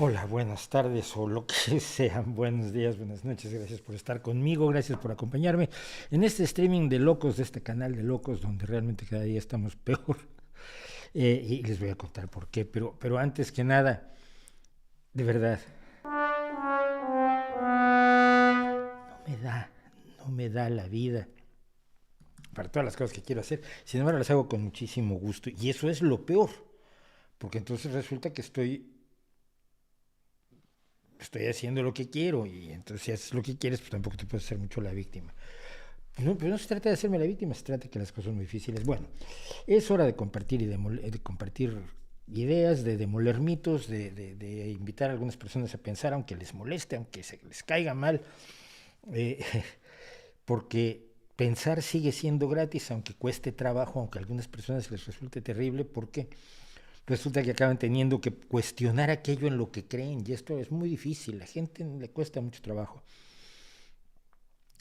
Hola, buenas tardes o lo que sean, buenos días, buenas noches, gracias por estar conmigo, gracias por acompañarme en este streaming de locos, de este canal de locos, donde realmente cada día estamos peor. Y les voy a contar por qué, pero antes que nada, de verdad, no me da, no me da la vida para todas las cosas que quiero hacer, sin embargo las hago con muchísimo gusto y eso es lo peor, porque entonces resulta que estoy haciendo lo que quiero y entonces si haces lo que quieres, pues tampoco te puedes hacer mucho la víctima. No, pero no se trata de hacerme la víctima, se trata de que las cosas son muy difíciles. Bueno, es hora de compartir de compartir ideas, de demoler mitos, de invitar a algunas personas a pensar, aunque les moleste, aunque se les caiga mal, eh, porque pensar sigue siendo gratis, aunque cueste trabajo, aunque a algunas personas les resulte terrible, porque resulta que acaban teniendo que cuestionar aquello en lo que creen, y esto es muy difícil, a la gente le cuesta mucho trabajo.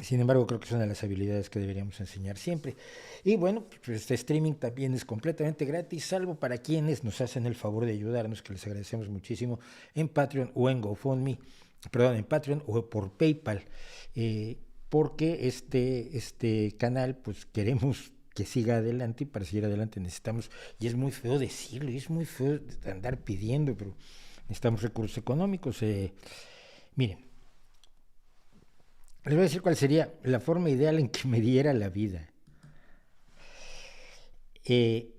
Sin embargo, creo que es una de las habilidades que deberíamos enseñar siempre. Y bueno, pues este streaming también es completamente gratis, salvo para quienes nos hacen el favor de ayudarnos, que les agradecemos muchísimo, en Patreon o en GoFundMe, perdón, en Patreon o por PayPal, porque este canal, pues queremos que siga adelante y para seguir adelante necesitamos, y es muy feo decirlo, y es muy feo andar pidiendo, pero necesitamos recursos económicos. Miren, les voy a decir cuál sería la forma ideal en que me diera la vida. Eh,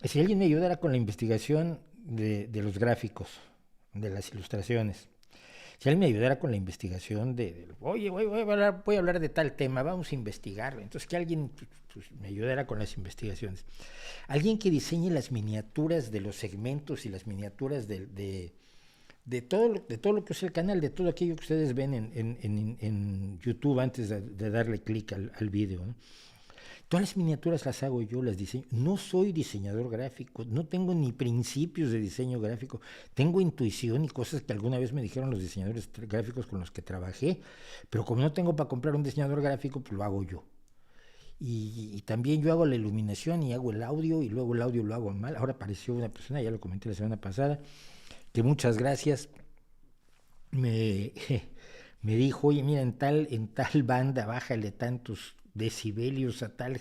si alguien me ayudara con la investigación de los gráficos, de las ilustraciones, si alguien me ayudara con la investigación oye, voy a hablar de tal tema, vamos a investigarlo. Entonces, que alguien pues, me ayudara con las investigaciones. Alguien que diseñe las miniaturas de los segmentos y las miniaturas de todo lo que es el canal, de todo aquello que ustedes ven en YouTube antes de darle clic al video, ¿no? Todas las miniaturas las hago yo, las diseño. No soy diseñador gráfico, no tengo ni principios de diseño gráfico. Tengo intuición y cosas que alguna vez me dijeron los diseñadores gráficos con los que trabajé, pero como no tengo para comprar un diseñador gráfico, pues lo hago yo. Y también yo hago la iluminación y hago el audio y luego el audio lo hago mal. Ahora apareció una persona, ya lo comenté la semana pasada, que muchas gracias me, me dijo, oye, mira, en tal banda bájale tantos decibelios a tal,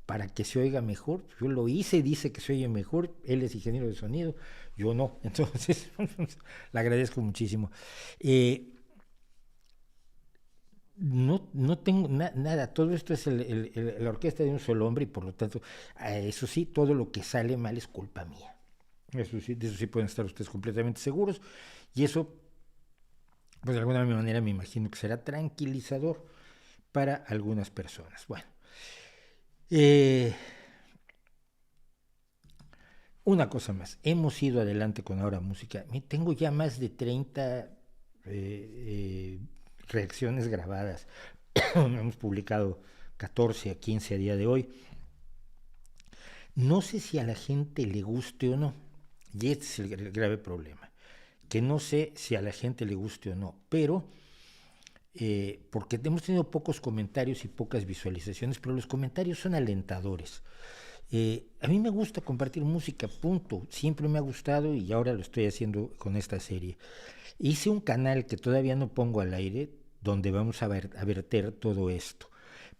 para que se oiga mejor. Yo lo hice, dice que se oye mejor, él es ingeniero de sonido, yo no, entonces le agradezco muchísimo. Eh, no tengo nada, todo esto es la orquesta de un solo hombre y por lo tanto, eso sí, todo lo que sale mal es culpa mía. Eso sí, de eso sí pueden estar ustedes completamente seguros. Y eso pues de alguna manera me imagino que será tranquilizador para algunas personas. Bueno, eh, una cosa más, hemos ido adelante con Ahora Música. Tengo ya más de 30 reacciones grabadas. Hemos publicado 14 a 15 a día de hoy. No sé si a la gente le guste o no. Y este es el grave problema. Que no sé si a la gente le guste o no. Pero porque hemos tenido pocos comentarios y pocas visualizaciones, pero los comentarios son alentadores. A mí me gusta compartir música, punto. Siempre me ha gustado y ahora lo estoy haciendo con esta serie. Hice un canal que todavía no pongo al aire, donde vamos a verter todo esto.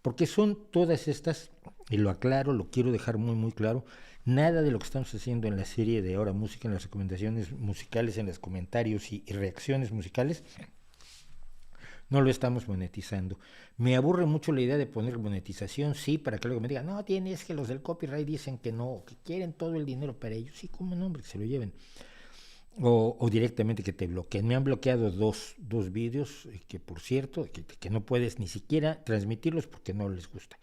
Porque son todas estas, y lo aclaro, lo quiero dejar muy, muy claro, nada de lo que estamos haciendo en la serie de Ahora Música, en las recomendaciones musicales, en los comentarios y reacciones musicales, no lo estamos monetizando. Me aburre mucho la idea de poner monetización, sí, para que luego me digan, no, tienes que los del copyright dicen que no, que quieren todo el dinero para ellos. Sí, como no, hombre, que se lo lleven. O directamente que te bloqueen. Me han bloqueado dos vídeos que, por cierto, que no puedes ni siquiera transmitirlos porque no les gusta.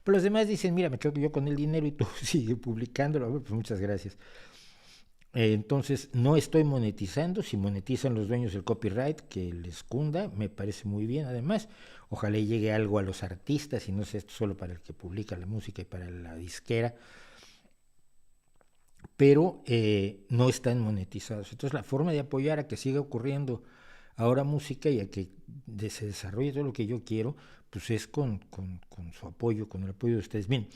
Pero los demás dicen, mira, me quedo yo con el dinero y tú sigue publicándolo. Pues muchas gracias. Entonces, no estoy monetizando. Si monetizan los dueños del copyright, que les cunda, me parece muy bien. Además, ojalá llegue algo a los artistas y no sea esto solo para el que publica la música y para la disquera. Pero no están monetizados. Entonces, la forma de apoyar a que siga ocurriendo ahora música y a que se desarrolle todo lo que yo quiero, pues es con su apoyo, con el apoyo de ustedes. Bien,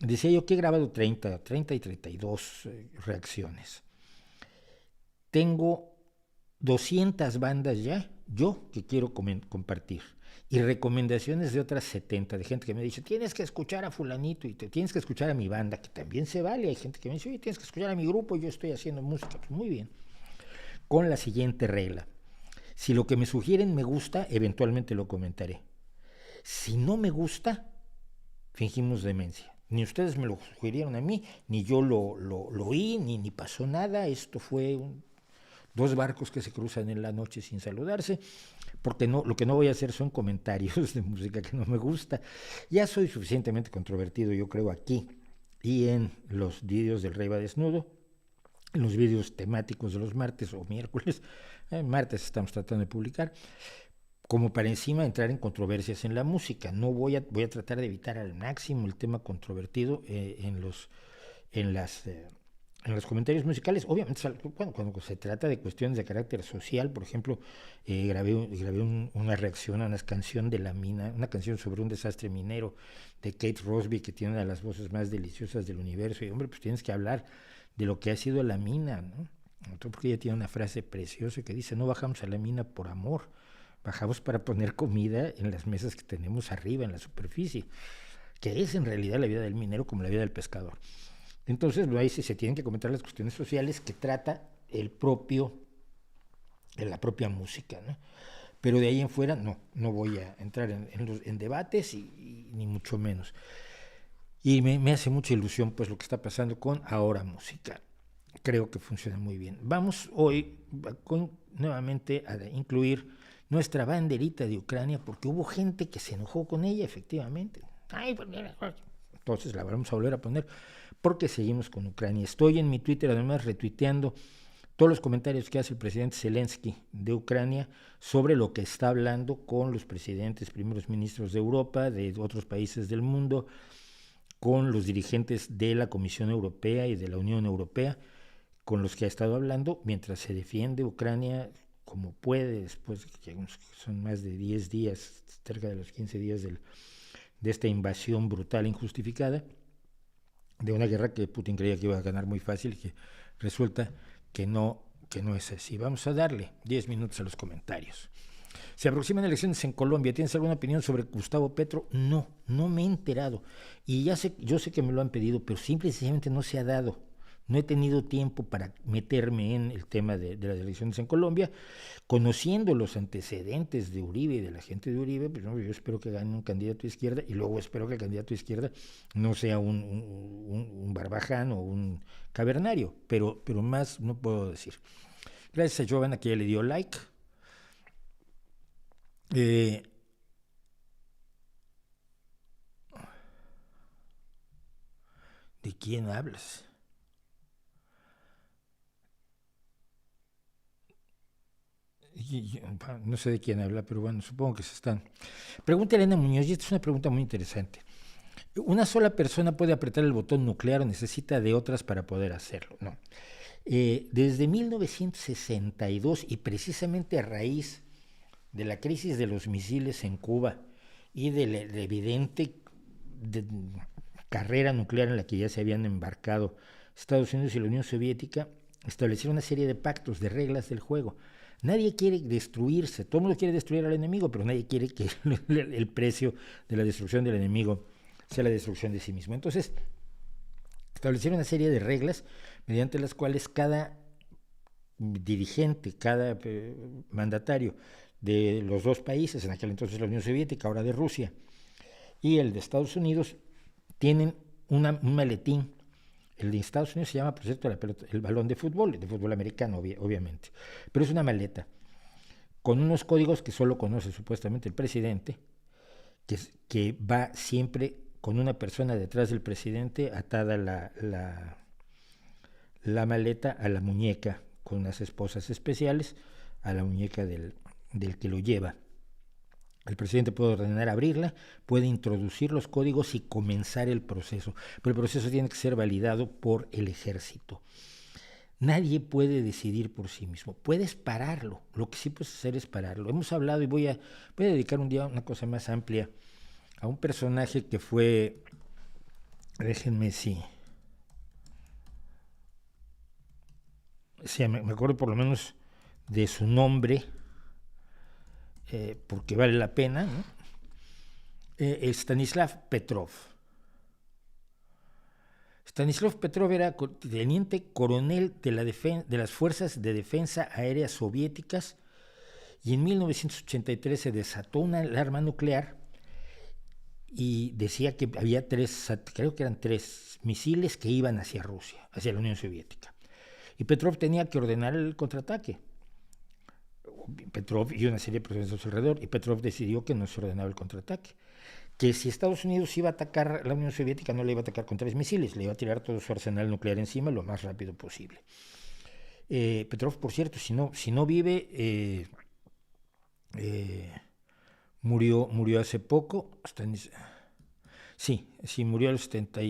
decía yo que he grabado 30 y 32 reacciones. Tengo 200 bandas ya, yo que quiero compartir. Y recomendaciones de otras 70, de gente que me dice, tienes que escuchar a fulanito y tienes que escuchar a mi banda, que también se vale. Hay gente que me dice, oye, tienes que escuchar a mi grupo, yo estoy haciendo música. Pues muy bien. Con la siguiente regla. Si lo que me sugieren me gusta, eventualmente lo comentaré. Si no me gusta, fingimos demencia. Ni ustedes me lo sugirieron a mí, ni yo lo oí, ni pasó nada. Esto fue dos barcos que se cruzan en la noche sin saludarse, porque no, lo que no voy a hacer son comentarios de música que no me gusta. Ya soy suficientemente controvertido, yo creo, aquí y en los vídeos del Rey va desnudo, en los vídeos temáticos de los martes o miércoles, martes estamos tratando de publicar, como para encima entrar en controversias en la música. No voy a tratar de evitar al máximo el tema controvertido en los comentarios musicales. Obviamente, cuando se trata de cuestiones de carácter social, por ejemplo, grabé una reacción a una canción de La Mina, una canción sobre un desastre minero de Kate Rosby, que tiene una de las voces más deliciosas del universo. Y hombre, pues tienes que hablar de lo que ha sido la mina, ¿no? Porque ella tiene una frase preciosa que dice, no bajamos a la mina por amor, bajamos para poner comida en las mesas que tenemos arriba, en la superficie, que es en realidad la vida del minero como la vida del pescador. Entonces, ahí se tienen que comentar las cuestiones sociales que trata la propia música, ¿no? Pero de ahí en fuera no voy a entrar en debates y ni mucho menos. Y me hace mucha ilusión pues lo que está pasando con Ahora Música. Creo que funciona muy bien. Vamos hoy nuevamente a incluir nuestra banderita de Ucrania, porque hubo gente que se enojó con ella, efectivamente. Ay, pues mira, entonces la vamos a volver a poner, porque seguimos con Ucrania. Estoy en mi Twitter además retuiteando todos los comentarios que hace el presidente Zelensky de Ucrania sobre lo que está hablando con los presidentes, primeros ministros de Europa, de otros países del mundo, con los dirigentes de la Comisión Europea y de la Unión Europea, con los que ha estado hablando, mientras se defiende Ucrania como puede, después de que son más de 10 días, cerca de los 15 días de esta invasión brutal e injustificada, de una guerra que Putin creía que iba a ganar muy fácil y que resulta que no es así. Vamos a darle 10 minutos a los comentarios. Se aproximan elecciones en Colombia. ¿Tienes alguna opinión sobre Gustavo Petro? No me he enterado. Y yo sé que me lo han pedido, pero simple y sencillamente no se ha dado. No he tenido tiempo para meterme en el tema de las elecciones en Colombia. Conociendo los antecedentes de Uribe y de la gente de Uribe, pues no, yo espero que gane un candidato de izquierda y luego espero que el candidato de izquierda no sea un barbaján o un cavernario, pero más no puedo decir. Gracias a Giovanna que ya le dio like. ¿De quién hablas? No sé de quién habla, pero bueno, supongo que se están. Pregunta Elena Muñoz, y esta es una pregunta muy interesante. ¿Una sola persona puede apretar el botón nuclear o necesita de otras para poder hacerlo? No. Desde 1962 y precisamente a raíz de la crisis de los misiles en Cuba y de la evidente carrera nuclear en la que ya se habían embarcado Estados Unidos y la Unión Soviética, establecieron una serie de pactos, de reglas del juego. Nadie quiere destruirse, todo el mundo quiere destruir al enemigo, pero nadie quiere que el precio de la destrucción del enemigo sea la destrucción de sí mismo. Entonces, establecieron una serie de reglas mediante las cuales cada dirigente, cada mandatario de los dos países, en aquel entonces la Unión Soviética, ahora de Rusia, y el de Estados Unidos, tienen un maletín. El de Estados Unidos se llama, por cierto, el balón de fútbol americano, obviamente, pero es una maleta con unos códigos que solo conoce supuestamente el presidente, que va siempre con una persona detrás del presidente atada la maleta a la muñeca, con unas esposas especiales, a la muñeca del que lo lleva. El presidente puede ordenar abrirla, puede introducir los códigos y comenzar el proceso, pero el proceso tiene que ser validado por el ejército. Nadie puede decidir por sí mismo. Puedes pararlo, lo que sí puedes hacer es pararlo. Hemos hablado y voy a dedicar un día a una cosa más amplia a un personaje que fue, déjenme sí, me acuerdo por lo menos de su nombre, porque vale la pena, ¿no? Stanislav Petrov. Stanislav Petrov era teniente coronel de las Fuerzas de Defensa Aérea Soviéticas y en 1983 se desató una alarma nuclear y decía que había creo que eran 3 misiles que iban hacia Rusia, hacia la Unión Soviética. Y Petrov tenía que ordenar el contraataque. Petrov y una serie de personas a su alrededor, y Petrov decidió que no se ordenaba el contraataque. Que si Estados Unidos iba a atacar a la Unión Soviética, no le iba a atacar con 3 misiles, le iba a tirar todo su arsenal nuclear encima lo más rápido posible. Petrov, por cierto, si no vive, murió hace poco, sí, murió a los 70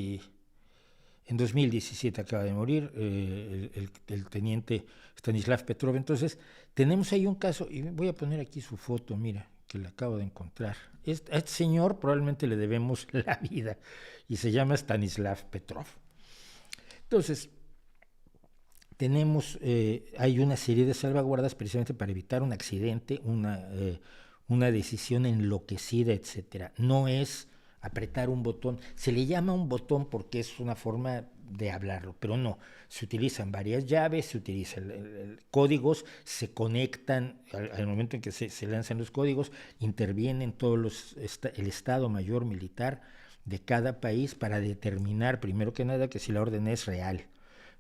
en 2017 acaba de morir el teniente Stanislav Petrov. Entonces, tenemos ahí un caso, y voy a poner aquí su foto, mira, que la acabo de encontrar. A este señor probablemente le debemos la vida, y se llama Stanislav Petrov. Entonces, hay una serie de salvaguardas precisamente para evitar un accidente, una decisión enloquecida, etcétera. No es apretar un botón. Se le llama un botón porque es una forma de hablarlo, pero no. Se utilizan varias llaves, se utilizan códigos, se conectan al momento en que se lanzan los códigos, intervienen todos el Estado Mayor Militar de cada país para determinar, primero que nada, que si la orden es real.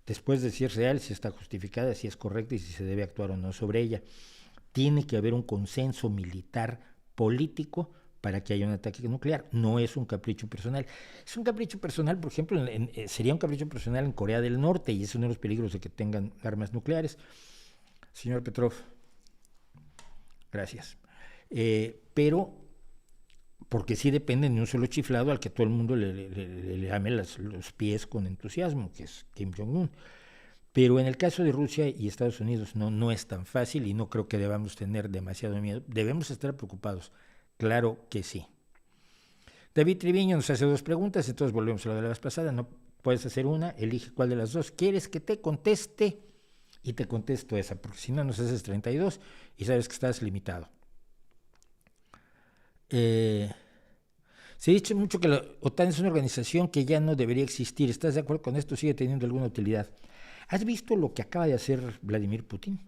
Después de si es real, si está justificada, si es correcta y si se debe actuar o no sobre ella. Tiene que haber un consenso militar político para que haya un ataque nuclear. No es un capricho personal. Es un capricho personal, por ejemplo, sería un capricho personal en Corea del Norte, y es uno de los peligros de que tengan armas nucleares. Señor Petrov, gracias. Pero, porque sí dependen de un solo chiflado al que todo el mundo le lame los pies con entusiasmo, que es Kim Jong-un. Pero en el caso de Rusia y Estados Unidos no es tan fácil, y no creo que debamos tener demasiado miedo. Debemos estar preocupados. Claro que sí. David Triviño nos hace 2 preguntas, entonces volvemos a la de la vez pasada. No puedes hacer una, elige cuál de las 2 quieres que te conteste, y te contesto esa, porque si no nos haces 32 y sabes que estás limitado. Se ha dicho mucho que la OTAN es una organización que ya no debería existir. ¿Estás de acuerdo con esto? ¿Sigue teniendo alguna utilidad? ¿Has visto lo que acaba de hacer Vladimir Putin?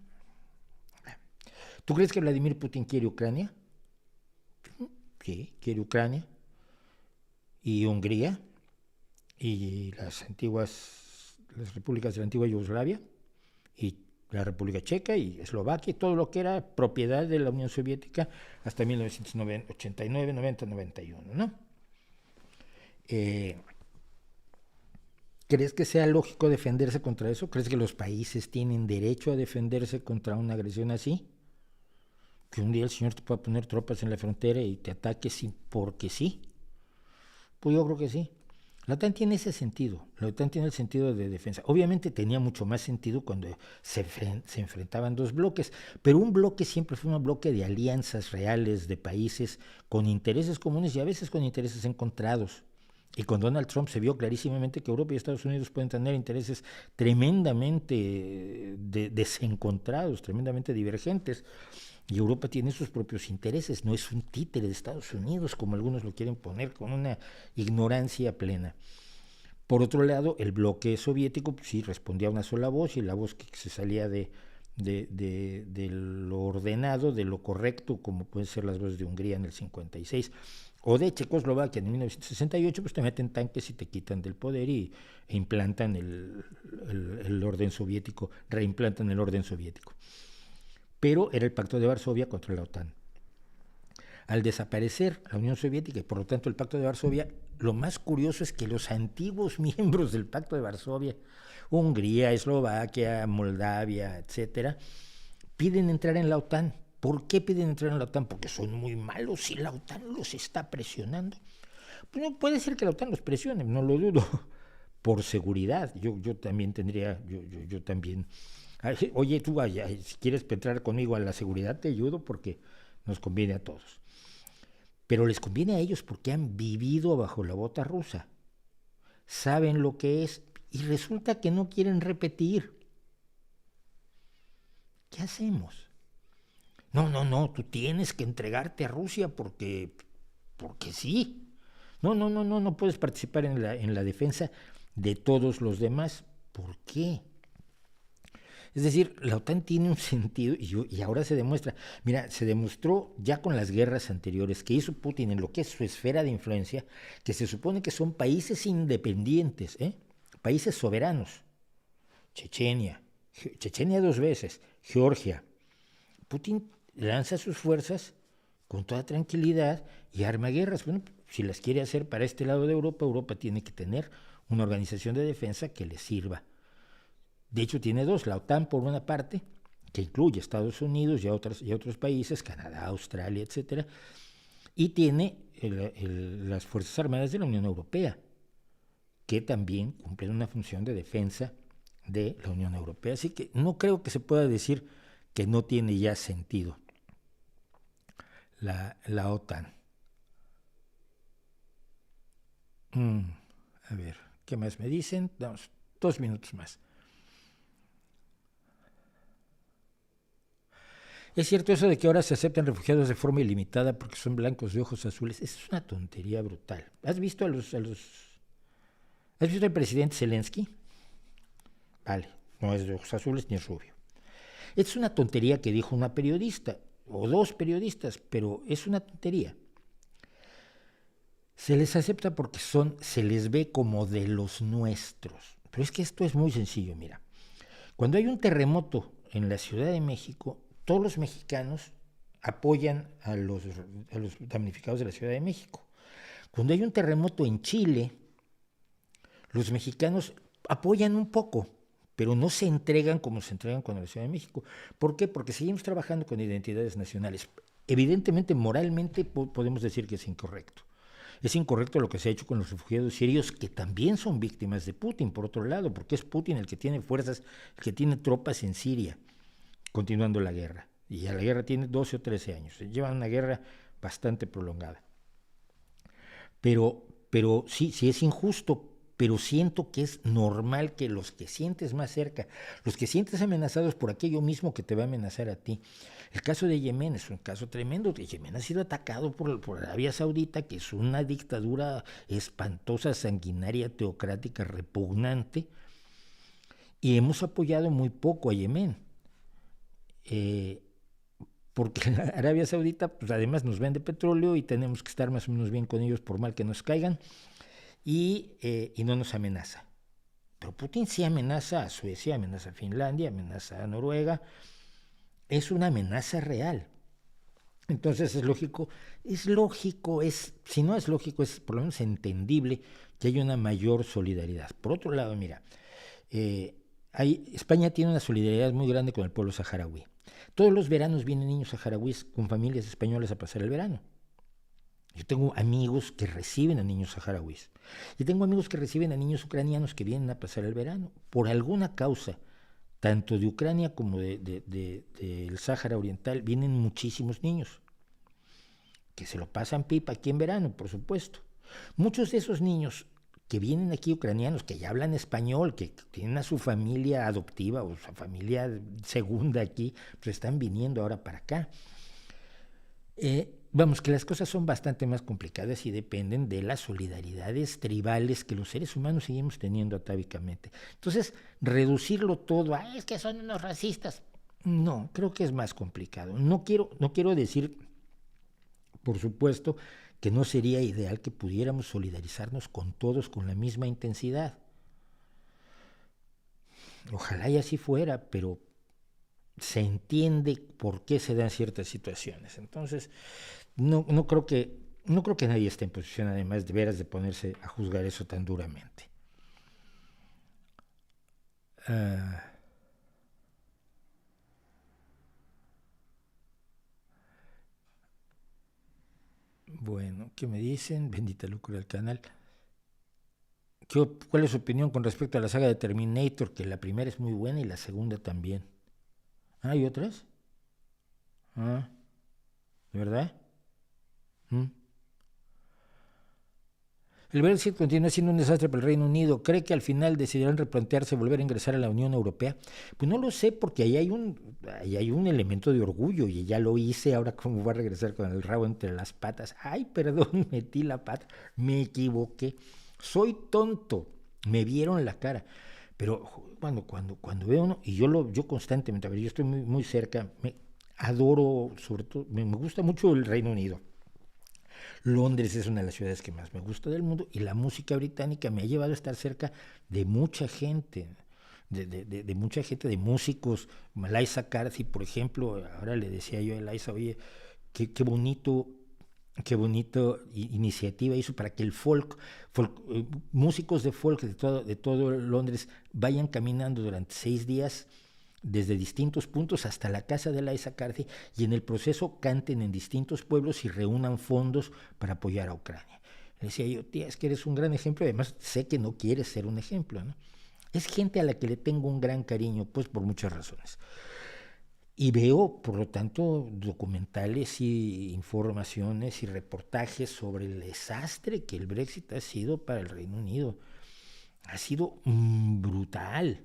¿Tú crees que Vladimir Putin quiere Ucrania? Sí, quiere Ucrania y Hungría y las repúblicas de la antigua Yugoslavia y la República Checa y Eslovaquia y todo lo que era propiedad de la Unión Soviética hasta 1989, 90, 91, ¿no? ¿Crees que sea lógico defenderse contra eso? ¿Crees que los países tienen derecho a defenderse contra una agresión así? Que un día el señor te pueda poner tropas en la frontera y te ataque porque sí. Pues yo creo que sí. La OTAN tiene ese sentido. La OTAN tiene el sentido de defensa. Obviamente tenía mucho más sentido cuando se enfrentaban 2 bloques, pero un bloque siempre fue un bloque de alianzas reales de países con intereses comunes y a veces con intereses encontrados. Y con Donald Trump se vio clarísimamente que Europa y Estados Unidos pueden tener intereses tremendamente desencontrados, tremendamente divergentes. Y Europa tiene sus propios intereses, no es un títere de Estados Unidos, como algunos lo quieren poner, con una ignorancia plena. Por otro lado, el bloque soviético pues, sí respondía a una sola voz, y la voz que se salía de lo ordenado, de lo correcto, como pueden ser las voces de Hungría en el 56, o de Checoslovaquia en 1968, pues te meten tanques y te quitan del poder e implantan el orden soviético, reimplantan el orden soviético. Pero era el Pacto de Varsovia contra la OTAN. Al desaparecer la Unión Soviética y por lo tanto el Pacto de Varsovia, lo más curioso es que los antiguos miembros del Pacto de Varsovia, Hungría, Eslovaquia, Moldavia, etcétera, piden entrar en la OTAN. ¿Por qué piden entrar en la OTAN? Porque son muy malos y la OTAN los está presionando. Pues no, puede ser que la OTAN los presione, no lo dudo, por seguridad. Yo también tendría, yo también... Oye, tú, si quieres entrar conmigo a la seguridad, te ayudo porque nos conviene a todos. Pero les conviene a ellos porque han vivido bajo la bota rusa. Saben lo que es y resulta que no quieren repetir. ¿Qué hacemos? No, no, no, tú tienes que entregarte a Rusia porque sí. No, no, no, no, no puedes participar en la defensa de todos los demás. ¿Por qué? Es decir, la OTAN tiene un sentido y ahora se demuestra. Mira, se demostró ya con las guerras anteriores que hizo Putin en lo que es su esfera de influencia, que se supone que son países independientes, países soberanos. Chechenia, Chechenia 2 veces, Georgia. Putin lanza sus fuerzas con toda tranquilidad y arma guerras. Bueno, si las quiere hacer para este lado de Europa, Europa tiene que tener una organización de defensa que le sirva. De hecho, tiene dos, la OTAN por una parte, que incluye Estados Unidos y otros países, Canadá, Australia, etcétera, y tiene las Fuerzas Armadas de la Unión Europea, que también cumplen una función de defensa de la Unión Europea. Así que no creo que se pueda decir que no tiene ya sentido la OTAN. A ver, ¿qué más me dicen? Damos 2 minutos más. Es cierto eso de que ahora se aceptan refugiados de forma ilimitada porque son blancos de ojos azules. Es una tontería brutal. ¿Has visto ¿Has visto al presidente Zelensky? Vale, no es de ojos azules ni es rubio. Es una tontería que dijo una periodista, o dos periodistas, pero es una tontería. Se les acepta porque se les ve como de los nuestros. Pero es que esto es muy sencillo, mira. Cuando hay un terremoto en la Ciudad de México, todos los mexicanos apoyan a los damnificados de la Ciudad de México. Cuando hay un terremoto en Chile, los mexicanos apoyan un poco, pero no se entregan como se entregan con la Ciudad de México. ¿Por qué? Porque seguimos trabajando con identidades nacionales. Evidentemente, moralmente podemos decir que es incorrecto. Es incorrecto lo que se ha hecho con los refugiados sirios, que también son víctimas de Putin, por otro lado, porque es Putin el que tiene fuerzas, el que tiene tropas en Siria, continuando la guerra. Y ya la guerra tiene 12 o 13 años. Llevan una guerra bastante prolongada. Pero sí, sí es injusto, pero siento que es normal que los que sientes más cerca, los que sientes amenazados por aquello mismo que te va a amenazar a ti. El caso de Yemen es un caso tremendo. Yemen ha sido atacado por Arabia Saudita, que es una dictadura espantosa, sanguinaria, teocrática, repugnante, y hemos apoyado muy poco a Yemen. Porque la Arabia Saudita, pues además nos vende petróleo y tenemos que estar más o menos bien con ellos por mal que nos caigan, y no nos amenaza. Pero Putin sí amenaza a Suecia, amenaza a Finlandia, amenaza a Noruega. Es una amenaza real. Entonces es lógico, si no es lógico, es por lo menos entendible que haya una mayor solidaridad. Por otro lado, mira, España tiene una solidaridad muy grande con el pueblo saharaui. Todos los veranos vienen niños saharauis con familias españolas a pasar el verano. Yo tengo amigos que reciben a niños saharauis. Y tengo amigos que reciben a niños ucranianos que vienen a pasar el verano. Por alguna causa, tanto de Ucrania como del Sáhara Oriental, vienen muchísimos niños que se lo pasan pipa aquí en verano, por supuesto. Muchos de esos niños que vienen aquí ucranianos, que ya hablan español, que tienen a su familia adoptiva o su familia segunda aquí, pues están viniendo ahora para acá. Vamos, que las cosas son bastante más complicadas y dependen de las solidaridades tribales que los seres humanos seguimos teniendo atávicamente. Entonces, reducirlo todo a, es que son unos racistas, no, creo que es más complicado. No quiero decir, por supuesto, que no sería ideal que pudiéramos solidarizarnos con todos con la misma intensidad. Ojalá y así fuera, pero se entiende por qué se dan ciertas situaciones. Entonces, no creo que nadie esté en posición, además, de veras de ponerse a juzgar eso tan duramente. Bueno, ¿qué me dicen? Bendita locura del canal. ¿Cuál es su opinión con respecto a la saga de Terminator? Que la primera es muy buena y la segunda también. ¿Hay otras? Ah, ¿de verdad? ¿Mm? El Brexit continúa siendo un desastre para el Reino Unido. ¿Cree que al final decidirán replantearse volver a ingresar a la Unión Europea? Pues no lo sé, porque ahí hay un elemento de orgullo y ya lo hice, ahora cómo voy a regresar con el rabo entre las patas. Ay, perdón, metí la pata, me equivoqué. Soy tonto, me vieron la cara. Pero cuando veo uno, y yo constantemente, a ver, yo estoy muy cerca, adoro, sobre todo, me gusta mucho el Reino Unido. Londres es una de las ciudades que más me gusta del mundo y la música británica me ha llevado a estar cerca de mucha gente, de mucha gente, de músicos. Eliza Carthy, por ejemplo, ahora le decía yo a Eliza, oye, qué bonito, iniciativa hizo para que el músicos de folk de todo Londres vayan caminando durante 6 días desde distintos puntos hasta la casa de Eliza Carthy y en el proceso canten en distintos pueblos y reúnan fondos para apoyar a Ucrania. Le decía yo, tía, es que eres un gran ejemplo, además sé que no quieres ser un ejemplo, ¿no? Es gente a la que le tengo un gran cariño, pues por muchas razones. Y veo, por lo tanto, documentales y informaciones y reportajes sobre el desastre que el Brexit ha sido para el Reino Unido. Ha sido brutal.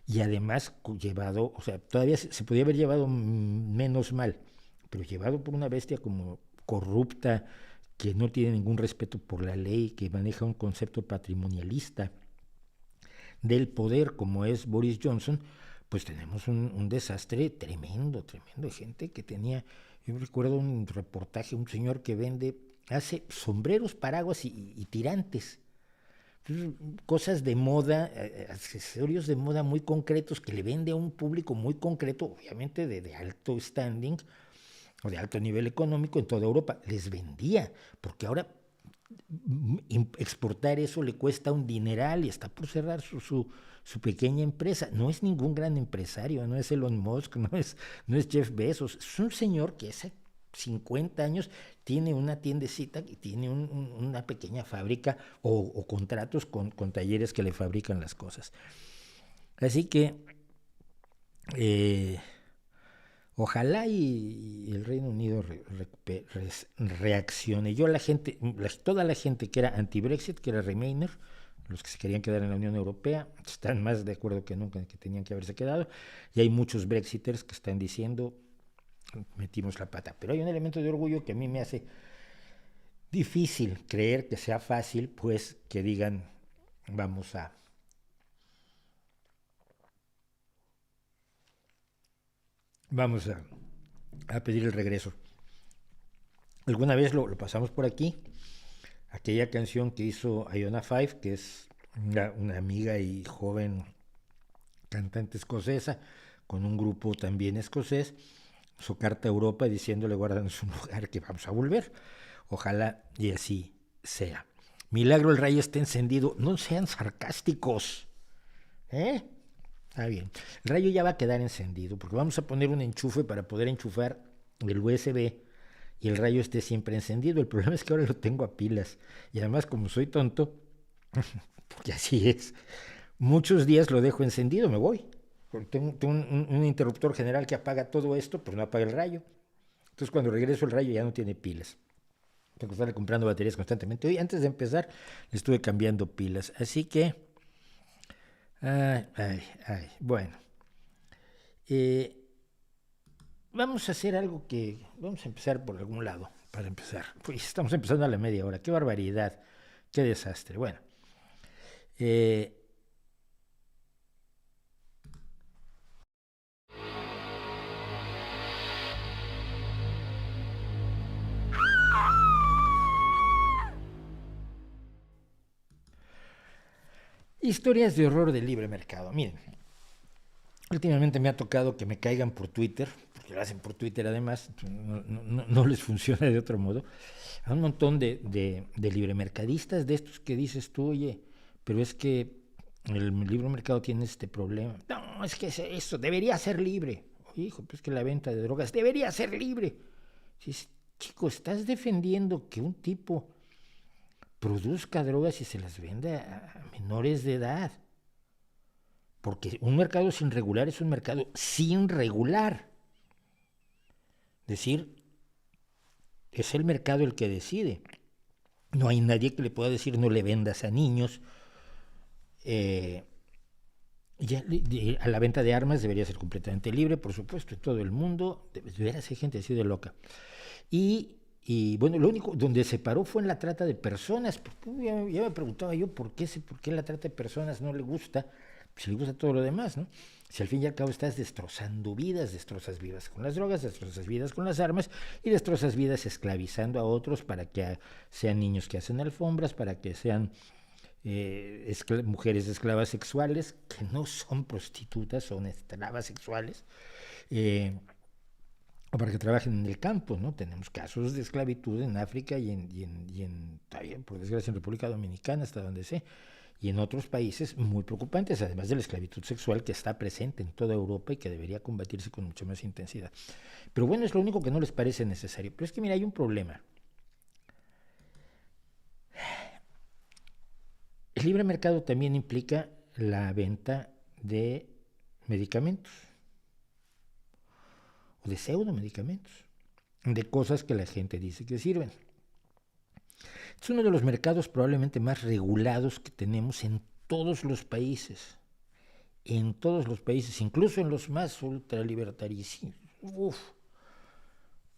Y además llevado, o sea, todavía se podía haber llevado menos mal, pero llevado por una bestia como corrupta, que no tiene ningún respeto por la ley, que maneja un concepto patrimonialista del poder como es Boris Johnson, pues tenemos un desastre tremendo, tremendo. Gente que tenía, yo recuerdo un reportaje, un señor que hace sombreros, paraguas y tirantes. Cosas de moda, accesorios de moda muy concretos que le vende a un público muy concreto, obviamente de alto standing o de alto nivel económico en toda Europa. Les vendía, porque ahora exportar eso le cuesta un dineral y está por cerrar su pequeña empresa. No es ningún gran empresario, no es Elon Musk, no es Jeff Bezos, es un señor que hace 50 años tiene una tiendecita y tiene una pequeña fábrica o contratos con talleres que le fabrican las cosas. Así que ojalá y el Reino Unido reaccione. Toda la gente que era anti-Brexit, que era Remainer, los que se querían quedar en la Unión Europea, están más de acuerdo que nunca en que tenían que haberse quedado. Y hay muchos Brexiters que están diciendo, metimos la pata. Pero hay un elemento de orgullo que a mí me hace difícil creer que sea fácil, pues que digan, vamos a pedir el regreso. Alguna vez lo pasamos por aquí, aquella canción que hizo Iona Five, que es una amiga y joven cantante escocesa, con un grupo también escocés, su carta a Europa diciéndole guárdanos un lugar que vamos a volver. Ojalá y así sea. Milagro el rayo está encendido. No sean sarcásticos. Está bien. El rayo ya va a quedar encendido porque vamos a poner un enchufe para poder enchufar el USB y el rayo esté siempre encendido. El problema es que ahora lo tengo a pilas y además como soy tonto, porque así es, muchos días lo dejo encendido, me voy. Tengo un interruptor general que apaga todo esto, pero no apaga el rayo. Entonces cuando regreso el rayo ya no tiene pilas. Tengo que estarle comprando baterías constantemente. Hoy antes de empezar le estuve cambiando pilas. Así que, bueno. Vamos a hacer algo vamos a empezar por algún lado, para empezar. Pues estamos empezando a la media hora. Qué barbaridad, qué desastre. Bueno. Historias de horror del libre mercado. Miren, últimamente me ha tocado que me caigan por Twitter, porque lo hacen por Twitter además, no les funciona de otro modo, a un montón de libremercadistas de estos que dices tú, oye, pero es que el libre mercado tiene este problema. No, es que eso debería ser libre. Oye, hijo, pues que la venta de drogas debería ser libre. Dices, chico, estás defendiendo que un tipo produzca drogas y se las venda a menores de edad. Porque un mercado sin regular es un mercado sin regular. Es decir, es el mercado el que decide. No hay nadie que le pueda decir no le vendas a niños. Eh, a la venta de armas debería ser completamente libre, por supuesto, en todo el mundo. De veras hay gente así de loca. Y bueno, lo único donde se paró fue en la trata de personas. Ya me preguntaba yo por qué la trata de personas no le gusta, si le gusta todo lo demás, ¿no? Si al fin y al cabo estás destrozando vidas, destrozas vidas con las drogas, destrozas vidas con las armas y destrozas vidas esclavizando a otros para que sean niños que hacen alfombras, para que sean mujeres esclavas sexuales, que no son prostitutas, son esclavas sexuales, o para que trabajen en el campo, ¿no? Tenemos casos de esclavitud en África por desgracia, en República Dominicana, hasta donde sé, y en otros países muy preocupantes, además de la esclavitud sexual que está presente en toda Europa y que debería combatirse con mucha más intensidad. Pero bueno, es lo único que no les parece necesario. Pero es que, mira, hay un problema. El libre mercado también implica la venta de medicamentos, o de pseudomedicamentos, de cosas que la gente dice que sirven. Es uno de los mercados probablemente más regulados que tenemos en todos los países. En todos los países, incluso en los más ultralibertarios.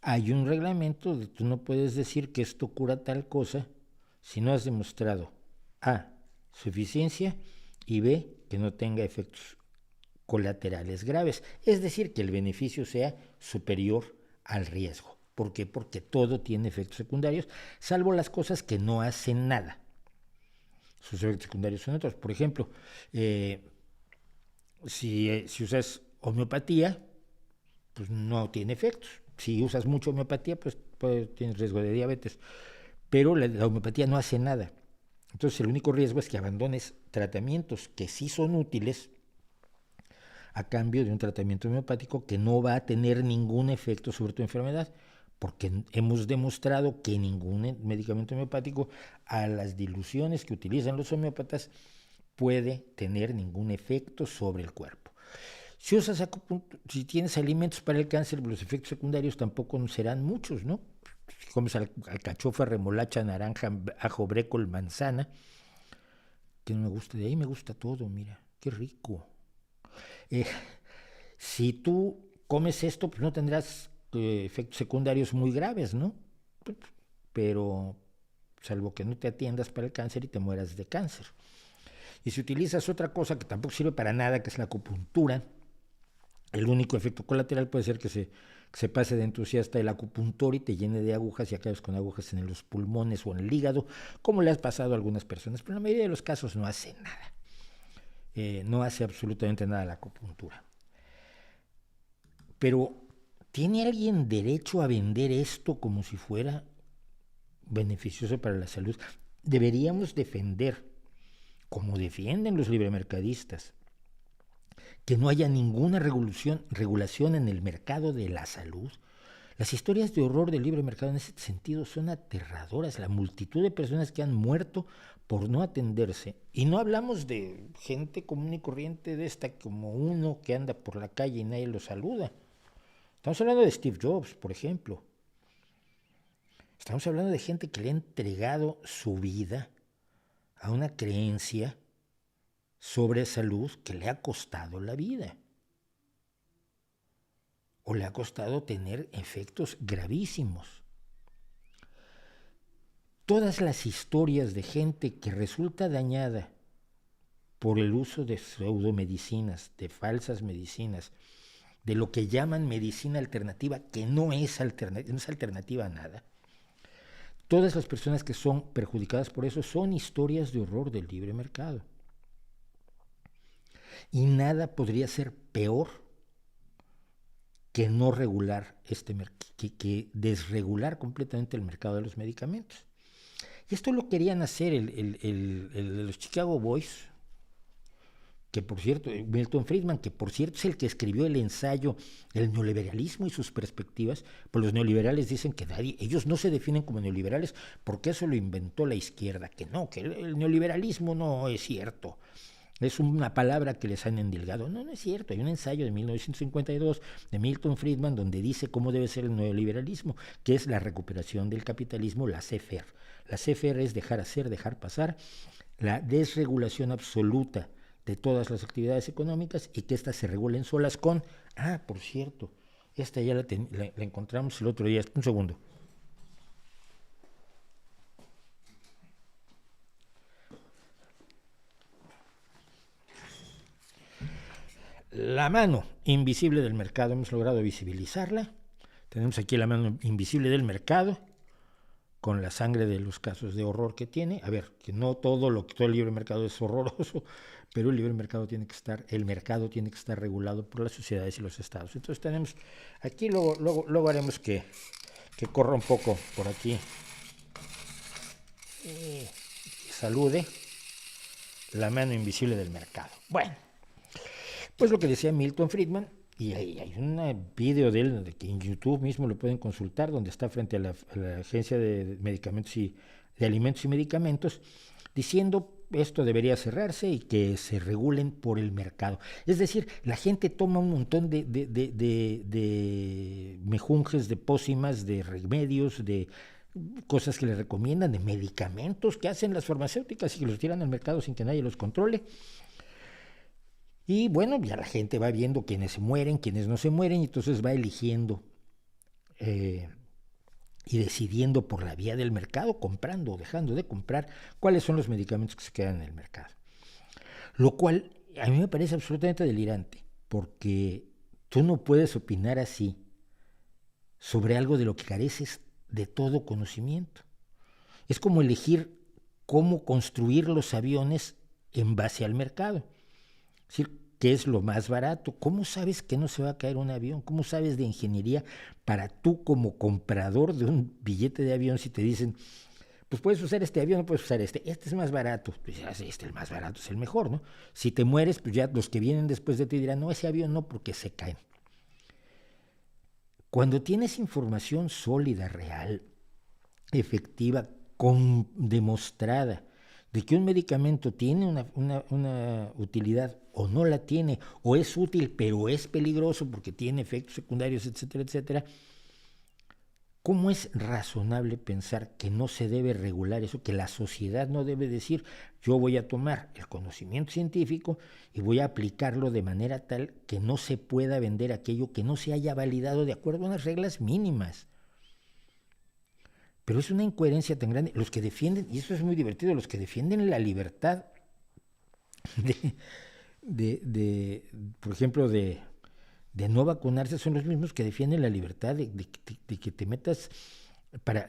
Hay un reglamento de tú no puedes decir que esto cura tal cosa si no has demostrado A, su eficiencia, y B, que no tenga efectos colaterales graves. Es decir, que el beneficio sea superior al riesgo. ¿Por qué? Porque todo tiene efectos secundarios, salvo las cosas que no hacen nada. Sus efectos secundarios son otros. Por ejemplo, si usas homeopatía, pues no tiene efectos. Si usas mucha homeopatía, pues tienes riesgo de diabetes. Pero la homeopatía no hace nada. Entonces el único riesgo es que abandones tratamientos que sí son útiles a cambio de un tratamiento homeopático que no va a tener ningún efecto sobre tu enfermedad, porque hemos demostrado que ningún medicamento homeopático, a las diluciones que utilizan los homeópatas, puede tener ningún efecto sobre el cuerpo. Si tienes alimentos para el cáncer, los efectos secundarios tampoco serán muchos, ¿no? Si comes alcachofa, remolacha, naranja, ajo, brécol, manzana, que no me gusta, de ahí me gusta todo, mira, qué rico. Si tú comes esto, pues no tendrás efectos secundarios muy graves, ¿no? Pero salvo que no te atiendas para el cáncer y te mueras de cáncer. Y si utilizas otra cosa que tampoco sirve para nada, que es la acupuntura, el único efecto colateral puede ser que se pase de entusiasta el acupuntor y te llene de agujas y acabes con agujas en los pulmones o en el hígado, como le has pasado a algunas personas, pero en la mayoría de los casos no hace nada. No hace absolutamente nada la acupuntura. Pero, ¿tiene alguien derecho a vender esto como si fuera beneficioso para la salud? Deberíamos defender, como defienden los libremercadistas, que no haya ninguna regulación en el mercado de la salud. Las historias de horror del libre mercado en ese sentido son aterradoras. La multitud de personas que han muerto por no atenderse. Y no hablamos de gente común y corriente de esta, como uno que anda por la calle y nadie lo saluda. Estamos hablando de Steve Jobs, por ejemplo. Estamos hablando de gente que le ha entregado su vida a una creencia sobre salud que le ha costado la vida. O le ha costado tener efectos gravísimos. Todas las historias de gente que resulta dañada por el uso de pseudomedicinas, de falsas medicinas, de lo que llaman medicina alternativa, que no es alternativa a nada. Todas las personas que son perjudicadas por eso son historias de horror del libre mercado. Y nada podría ser peor que no regular que desregular completamente el mercado de los medicamentos. Y esto lo querían hacer los Chicago Boys, que por cierto, Milton Friedman, que por cierto es el que escribió el ensayo El neoliberalismo y sus perspectivas, pues los neoliberales dicen que ellos no se definen como neoliberales porque eso lo inventó la izquierda, que no, que el neoliberalismo no es cierto. Es una palabra que les han endilgado. No, no es cierto. Hay un ensayo de 1952 de Milton Friedman donde dice cómo debe ser el neoliberalismo, que es la recuperación del capitalismo, la laissez-faire. La laissez-faire es dejar hacer, dejar pasar, la desregulación absoluta de todas las actividades económicas y que éstas se regulen solas con... Ah, por cierto, esta ya la encontramos el otro día. Un segundo. La mano invisible del mercado, hemos logrado visibilizarla. Tenemos aquí la mano invisible del mercado, con la sangre de los casos de horror que tiene. A ver, que no todo el libre mercado es horroroso, pero el mercado tiene que estar regulado por las sociedades y los estados. Entonces tenemos, aquí luego haremos que corra un poco por aquí. Salude la mano invisible del mercado. Bueno, pues lo que decía Milton Friedman, y hay un video de él que en YouTube mismo lo pueden consultar, donde está frente a la Agencia de Medicamentos de Alimentos y Medicamentos, diciendo esto debería cerrarse y que se regulen por el mercado. Es decir, la gente toma un montón de mejunjes, de pócimas, de remedios, de cosas que le recomiendan, de medicamentos que hacen las farmacéuticas y que los tiran al mercado sin que nadie los controle. Y bueno, ya la gente va viendo quiénes se mueren, quiénes no se mueren, y entonces va eligiendo y decidiendo por la vía del mercado, comprando o dejando de comprar, cuáles son los medicamentos que se quedan en el mercado. Lo cual a mí me parece absolutamente delirante, porque tú no puedes opinar así sobre algo de lo que careces de todo conocimiento. Es como elegir cómo construir los aviones en base al mercado. Es decir, ¿qué es lo más barato? ¿Cómo sabes que no se va a caer un avión? ¿Cómo sabes de ingeniería para tú como comprador de un billete de avión si te dicen, pues puedes usar este avión, no puedes usar este es más barato? Pues ya, el más barato es el mejor, ¿no? Si te mueres, pues ya los que vienen después de ti dirán, no, ese avión no, porque se caen. Cuando tienes información sólida, real, efectiva, demostrada, de que un medicamento tiene una utilidad o no la tiene, o es útil pero es peligroso porque tiene efectos secundarios, etcétera, etcétera, ¿cómo es razonable pensar que no se debe regular eso, que la sociedad no debe decir, yo voy a tomar el conocimiento científico y voy a aplicarlo de manera tal que no se pueda vender aquello que no se haya validado de acuerdo a unas reglas mínimas? Pero es una incoherencia tan grande. Los que defienden, y eso es muy divertido, los que defienden la libertad por ejemplo, de no vacunarse son los mismos que defienden la libertad de que te metas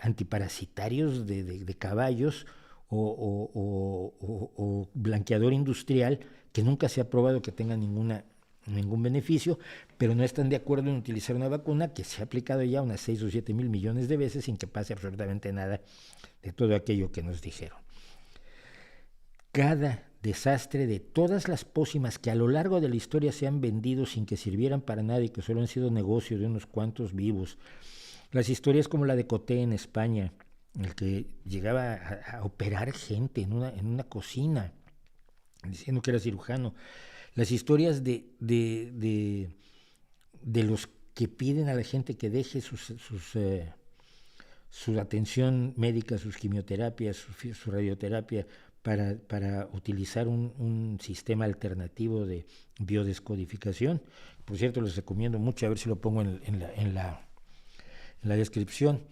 antiparasitarios de caballos o blanqueador industrial que nunca se ha probado que tenga ningún beneficio, pero no están de acuerdo en utilizar una vacuna que se ha aplicado ya unas 6 o 7 mil millones de veces sin que pase absolutamente nada de todo aquello que nos dijeron. Cada desastre de todas las pócimas que a lo largo de la historia se han vendido sin que sirvieran para nada y que solo han sido negocio de unos cuantos vivos. Las historias como la de Coté en España, el que llegaba a operar gente en una cocina, diciendo que era cirujano. Las historias de los que piden a la gente que deje su atención médica, sus quimioterapias, su radioterapia, para utilizar un sistema alternativo de biodescodificación. Por cierto, les recomiendo mucho, a ver si lo pongo en la descripción,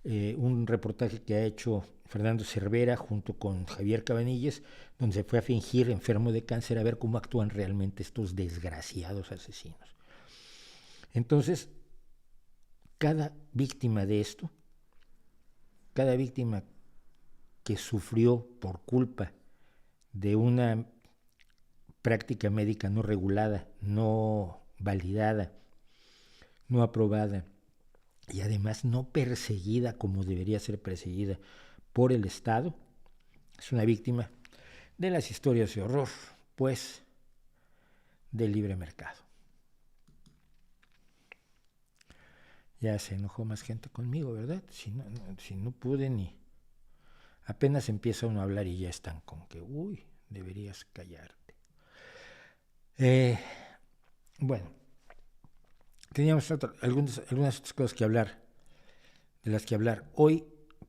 un reportaje que ha hecho Fernando Cervera junto con Javier Cabanillas, donde se fue a fingir enfermo de cáncer a ver cómo actúan realmente estos desgraciados asesinos. Entonces, cada víctima de esto, cada víctima que sufrió por culpa de una práctica médica no regulada, no validada, no aprobada y además no perseguida como debería ser perseguida por el Estado, es una víctima de las historias de horror, pues, del libre mercado. Ya se enojó más gente conmigo, ¿verdad? Si no pude ni... Apenas empieza uno a hablar y ya están con que, uy, deberías callarte. Eh, bueno, teníamos algunas otras cosas que hablar, de las que hablar hoy,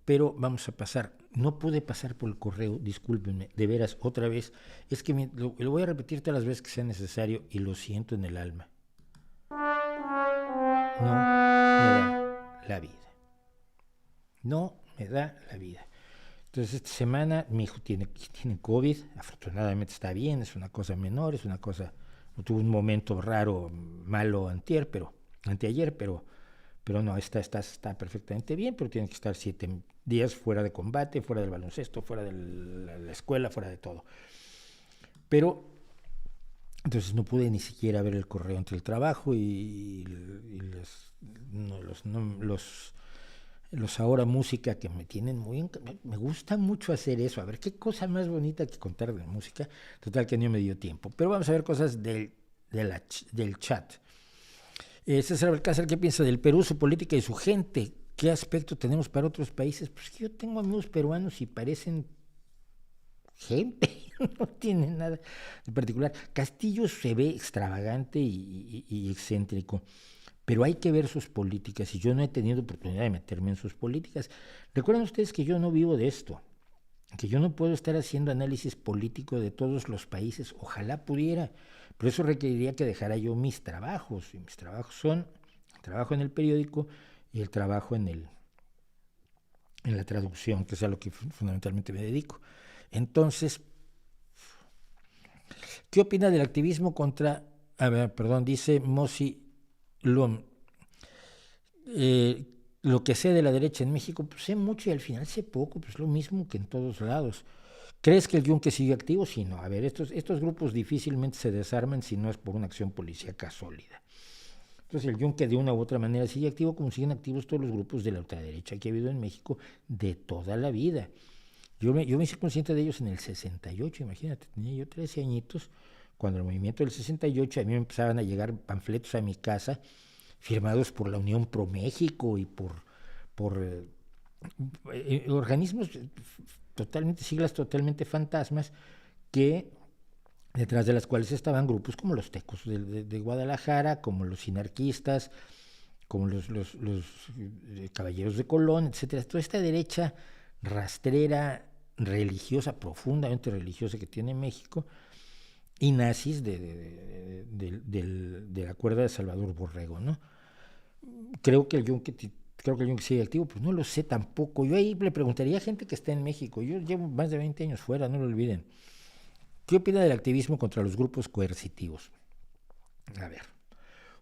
pero vamos a pasar. No pude pasar por el correo, discúlpenme, de veras, otra vez. Es que lo voy a repetir todas las veces que sea necesario y lo siento en el alma. No me da la vida. No me da la vida. Entonces, esta semana mi hijo tiene COVID, afortunadamente está bien, es una cosa menor, es una cosa, no tuvo un momento raro, malo anteayer, pero no, está perfectamente bien, pero tiene que estar 7 días fuera de combate, fuera del baloncesto, fuera de la escuela, fuera de todo. Pero entonces no pude ni siquiera ver el correo entre el trabajo y los ahora música que me tienen muy... Me gusta mucho hacer eso. A ver, qué cosa más bonita que contar de música. Total que no me dio tiempo. Pero vamos a ver cosas del chat. César Alcázar, ¿qué piensa del Perú, su política y su gente? ¿Qué aspecto tenemos para otros países? Pues yo tengo amigos peruanos y parecen gente, no tiene nada de particular. Castillo se ve extravagante y excéntrico, pero hay que ver sus políticas y yo no he tenido oportunidad de meterme en sus políticas. Recuerden ustedes que yo no vivo de esto, que yo no puedo estar haciendo análisis político de todos los países, ojalá pudiera, pero eso requeriría que dejara yo mis trabajos, y mis trabajos son el trabajo en el periódico y el trabajo en la traducción, que es a lo que fundamentalmente me dedico. Entonces, ¿qué opina del activismo contra, a ver, perdón, dice Mosi Lom, lo que sé de la derecha en México, pues sé mucho y al final sé poco, pues lo mismo que en todos lados. ¿Crees que el Yunque sigue activo? Sí, no. A ver, estos grupos difícilmente se desarman si no es por una acción policíaca sólida. Entonces el Yunque de una u otra manera sigue activo como siguen activos todos los grupos de la ultraderecha que ha habido en México de toda la vida. Yo me hice consciente de ellos en el 68, imagínate, tenía yo 13 añitos, cuando el movimiento del 68 a mí me empezaban a llegar panfletos a mi casa firmados por la Unión Pro México y por organismos totalmente, siglas totalmente fantasmas, que detrás de las cuales estaban grupos como los Tecos de Guadalajara, como los sinarquistas, como los Caballeros de Colón, etcétera. Toda esta derecha rastrera, religiosa, profundamente religiosa que tiene México, y nazis de la cuerda de Salvador Borrego, ¿no? Creo que el Yunque sigue activo, pues no lo sé tampoco. Yo ahí le preguntaría a gente que está en México. Yo llevo más de 20 años fuera, no lo olviden. ¿Qué opina del activismo contra los grupos coercitivos? A ver,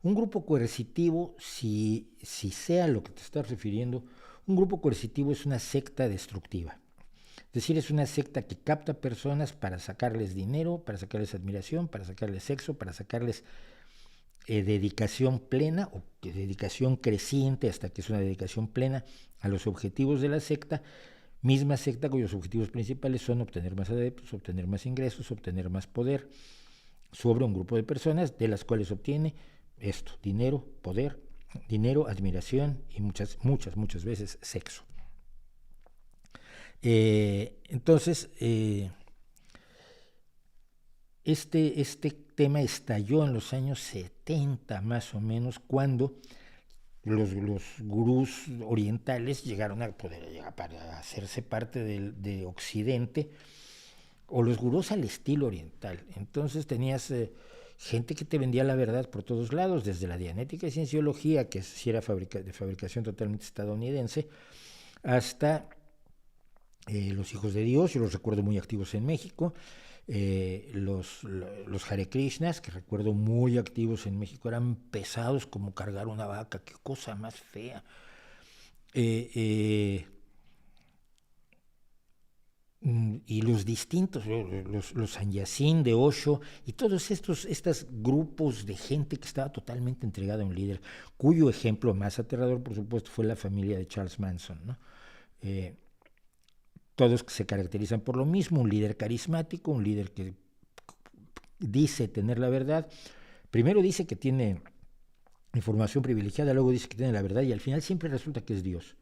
un grupo coercitivo, si sea lo que te estás refiriendo, un grupo coercitivo es una secta destructiva. Es decir, es una secta que capta personas para sacarles dinero, para sacarles admiración, para sacarles sexo, para sacarles dedicación plena o dedicación creciente hasta que es una dedicación plena a los objetivos de la secta, misma secta cuyos objetivos principales son obtener más adeptos, obtener más ingresos, obtener más poder sobre un grupo de personas de las cuales obtiene esto, dinero, poder, dinero, admiración y muchas veces sexo. Entonces, este tema estalló en los años 70 más o menos, cuando los gurús orientales llegaron a poder llegar para hacerse parte de Occidente, o los gurús al estilo oriental. Entonces tenías gente que te vendía la verdad por todos lados, desde la Dianética y Cienciología, que sí era de fabricación totalmente estadounidense, hasta los Hijos de Dios, yo los recuerdo muy activos en México, los Hare Krishnas, que recuerdo muy activos en México, eran pesados como cargar una vaca, qué cosa más fea. Y los distintos, los Sanyasín de Osho, y todos estos grupos de gente que estaba totalmente entregada a un líder, cuyo ejemplo más aterrador, por supuesto, fue la familia de Charles Manson, ¿no? Todos se caracterizan por lo mismo, un líder carismático, un líder que dice tener la verdad. Primero dice que tiene información privilegiada, luego dice que tiene la verdad y al final siempre resulta que es Dios.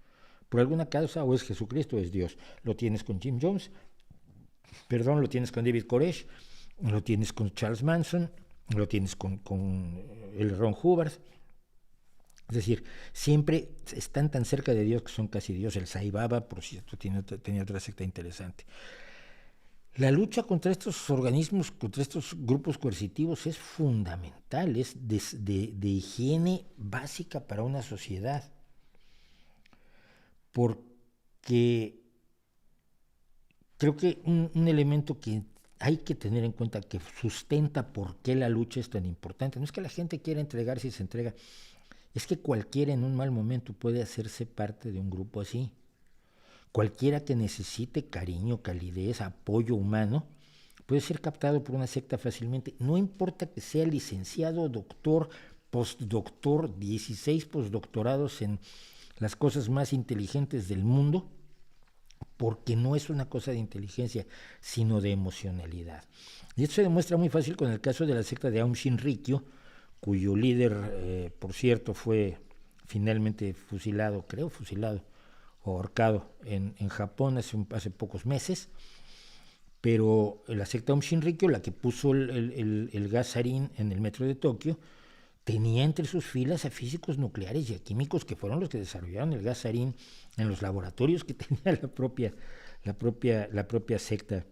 Por alguna causa, o es Jesucristo o es Dios. Lo tienes con Jim Jones, lo tienes con David Koresh, lo tienes con Charles Manson, lo tienes con el Ron Hubbard. Es decir, siempre están tan cerca de Dios que son casi Dios. El Sai Baba, por cierto, tenía otra secta interesante. La lucha contra estos organismos, contra estos grupos coercitivos es fundamental, es de higiene básica para una sociedad. Porque creo que un elemento que hay que tener en cuenta, que sustenta por qué la lucha es tan importante, no es que la gente quiera entregarse y se entrega, es que cualquiera en un mal momento puede hacerse parte de un grupo así. Cualquiera que necesite cariño, calidez, apoyo humano, puede ser captado por una secta fácilmente. No importa que sea licenciado, doctor, postdoctor, 16 postdoctorados en las cosas más inteligentes del mundo, porque no es una cosa de inteligencia, sino de emocionalidad. Y esto se demuestra muy fácil con el caso de la secta de Aum Shinrikyo, cuyo líder, por cierto, fue finalmente fusilado o ahorcado en Japón hace pocos meses. Pero la secta Aum Shinrikyo, la que puso el gas sarín en el metro de Tokio, tenía entre sus filas a físicos nucleares y a químicos que fueron los que desarrollaron el gas sarín en los laboratorios que tenía la propia secta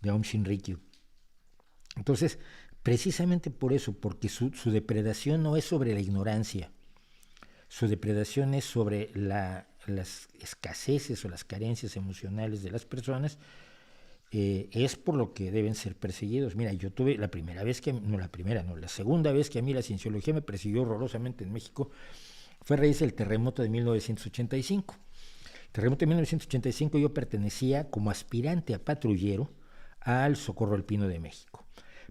de Aum Shinrikyo. Entonces, precisamente por eso, porque su depredación no es sobre la ignorancia, su depredación es sobre las escaseces o las carencias emocionales de las personas, es por lo que deben ser perseguidos. Mira, yo tuve la segunda vez que a mí la cienciología me persiguió horrorosamente en México fue a raíz del terremoto de 1985. El terremoto de 1985 yo pertenecía como aspirante a patrullero al Socorro Alpino de México.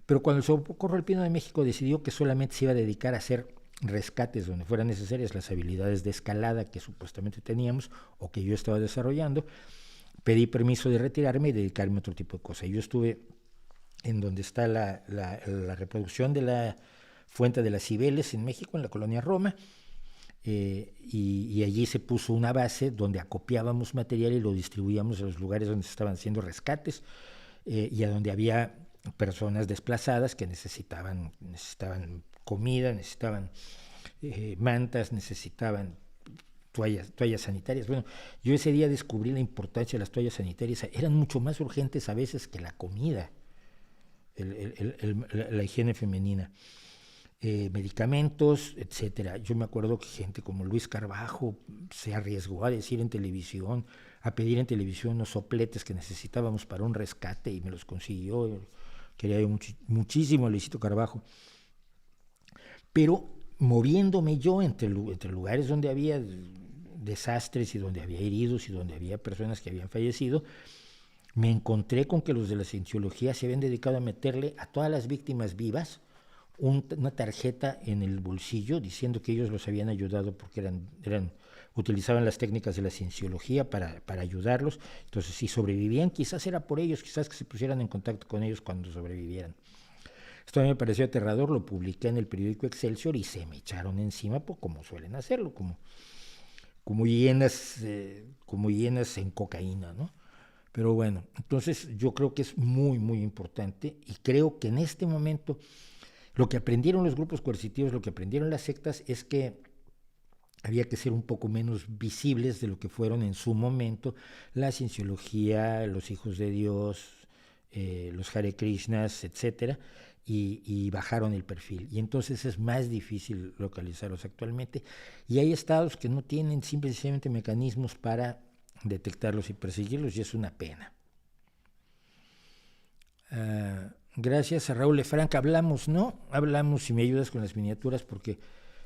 Pero cuando el Socorro Alpino de México decidió que solamente se iba a dedicar a hacer rescates donde fueran necesarias las habilidades de escalada que supuestamente teníamos o que yo estaba desarrollando, pedí permiso de retirarme y dedicarme a otro tipo de cosas. Yo estuve en donde está la reproducción de la fuente de las Cibeles en México, en la colonia Roma, y allí se puso una base donde acopiábamos material y lo distribuíamos a los lugares donde se estaban haciendo rescates y a donde había personas desplazadas que necesitaban comida, necesitaban mantas, necesitaban toallas sanitarias. Bueno, yo ese día descubrí la importancia de las toallas sanitarias. Eran mucho más urgentes a veces que la comida, la higiene femenina. Medicamentos, etcétera. Yo me acuerdo que gente como Luis Carbajo se arriesgó a decir en televisión, a pedir en televisión los sopletes que necesitábamos para un rescate y me los consiguió. Quería yo muchísimo a Luisito Carbajo. Pero moviéndome yo entre lugares donde había desastres y donde había heridos y donde había personas que habían fallecido, me encontré con que los de la cienciología se habían dedicado a meterle a todas las víctimas vivas una tarjeta en el bolsillo diciendo que ellos los habían ayudado porque utilizaban las técnicas de la cienciología para ayudarlos. Entonces, si sobrevivían, quizás era por ellos, quizás que se pusieran en contacto con ellos cuando sobrevivieran. Esto a mí me pareció aterrador, lo publiqué en el periódico Excelsior y se me echaron encima, pues, como suelen hacerlo, como hienas en cocaína, ¿no? Pero bueno, entonces yo creo que es muy, muy importante y creo que en este momento lo que aprendieron los grupos coercitivos, lo que aprendieron las sectas es que había que ser un poco menos visibles de lo que fueron en su momento la cienciología, los hijos de Dios, los Hare Krishnas, etcétera, y bajaron el perfil. Y entonces es más difícil localizarlos actualmente. Y hay estados que no tienen simplemente mecanismos para detectarlos y perseguirlos, y es una pena. Gracias a Raúl Lefranc. Hablamos, si me ayudas con las miniaturas, porque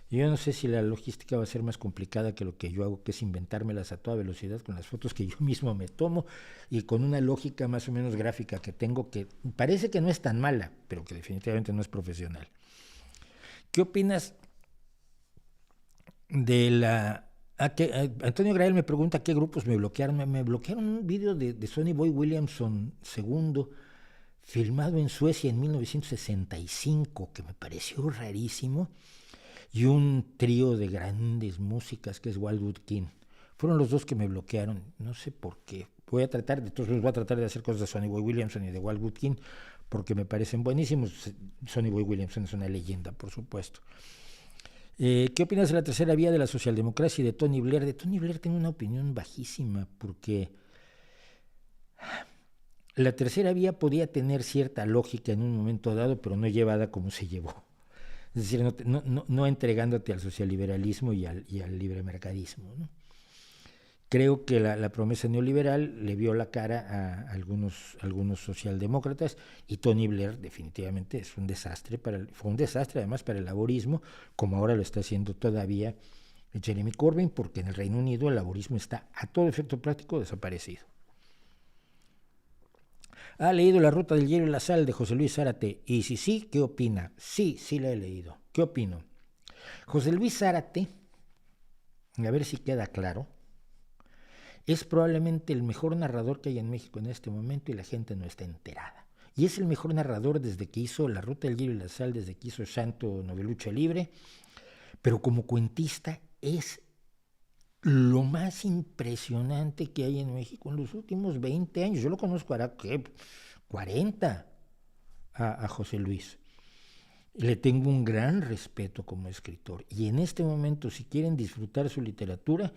yo no sé si la logística va a ser más complicada que lo que yo hago, que es inventármelas a toda velocidad con las fotos que yo mismo me tomo y con una lógica más o menos gráfica que tengo, que parece que no es tan mala, pero que definitivamente no es profesional. ¿Qué opinas de la... Antonio Grael me pregunta qué grupos me bloquearon. Me bloquearon un video de Sonny Boy Williamson II, filmado en Suecia en 1965, que me pareció rarísimo, y un trío de grandes músicas que es Wildwood King. Fueron los dos que me bloquearon, no sé por qué. Voy a tratar de hacer cosas de Sonny Boy Williamson y de Wildwood King, porque me parecen buenísimos. Sonny Boy Williamson es una leyenda, por supuesto. ¿Qué opinas de la tercera vía de la socialdemocracia y de Tony Blair? De Tony Blair tengo una opinión bajísima, porque la tercera vía podía tener cierta lógica en un momento dado, pero no llevada como se llevó. Es decir, no entregándote al socialliberalismo y al libremercadismo, ¿no? Creo que la promesa neoliberal le vio la cara a algunos socialdemócratas, y Tony Blair definitivamente es un desastre fue un desastre además para el laborismo, como ahora lo está haciendo todavía Jeremy Corbyn, porque en el Reino Unido el laborismo está a todo efecto práctico desaparecido. ¿Ha leído La ruta del hielo y la sal de José Luis Zárate? Y si sí, ¿qué opina? Sí, sí la he leído. ¿Qué opino? José Luis Zárate, a ver si queda claro, es probablemente el mejor narrador que hay en México en este momento, y la gente no está enterada. Y es el mejor narrador desde que hizo La ruta del hielo y la sal, desde que hizo Santo Novelucha Libre, pero como cuentista es lo más impresionante que hay en México en los últimos 20 años. Yo lo conozco ahora, ¿qué? 40 a José Luis. Le tengo un gran respeto como escritor. Y en este momento, si quieren disfrutar su literatura,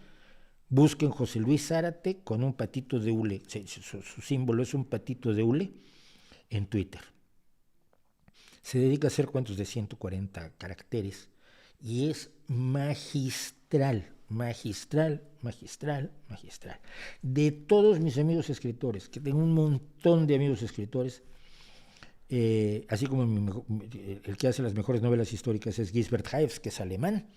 busquen José Luis Zárate con un patito de hule. Su símbolo es un patito de hule en Twitter. Se dedica a hacer cuentos de 140 caracteres y es magistral. De todos mis amigos escritores, que tengo un montón de amigos escritores, así como el que hace las mejores novelas históricas es Gisbert Haefs, que es alemán,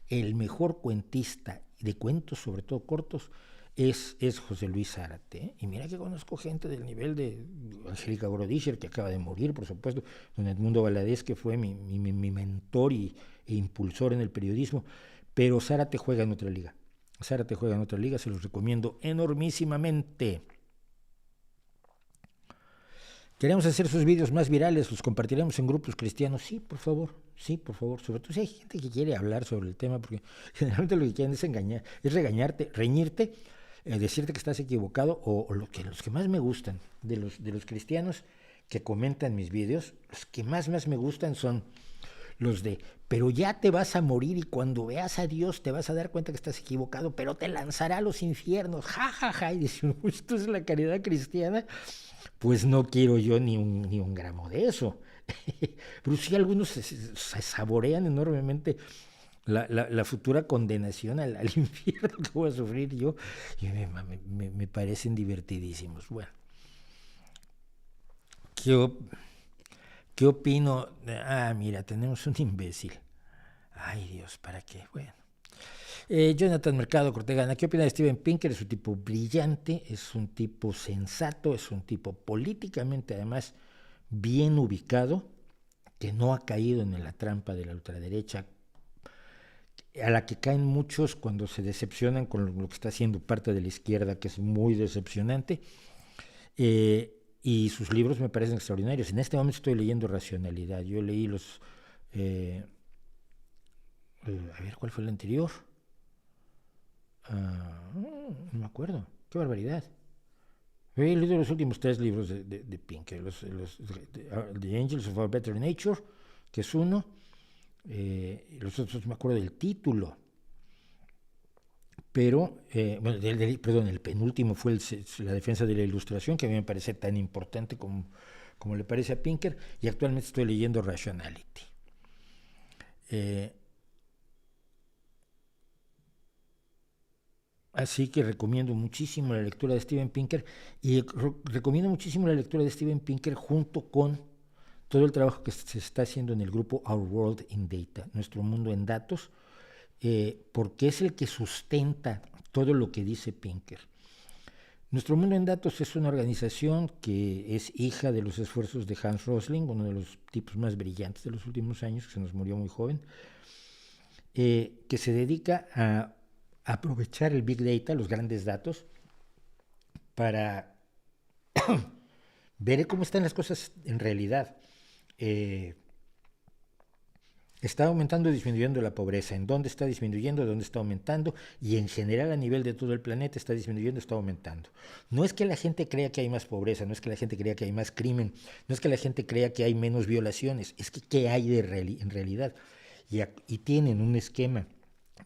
el mejor cuentista de cuentos, sobre todo cortos, es José Luis Zárate. Y mira que conozco gente del nivel de Angélica Gorodischer, que acaba de morir, por supuesto, don Edmundo Valadez, que fue mi mentor e impulsor en el periodismo, pero Zárate juega en otra liga. Se los recomiendo enormísimamente. Queremos hacer sus vídeos más virales, los compartiremos en grupos cristianos. Sí, por favor, sobre todo si hay gente que quiere hablar sobre el tema, porque generalmente lo que quieren es regañarte, reñirte, decirte que estás equivocado, o los que más me gustan de los cristianos que comentan mis vídeos, los que más me gustan son los de: pero ya te vas a morir y cuando veas a Dios te vas a dar cuenta que estás equivocado, pero te lanzará a los infiernos, jajaja, y dicen: esto es la caridad cristiana. Pues no quiero yo ni un gramo de eso. Pero sí, algunos se saborean enormemente la futura condenación al infierno que voy a sufrir yo, y me parecen divertidísimos. Bueno, ¿qué opino? Mira, tenemos un imbécil. Ay, Dios, ¿para qué? Bueno. Jonathan Mercado Cortegana, ¿qué opina de Steven Pinker? Es un tipo brillante, es un tipo sensato, es un tipo políticamente además bien ubicado, que no ha caído en la trampa de la ultraderecha, a la que caen muchos cuando se decepcionan con lo que está haciendo parte de la izquierda, que es muy decepcionante. Y sus libros me parecen extraordinarios. En este momento estoy leyendo Racionalidad. Yo leí los... a ver, ¿cuál fue el anterior? No me acuerdo. ¡Qué barbaridad! He leído los últimos 3 libros de Pinker. The Angels of Our Better Nature, que es uno. Los otros me acuerdo del título. Pero, el penúltimo fue La defensa de la ilustración, que a mí me parece tan importante como le parece a Pinker. Y actualmente estoy leyendo Rationality. Así que recomiendo muchísimo la lectura de Steven Pinker, y recomiendo muchísimo la lectura de Steven Pinker junto con todo el trabajo que se está haciendo en el grupo Our World in Data, Nuestro Mundo en Datos, porque es el que sustenta todo lo que dice Pinker. Nuestro Mundo en Datos es una organización que es hija de los esfuerzos de Hans Rosling, uno de los tipos más brillantes de los últimos años, que se nos murió muy joven, que se dedica a aprovechar el Big Data, los grandes datos, para ver cómo están las cosas en realidad. Está aumentando o disminuyendo la pobreza. ¿En dónde está disminuyendo? ¿Dónde está aumentando? Y en general a nivel de todo el planeta está disminuyendo, está aumentando. No es que la gente crea que hay más pobreza, no es que la gente crea que hay más crimen, no es que la gente crea que hay menos violaciones, es que ¿qué hay en realidad? Y tienen un esquema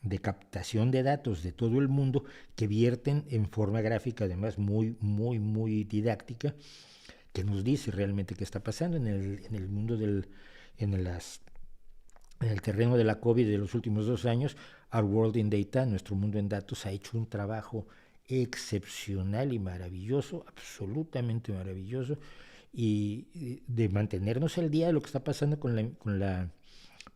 de captación de datos de todo el mundo que vierten en forma gráfica, además muy didáctica, que nos dice realmente qué está pasando en el mundo en las en el terreno de la COVID de los últimos 2 años. Our World in Data, nuestro mundo en datos, ha hecho un trabajo excepcional y maravilloso, absolutamente maravilloso, y de mantenernos al día de lo que está pasando con la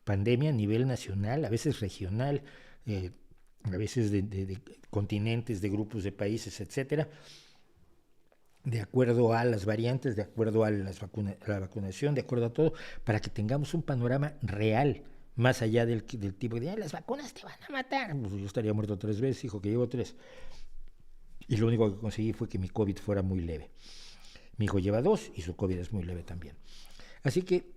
pandemia a nivel nacional, a veces regional, a veces de continentes, de grupos de países, etcétera, de acuerdo a las variantes, de acuerdo a la vacunación, de acuerdo a todo, para que tengamos un panorama real, más allá del tipo de, las vacunas te van a matar. Pues yo estaría muerto 3 veces, hijo, que llevo 3. Y lo único que conseguí fue que mi COVID fuera muy leve. Mi hijo lleva 2 y su COVID es muy leve también. Así que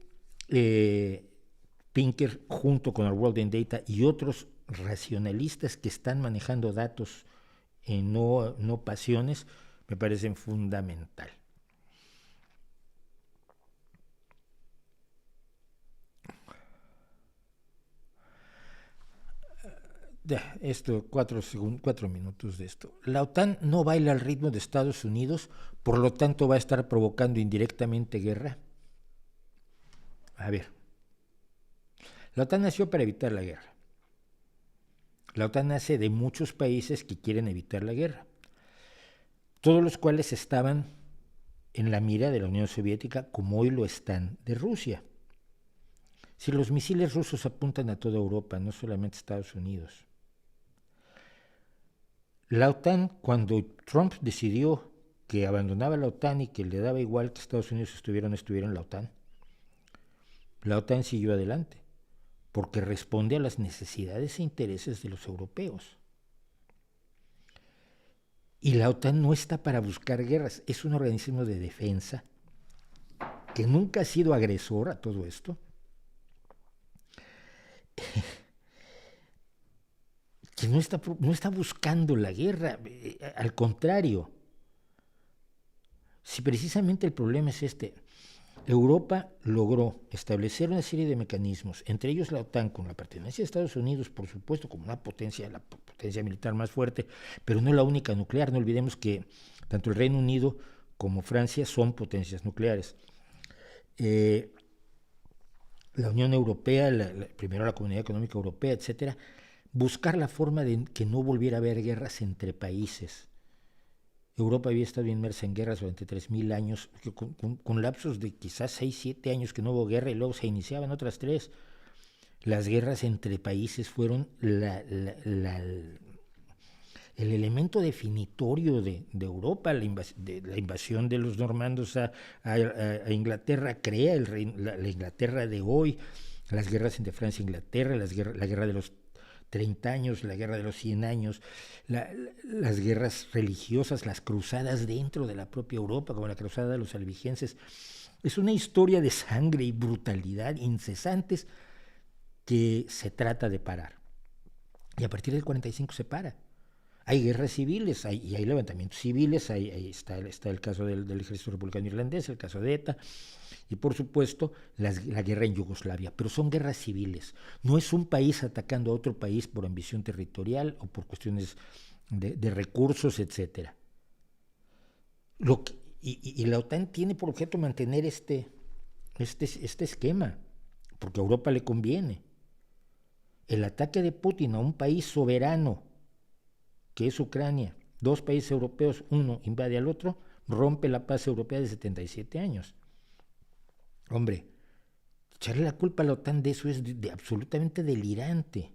Pinker, junto con el World in Data y otros racionalistas que están manejando datos, no pasiones, me parecen fundamental. Esto, 4 minutos de esto. La OTAN no baila al ritmo de Estados Unidos, por lo tanto va a estar provocando indirectamente guerra. A ver, la OTAN nació para evitar la guerra. La OTAN nace de muchos países que quieren evitar la guerra, todos los cuales estaban en la mira de la Unión Soviética, como hoy lo están de Rusia. Si los misiles rusos apuntan a toda Europa, no solamente a Estados Unidos. La OTAN, cuando Trump decidió que abandonaba la OTAN y que le daba igual que Estados Unidos estuviera o no estuviera en la OTAN siguió adelante, porque responde a las necesidades e intereses de los europeos. Y la OTAN no está para buscar guerras, es un organismo de defensa que nunca ha sido agresor a todo esto, que no está buscando la guerra, al contrario. Si precisamente el problema es este, Europa logró establecer una serie de mecanismos, entre ellos la OTAN, con la pertenencia de Estados Unidos, por supuesto, como una potencia, la potencia militar más fuerte, pero no la única nuclear. No olvidemos que tanto el Reino Unido como Francia son potencias nucleares. La Unión Europea, primero la Comunidad Económica Europea, etcétera, buscar la forma de que no volviera a haber guerras entre países. Europa había estado inmersa en guerras durante 3.000 años, con lapsos de quizás 6, 7 años que no hubo guerra y luego se iniciaban otras 3. Las guerras entre países fueron el elemento definitorio de Europa. La invasión de los normandos a Inglaterra crea la Inglaterra de hoy. Las guerras entre Francia e Inglaterra, la guerra de los 30 años, la guerra de los 100 años, las guerras religiosas, las cruzadas dentro de la propia Europa, como la cruzada de los albigenses. Es una historia de sangre y brutalidad incesantes que se trata de parar. Y a partir del 45 se para. Hay guerras civiles, y hay levantamientos civiles, ahí está el caso del ejército republicano irlandés, el caso de ETA, y por supuesto la guerra en Yugoslavia, pero son guerras civiles. No es un país atacando a otro país por ambición territorial o por cuestiones de recursos, etc. Y la OTAN tiene por objeto mantener este esquema, porque a Europa le conviene. El ataque de Putin a un país soberano, que es Ucrania, 2 países europeos, uno invade al otro, rompe la paz europea de 77 años. Hombre, echarle la culpa a la OTAN de eso es absolutamente delirante,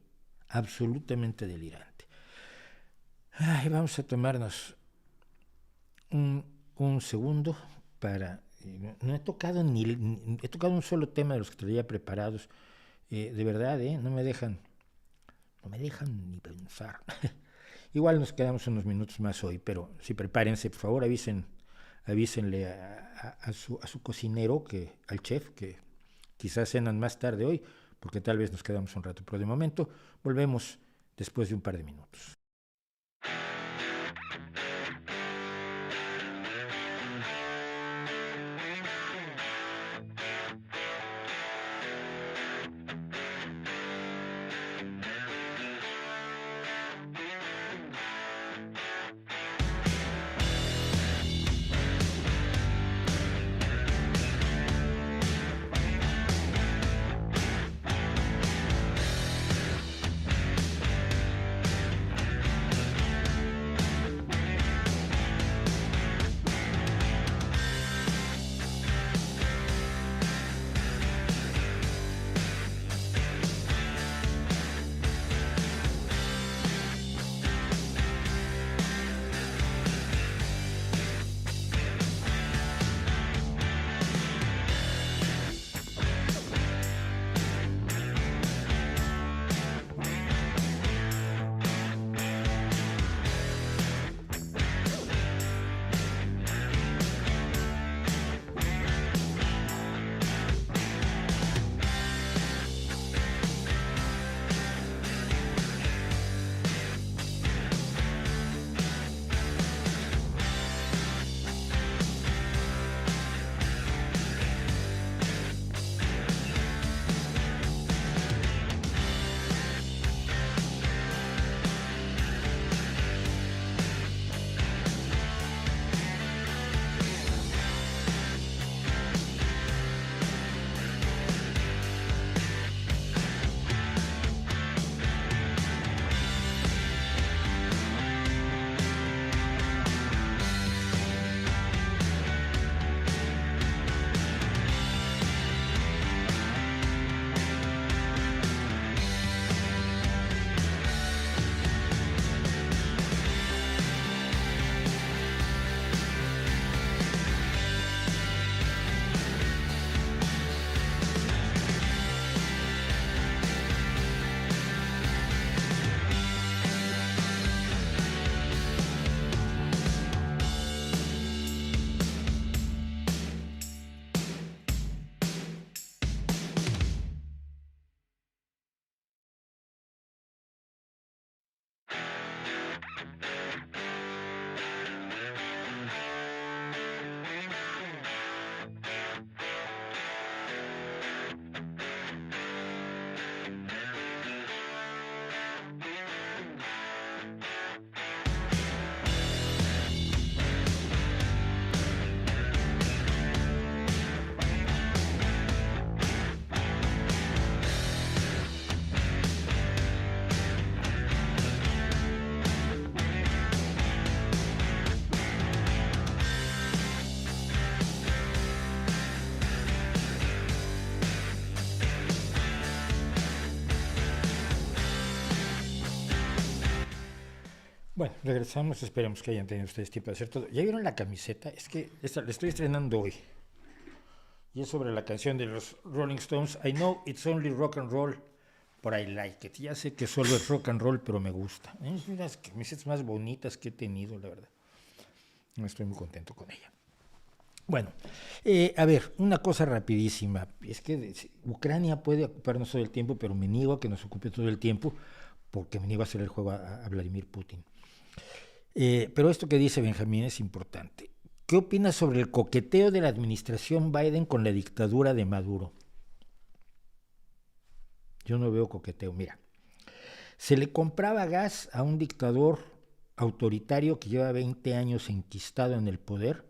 absolutamente delirante. Ay, vamos a tomarnos un segundo para... No he tocado he tocado un solo tema de los que traía preparados, de verdad, no me dejan ni pensar. Igual nos quedamos unos minutos más hoy, pero sí, prepárense, por favor, avísenle a su cocinero, al chef, que quizás cenan más tarde hoy, porque tal vez nos quedamos un rato, pero de momento volvemos después de un par de minutos. Bueno, regresamos, esperemos que hayan tenido ustedes tiempo de hacer todo. ¿Ya vieron la camiseta? Es que esta la estoy estrenando hoy. Y es sobre la canción de los Rolling Stones, I know it's only rock and roll, but I like it. Ya sé que solo es rock and roll, pero me gusta. Es una de las camisetas más bonitas que he tenido, la verdad. Estoy muy contento con ella. Bueno, a ver, una cosa rapidísima. Es que Ucrania puede ocuparnos todo el tiempo, pero me niego a que nos ocupe todo el tiempo, porque me niego a hacer el juego a Vladimir Putin. Pero esto que dice Benjamín es importante. ¿Qué opinas sobre el coqueteo de la administración Biden con la dictadura de Maduro? Yo no veo coqueteo. Mira, se le compraba gas a un dictador autoritario que lleva 20 años enquistado en el poder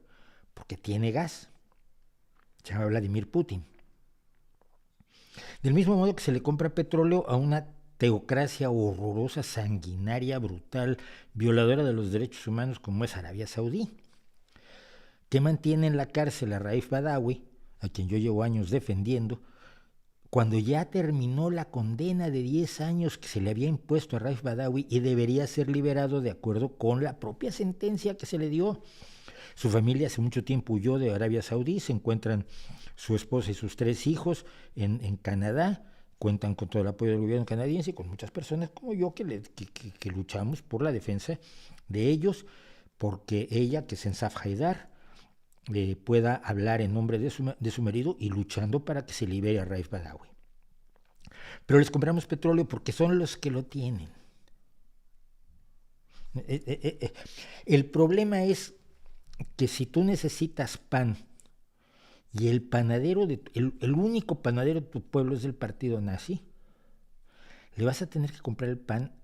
porque tiene gas. Se llama Vladimir Putin. Del mismo modo que se le compra petróleo a una teocracia horrorosa, sanguinaria, brutal, violadora de los derechos humanos como es Arabia Saudí, que mantiene en la cárcel a Raif Badawi, a quien yo llevo años defendiendo, cuando ya terminó la condena de 10 años que se le había impuesto a Raif Badawi y debería ser liberado de acuerdo con la propia sentencia que se le dio. Su familia hace mucho tiempo huyó de Arabia Saudí, se encuentran su esposa y sus 3 hijos en Canadá, cuentan con todo el apoyo del gobierno canadiense y con muchas personas como yo que luchamos por la defensa de ellos, porque ella, que es Ensaf Haidar, pueda hablar en nombre de su marido y luchando para que se libere a Raif Badawi. Pero les compramos petróleo porque son los que lo tienen. El problema es que si tú necesitas pan y el panadero, el único panadero de tu pueblo es del partido nazi, le vas a tener que comprar el pan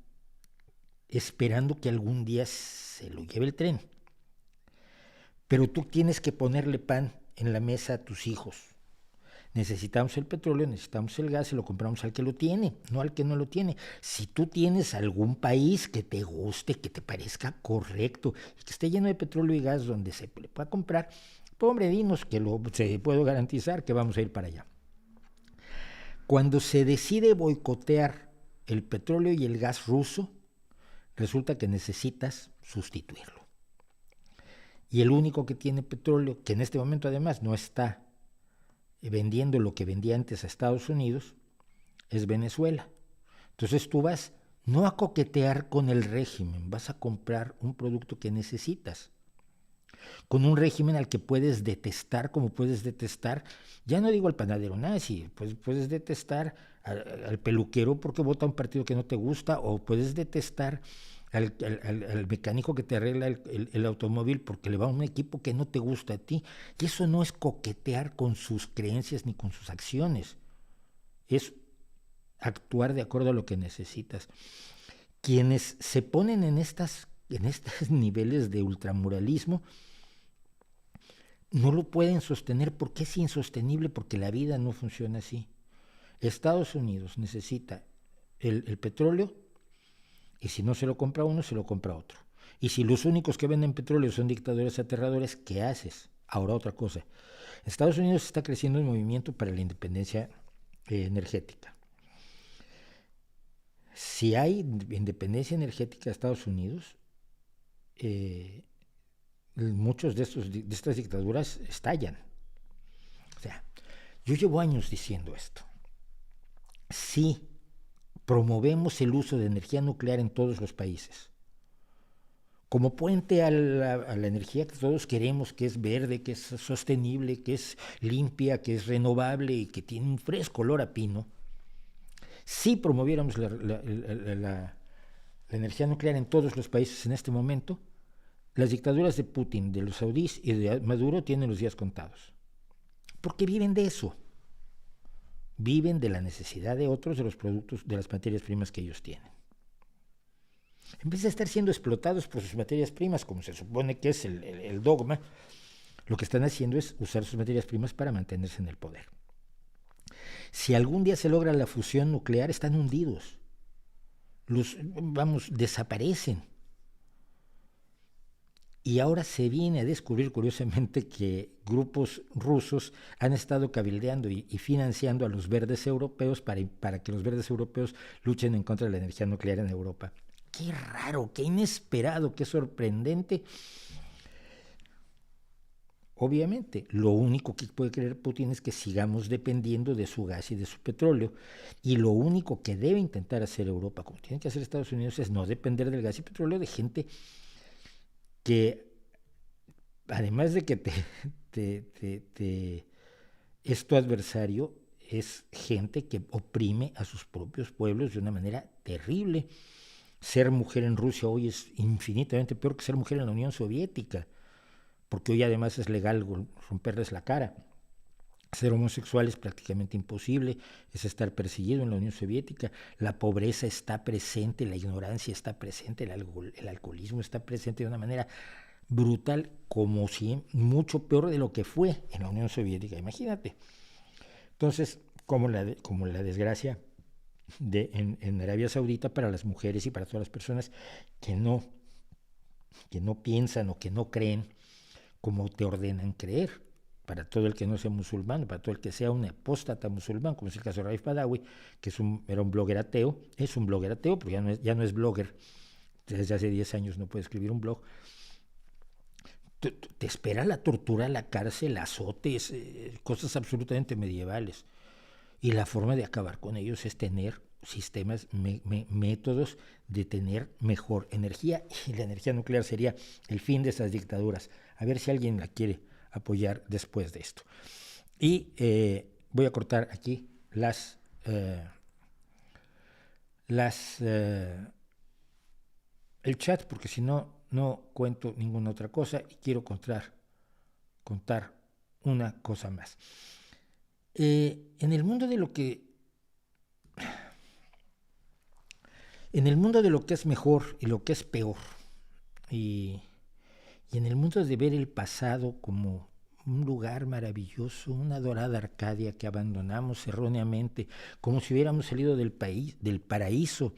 esperando que algún día se lo lleve el tren. Pero tú tienes que ponerle pan en la mesa a tus hijos. Necesitamos el petróleo, necesitamos el gas y lo compramos al que lo tiene, no al que no lo tiene. Si tú tienes algún país que te guste, que te parezca correcto, que esté lleno de petróleo y gas donde se le pueda comprar, pues hombre, dinos que se puedo garantizar que vamos a ir para allá. Cuando se decide boicotear el petróleo y el gas ruso, resulta que necesitas sustituirlo. Y el único que tiene petróleo, que en este momento además no está vendiendo lo que vendía antes a Estados Unidos, es Venezuela. Entonces tú vas no a coquetear con el régimen, vas a comprar un producto que necesitas. Con un régimen al que puedes detestar, como puedes detestar, ya no digo al panadero nazi, pues puedes detestar al peluquero porque vota un partido que no te gusta, o puedes detestar al mecánico que te arregla el automóvil porque le va a un equipo que no te gusta a ti. Y eso no es coquetear con sus creencias ni con sus acciones, es actuar de acuerdo a lo que necesitas. Quienes se ponen en estos niveles de ultramoralismo no lo pueden sostener porque es insostenible, porque la vida no funciona así. Estados Unidos necesita el petróleo, y si no se lo compra uno, se lo compra otro. Y si los únicos que venden petróleo son dictadores aterradores, ¿qué haces? Ahora otra cosa. Estados Unidos está creciendo un movimiento para la independencia energética. Si hay independencia energética de Estados Unidos, muchos de estas dictaduras estallan. O sea, yo llevo años diciendo esto. Si promovemos el uso de energía nuclear en todos los países, como puente a la energía que todos queremos, que es verde, que es sostenible, que es limpia, que es renovable y que tiene un fresco olor a pino, si promoviéramos la energía nuclear en todos los países en este momento, las dictaduras de Putin, de los saudíes y de Maduro tienen los días contados. Porque viven de eso. Viven de la necesidad de otros, de los productos, de las materias primas que ellos tienen. En vez de estar siendo explotados por sus materias primas, como se supone que es el dogma, lo que están haciendo es usar sus materias primas para mantenerse en el poder. Si algún día se logra la fusión nuclear, están hundidos. Desaparecen. Y ahora se viene a descubrir, curiosamente, que grupos rusos han estado cabildeando y financiando a los verdes europeos para que los verdes europeos luchen en contra de la energía nuclear en Europa. Qué raro, qué inesperado, qué sorprendente. Obviamente, lo único que puede querer Putin es que sigamos dependiendo de su gas y de su petróleo. Y lo único que debe intentar hacer Europa, como tiene que hacer Estados Unidos, es no depender del gas y petróleo de gente que, además de que es tu adversario, es gente que oprime a sus propios pueblos de una manera terrible. Ser mujer en Rusia hoy es infinitamente peor que ser mujer en la Unión Soviética, porque hoy además es legal romperles la cara. Ser homosexual es prácticamente imposible, es estar perseguido en la Unión Soviética. La pobreza está presente, la ignorancia está presente, el alcoholismo está presente de una manera brutal, como si mucho peor de lo que fue en la Unión Soviética, imagínate. Entonces, como la desgracia en Arabia Saudita para las mujeres y para todas las personas que no piensan o que no creen como te ordenan creer. Para todo el que no sea musulmán, para todo el que sea un apóstata musulmán, como es el caso de Raif Badawi, que era un blogger ateo, es un blogger ateo, pero ya no es blogger, desde hace 10 años no puede escribir un blog. Te espera la tortura, la cárcel, azotes, cosas absolutamente medievales. Y la forma de acabar con ellos es tener sistemas, métodos de tener mejor energía, y la energía nuclear sería el fin de esas dictaduras. A ver si alguien la quiere apoyar después de esto. Y voy a cortar aquí las las, el chat, porque si no, no cuento ninguna otra cosa y quiero contar una cosa más. En el mundo de lo que es mejor y lo que es peor, y en el mundo de ver el pasado como un lugar maravilloso, una dorada Arcadia que abandonamos erróneamente, como si hubiéramos salido del paraíso,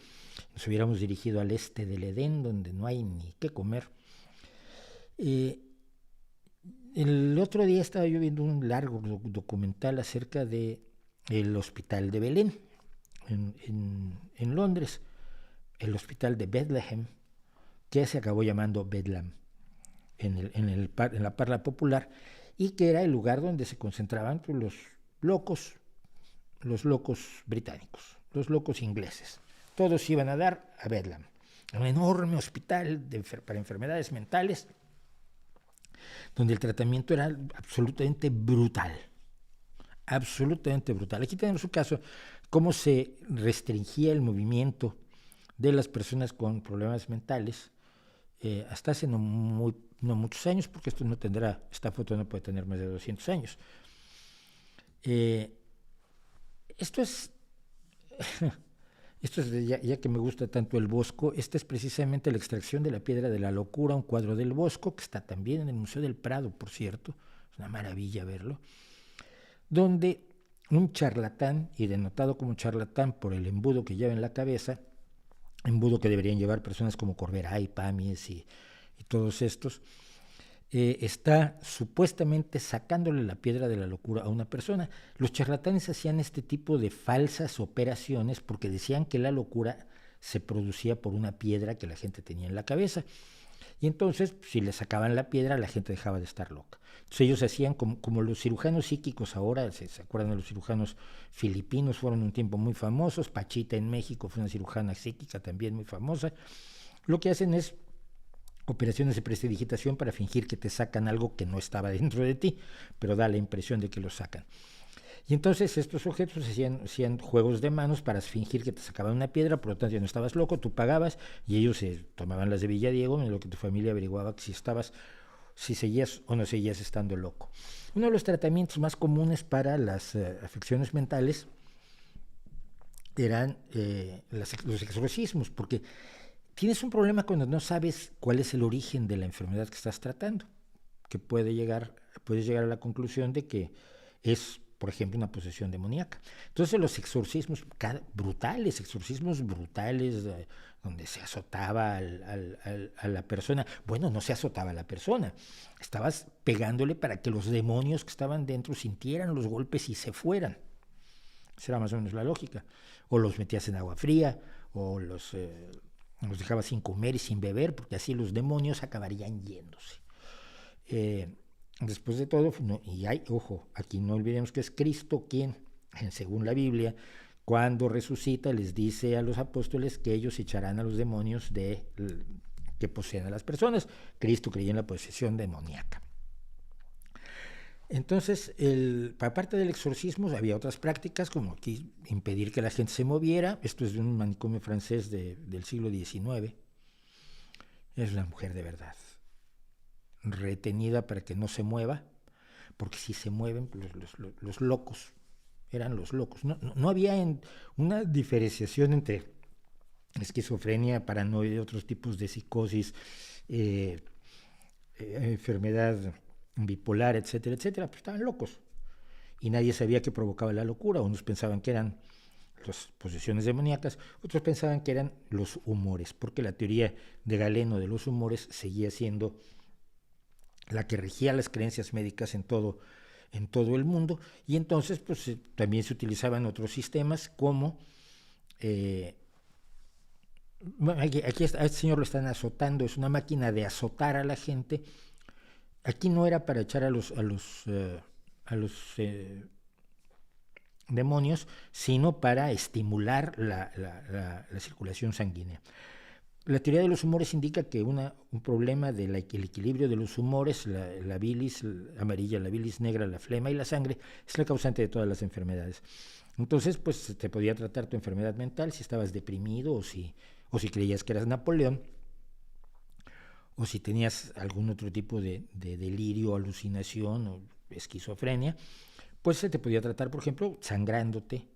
nos hubiéramos dirigido al este del Edén, donde no hay ni qué comer. El otro día estaba yo viendo un largo documental acerca de el hospital de Belén, en Londres, el hospital de Bethlehem, que se acabó llamando Bedlam en la parla popular, y que era el lugar donde se concentraban pues, los locos británicos, los locos ingleses. Todos iban a dar a Bedlam, un enorme hospital para enfermedades mentales, donde el tratamiento era absolutamente brutal. Absolutamente brutal. Aquí tenemos un caso, cómo se restringía el movimiento de las personas con problemas mentales hasta hace no muchos años, porque esta foto no puede tener más de 200 años. Esto es ya que me gusta tanto el Bosco, esta es precisamente la extracción de la piedra de la locura, un cuadro del Bosco, que está también en el Museo del Prado, por cierto, es una maravilla verlo, donde un charlatán, y denotado como charlatán por el embudo que lleva en la cabeza, embudo que deberían llevar personas como Corberay, Pamies y todos estos, está supuestamente sacándole la piedra de la locura a una persona. Los charlatanes hacían este tipo de falsas operaciones porque decían que la locura se producía por una piedra que la gente tenía en la cabeza. Y entonces, si le sacaban la piedra, la gente dejaba de estar loca. Entonces ellos hacían como los cirujanos psíquicos ahora, ¿se acuerdan de los cirujanos filipinos? Fueron un tiempo muy famosos. Pachita en México fue una cirujana psíquica también muy famosa. Lo que hacen es operaciones de prestidigitación para fingir que te sacan algo que no estaba dentro de ti, pero da la impresión de que lo sacan. Y entonces estos sujetos hacían juegos de manos para fingir que te sacaban una piedra, por lo tanto ya no estabas loco, tú pagabas y ellos tomaban las de Villadiego, en lo que tu familia averiguaba si seguías o no seguías estando loco. Uno de los tratamientos más comunes para las afecciones mentales eran los exorcismos, porque tienes un problema cuando no sabes cuál es el origen de la enfermedad que estás tratando, que puedes llegar a la conclusión de que es, por ejemplo, una posesión demoníaca. Entonces los exorcismos exorcismos brutales, donde se azotaba a la persona. Bueno, no se azotaba a la persona, estabas pegándole para que los demonios que estaban dentro sintieran los golpes y se fueran. Esa era más o menos la lógica. O los metías en agua fría, o los dejabas sin comer y sin beber, porque así los demonios acabarían yéndose. Después de todo, ojo, aquí no olvidemos que es Cristo quien, según la Biblia, cuando resucita les dice a los apóstoles que ellos echarán a los demonios que poseen a las personas. Cristo creía en la posesión demoníaca. Entonces, aparte del exorcismo, había otras prácticas, como aquí impedir que la gente se moviera. Esto es de un manicomio francés del siglo XIX. Es una mujer de verdad, retenida para que no se mueva, porque si se mueven, pues los locos eran los locos. No había una diferenciación entre esquizofrenia, paranoia, otros tipos de psicosis, enfermedad bipolar, etcétera, etcétera, pues estaban locos. Y nadie sabía qué provocaba la locura. Unos pensaban que eran las posesiones demoníacas, otros pensaban que eran los humores, porque la teoría de Galeno de los humores seguía siendo la que regía las creencias médicas en todo el mundo, y entonces pues también se utilizaban otros sistemas como aquí a este señor lo están azotando, es una máquina de azotar a la gente. Aquí no era para echar a los demonios, sino para estimular la circulación sanguínea. La teoría de los humores indica que un problema del equilibrio de los humores, la bilis amarilla, la bilis negra, la flema y la sangre, es la causante de todas las enfermedades. Entonces, pues se te podía tratar tu enfermedad mental si estabas deprimido o si creías que eras Napoleón o si tenías algún otro tipo de delirio, alucinación o esquizofrenia, pues se te podía tratar, por ejemplo, sangrándote,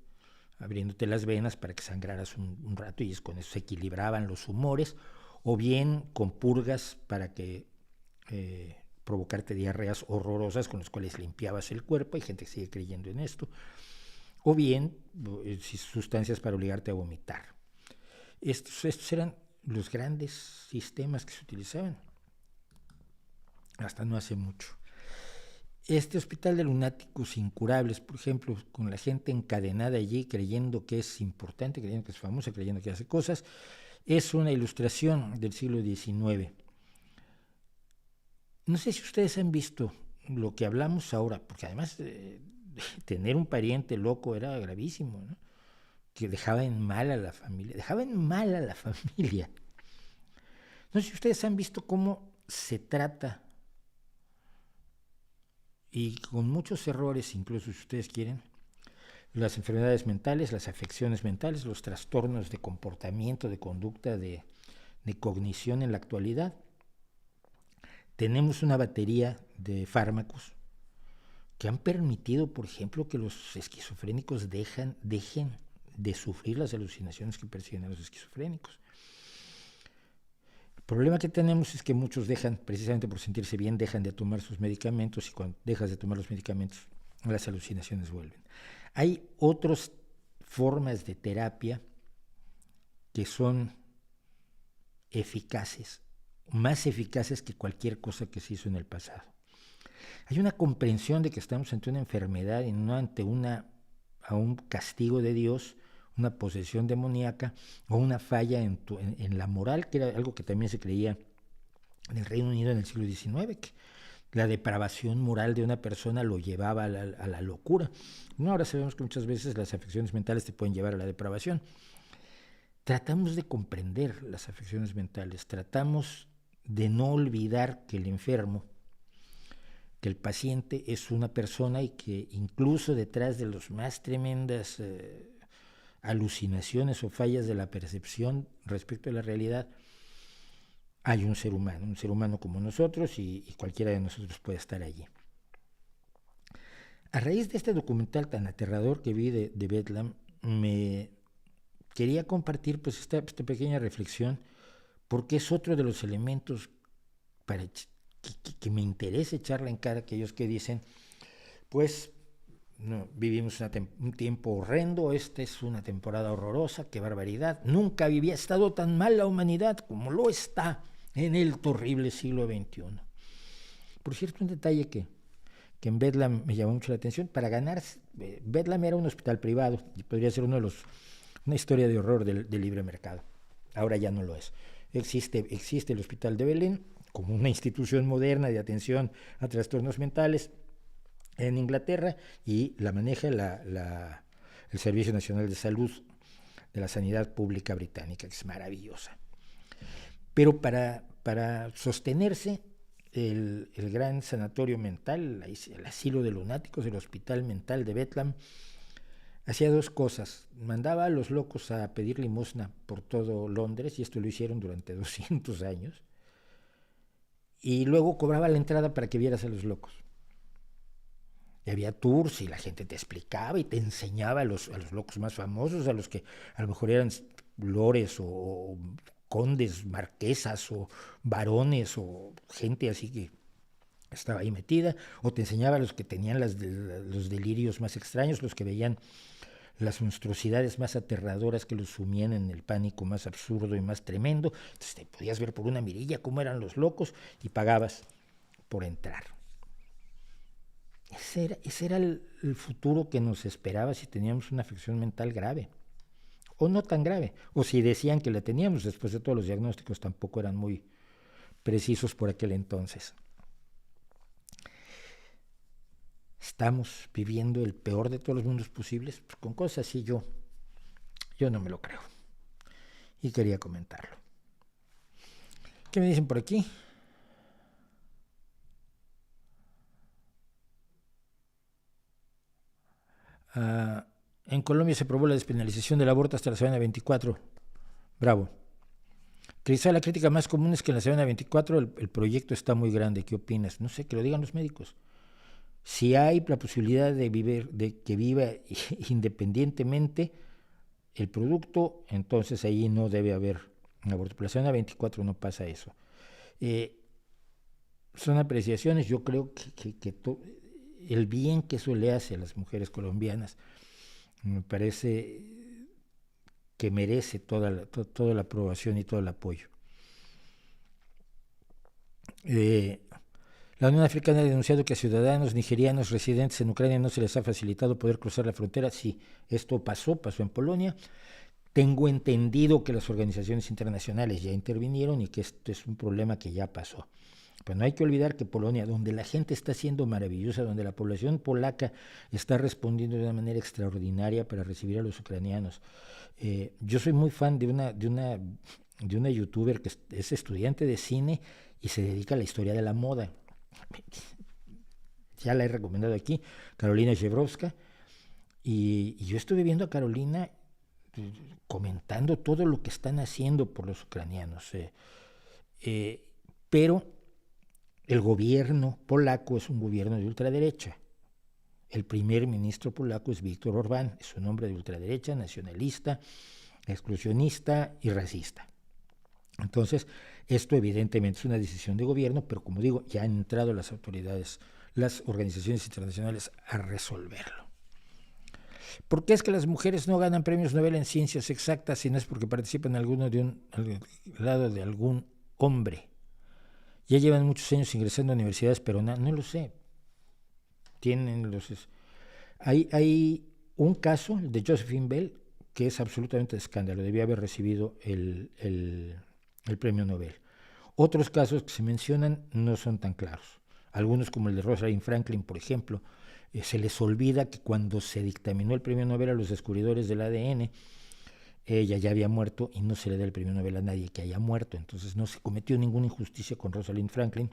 abriéndote las venas para que sangraras un rato y con eso se equilibraban los humores, o bien con purgas para que provocarte diarreas horrorosas con las cuales limpiabas el cuerpo, hay gente que sigue creyendo en esto, o bien sustancias para obligarte a vomitar. Estos eran los grandes sistemas que se utilizaban hasta no hace mucho. Este hospital de lunáticos incurables, por ejemplo, con la gente encadenada allí creyendo que es importante, creyendo que es famosa, creyendo que hace cosas, es una ilustración del siglo XIX. No sé si ustedes han visto lo que hablamos ahora, porque además tener un pariente loco era gravísimo, ¿no? Que dejaba en mal a la familia, No sé si ustedes han visto cómo se trata, y con muchos errores, incluso si ustedes quieren, las enfermedades mentales, las afecciones mentales, los trastornos de comportamiento, de conducta, de cognición en la actualidad. Tenemos una batería de fármacos que han permitido, por ejemplo, que los esquizofrénicos dejen de sufrir las alucinaciones que persiguen a los esquizofrénicos. El problema que tenemos es que muchos dejan, precisamente por sentirse bien, dejan de tomar sus medicamentos y cuando dejas de tomar los medicamentos, las alucinaciones vuelven. Hay otras formas de terapia que son eficaces, más eficaces que cualquier cosa que se hizo en el pasado. Hay una comprensión de que estamos ante una enfermedad y no ante a un castigo de Dios, una posesión demoníaca o una falla en la moral, que era algo que también se creía en el Reino Unido en el siglo XIX, que la depravación moral de una persona lo llevaba a la locura. No, ahora sabemos que muchas veces las afecciones mentales te pueden llevar a la depravación. Tratamos de comprender las afecciones mentales, tratamos de no olvidar que el enfermo, que el paciente es una persona y que incluso detrás de las más tremendas alucinaciones o fallas de la percepción respecto a la realidad, hay un ser humano como nosotros y cualquiera de nosotros puede estar allí. A raíz de este documental tan aterrador que vi de Bedlam, me quería compartir pues esta pequeña reflexión porque es otro de los elementos para que me interesa echarla en cara a aquellos que dicen, pues no, vivimos un tiempo horrendo, esta es una temporada horrorosa, qué barbaridad, nunca había estado tan mal la humanidad como lo está en el terrible siglo XXI. Por cierto, un detalle que en Bedlam me llamó mucho la atención, para ganar, Bedlam era un hospital privado y podría ser una historia de horror del libre mercado. Ahora ya no lo es. Existe el Hospital de Belén como una institución moderna de atención a trastornos mentales en Inglaterra y la maneja el Servicio Nacional de Salud de la Sanidad Pública Británica, que es maravillosa. Pero para sostenerse, el gran sanatorio mental, el asilo de lunáticos, el hospital mental de Bedlam, hacía dos cosas. Mandaba a los locos a pedir limosna por todo Londres, y esto lo hicieron durante 200 años, y luego cobraba la entrada para que vieras a los locos. Y había tours y la gente te explicaba y te enseñaba a los locos más famosos, a los que a lo mejor eran lores o condes, marquesas o varones o gente así que estaba ahí metida, o te enseñaba a los que tenían los delirios más extraños, los que veían las monstruosidades más aterradoras que los sumían en el pánico más absurdo y más tremendo. Entonces te podías ver por una mirilla cómo eran los locos y pagabas por entrar. Ese era el futuro que nos esperaba si teníamos una afección mental grave. O no tan grave, o si decían que la teníamos, después de todos los diagnósticos tampoco eran muy precisos por aquel entonces. Estamos viviendo el peor de todos los mundos posibles, pues con cosas así yo no me lo creo. Y quería comentarlo. ¿Qué me dicen por aquí? En Colombia se aprobó la despenalización del aborto hasta la semana 24. Bravo. Quizá la crítica más común es que en la semana 24 el proyecto está muy grande. ¿Qué opinas? No sé, que lo digan los médicos. Si hay la posibilidad de que viva independientemente el producto, entonces ahí no debe haber un aborto. Por la semana 24 no pasa eso. Son apreciaciones. Yo creo que el bien que eso le hace a las mujeres colombianas me parece que merece toda la aprobación y todo el apoyo. La Unión Africana ha denunciado que a ciudadanos nigerianos residentes en Ucrania no se les ha facilitado poder cruzar la frontera. Sí, esto pasó en Polonia. Tengo entendido que las organizaciones internacionales ya intervinieron y que esto es un problema que ya pasó. Pero no hay que olvidar que Polonia, donde la gente está siendo maravillosa, donde la población polaca está respondiendo de una manera extraordinaria para recibir a los ucranianos. Yo soy muy fan de una youtuber que es estudiante de cine y se dedica a la historia de la moda. Ya la he recomendado aquí, Karolina Zebrowska, y yo estuve viendo a Carolina comentando todo lo que están haciendo por los ucranianos. Pero el gobierno polaco es un gobierno de ultraderecha. El primer ministro polaco es Víctor Orbán, es un hombre de ultraderecha, nacionalista, exclusionista y racista. Entonces, esto evidentemente es una decisión de gobierno, pero como digo, ya han entrado las autoridades, las organizaciones internacionales a resolverlo. ¿Por qué es que las mujeres no ganan premios Nobel en ciencias exactas si no es porque participan al lado de algún hombre? Ya llevan muchos años ingresando a universidades, pero no lo sé. Hay un caso, el de Josephine Bell, que es absolutamente de escándalo. Debía haber recibido el premio Nobel. Otros casos que se mencionan no son tan claros. Algunos, como el de Rosalind Franklin, por ejemplo, se les olvida que cuando se dictaminó el premio Nobel a los descubridores del ADN, ella ya había muerto y no se le da el premio Nobel a nadie que haya muerto. Entonces no se cometió ninguna injusticia con Rosalind Franklin,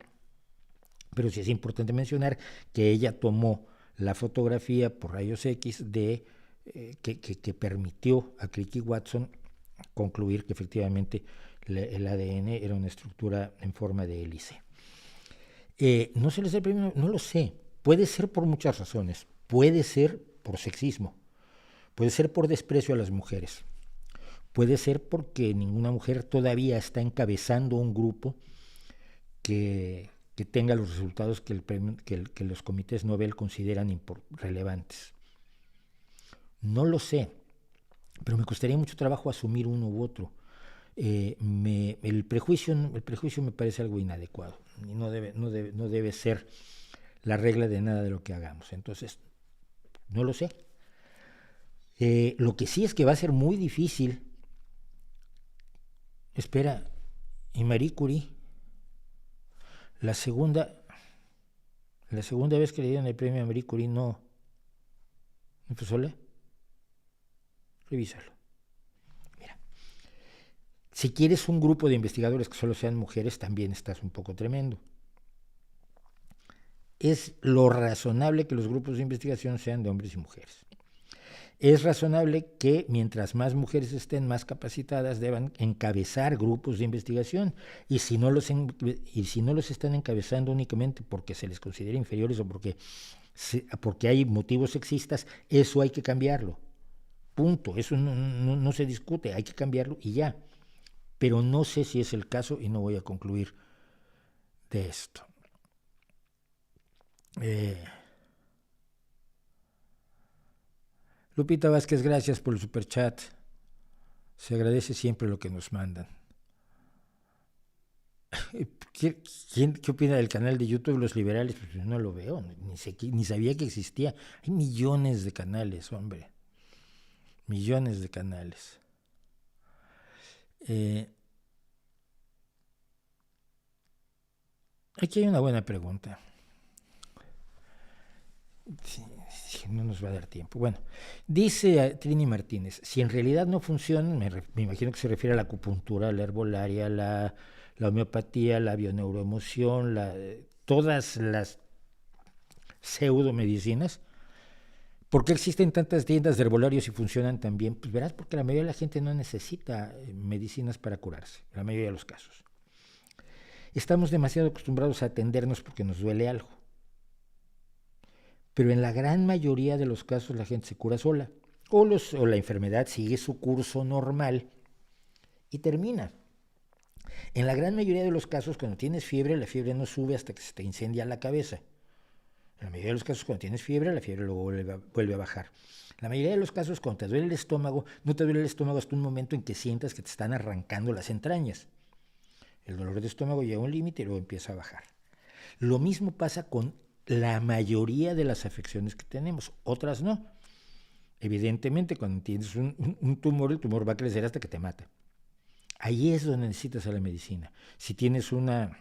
pero sí es importante mencionar que ella tomó la fotografía por rayos X que permitió a Crick y Watson concluir que efectivamente el ADN era una estructura en forma de hélice. No se les da el premio, no lo sé. Puede ser por muchas razones. Puede ser por sexismo. Puede ser por desprecio a las mujeres. Puede ser porque ninguna mujer todavía está encabezando un grupo que tenga los resultados que los comités Nobel consideran relevantes. No lo sé, pero me costaría mucho trabajo asumir uno u otro. El prejuicio me parece algo inadecuado y no debe ser la regla de nada de lo que hagamos. Entonces, no lo sé. Lo que sí es que va a ser muy difícil. Espera, y Marie Curie, la segunda vez que le dieron el premio a Marie Curie, ¿no fue sola? Revísalo. Mira, si quieres un grupo de investigadores que solo sean mujeres, también estás un poco tremendo. Es lo razonable que los grupos de investigación sean de hombres y mujeres. Es razonable que mientras más mujeres estén más capacitadas deban encabezar grupos de investigación y si no los están encabezando únicamente porque se les considera inferiores o porque hay motivos sexistas, eso hay que cambiarlo. Punto. Eso no se discute, hay que cambiarlo y ya. Pero no sé si es el caso y no voy a concluir de esto. Lupita Vázquez, gracias por el superchat. Se agradece siempre lo que nos mandan. ¿Qué opina del canal de YouTube Los Liberales? Pues yo no lo veo, ni sabía que existía. Hay millones de canales, hombre. Millones de canales. Aquí hay una buena pregunta. Sí, no nos va a dar tiempo. Bueno, dice Trini Martínez, si en realidad no funcionan, me imagino que se refiere a la acupuntura, la herbolaria, la homeopatía, la bioneuroemoción, todas las pseudomedicinas, ¿Por qué existen tantas tiendas de herbolarios y funcionan tan bien? Pues verás, porque la mayoría de la gente no necesita medicinas para curarse, en la mayoría de los casos. Estamos demasiado acostumbrados a atendernos porque nos duele algo. Pero en la gran mayoría de los casos la gente se cura sola. O la enfermedad sigue su curso normal y termina. En la gran mayoría de los casos, cuando tienes fiebre, la fiebre no sube hasta que se te incendia la cabeza. En la mayoría de los casos, cuando tienes fiebre, la fiebre luego vuelve a bajar. En la mayoría de los casos, cuando te duele el estómago, no te duele el estómago hasta un momento en que sientas que te están arrancando las entrañas. El dolor de estómago llega a un límite y luego empieza a bajar. Lo mismo pasa con la mayoría de las afecciones que tenemos, otras no. Evidentemente, cuando tienes un tumor, el tumor va a crecer hasta que te mata. Ahí es donde necesitas a la medicina. Si tienes una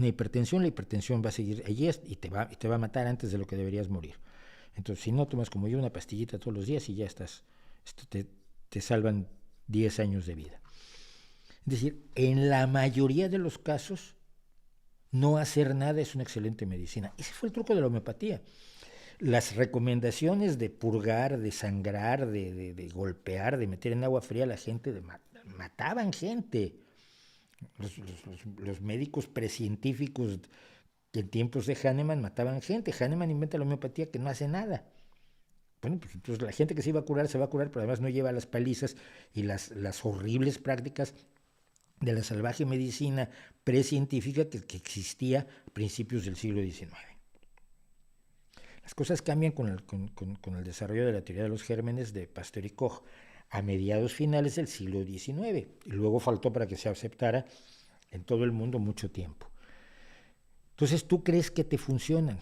hipertensión, la hipertensión va a seguir allí y te va a matar antes de lo que deberías morir. Entonces, si no tomas como yo una pastillita todos los días y ya estás, te salvan 10 años de vida. Es decir, en la mayoría de los casos, no hacer nada es una excelente medicina. Ese fue el truco de la homeopatía. Las recomendaciones de purgar, de sangrar, de golpear, de meter en agua fría a la gente, mataban gente. Los médicos precientíficos en tiempos de Hahnemann mataban gente. Hahnemann inventa la homeopatía que no hace nada. Bueno, pues entonces la gente que se va a curar, pero además no lleva las palizas y las horribles prácticas de la salvaje medicina precientífica que existía a principios del siglo XIX. Las cosas cambian con el desarrollo de la teoría de los gérmenes de Pasteur y Koch a mediados finales del siglo XIX. Y luego faltó para que se aceptara en todo el mundo mucho tiempo. Entonces tú crees que te funcionan,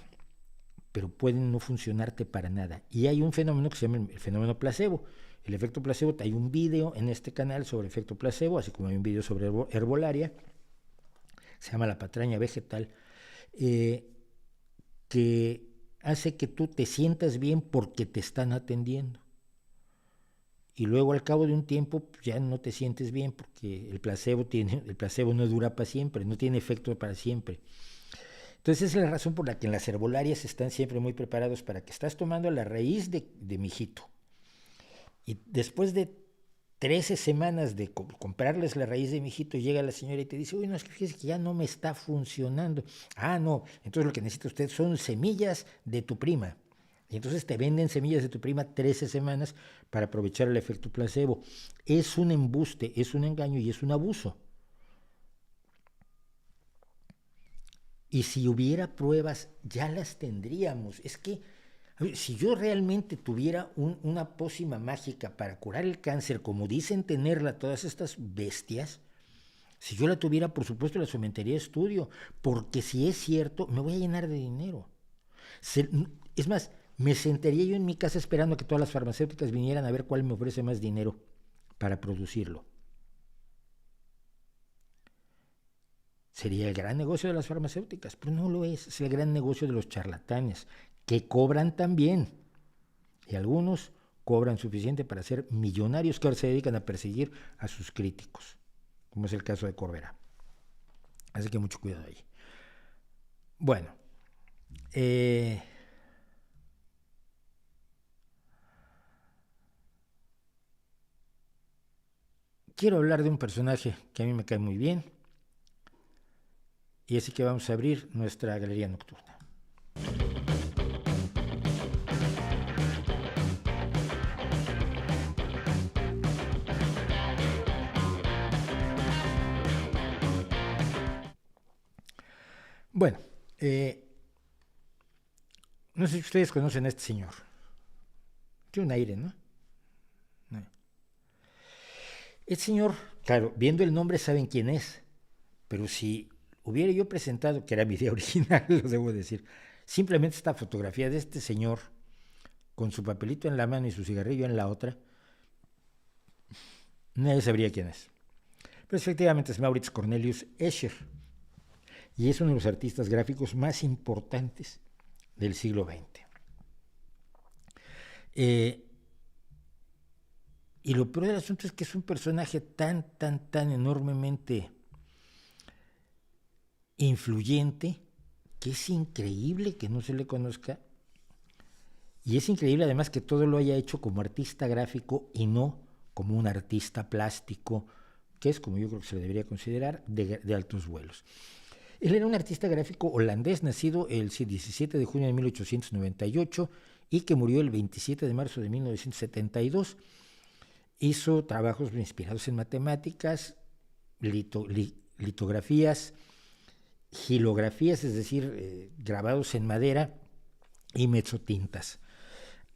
pero pueden no funcionarte para nada. Y hay un fenómeno que se llama el fenómeno placebo. El efecto placebo, hay un video en este canal sobre efecto placebo, así como hay un video sobre herbolaria, se llama La patraña vegetal, que hace que tú te sientas bien porque te están atendiendo. Y luego al cabo de un tiempo ya no te sientes bien porque el placebo no dura para siempre, no tiene efecto para siempre. Entonces esa es la razón por la que en las herbolarias están siempre muy preparados para que estás tomando la raíz de mijito. Y después de 13 semanas de comprarles la raíz de mijito, llega la señora y te dice, uy, no, es que fíjese que ya no me está funcionando. Ah, no, entonces lo que necesita usted son semillas de tu prima. Y entonces te venden semillas de tu prima 13 semanas para aprovechar el efecto placebo. Es un embuste, es un engaño y es un abuso. Y si hubiera pruebas, ya las tendríamos. Es que si yo realmente tuviera una pócima mágica para curar el cáncer, como dicen tenerla todas estas bestias, si yo la tuviera, por supuesto, la sometería a estudio, porque si es cierto, me voy a llenar de dinero. Es más, me sentaría yo en mi casa esperando a que todas las farmacéuticas vinieran a ver cuál me ofrece más dinero para producirlo. Sería el gran negocio de las farmacéuticas, pero no lo es el gran negocio de los charlatanes, que cobran también. Y algunos cobran suficiente para ser millonarios que ahora se dedican a perseguir a sus críticos, como es el caso de Corbera. Así que mucho cuidado ahí. Bueno, quiero hablar de un personaje que a mí me cae muy bien, y así que vamos a abrir nuestra galería nocturna. Bueno, no sé si ustedes conocen a este señor. Tiene un aire, ¿no? Este señor, claro, viendo el nombre saben quién es, pero si hubiera yo presentado, que era mi idea original, lo debo decir, simplemente esta fotografía de este señor con su papelito en la mano y su cigarrillo en la otra, nadie sabría quién es. Pero efectivamente es Maurits Cornelius Escher y es uno de los artistas gráficos más importantes del siglo XX. Y lo peor del asunto es que es un personaje tan enormemente influyente que es increíble que no se le conozca Y es increíble además que todo lo haya hecho como artista gráfico y no como un artista plástico, que es como yo creo que se le debería considerar, de altos vuelos. Él era un artista gráfico holandés, nacido el 17 de junio de 1898 y que murió el 27 de marzo de 1972. Hizo trabajos inspirados en matemáticas, litografías, gilografías, es decir, grabados en madera y mezzotintas.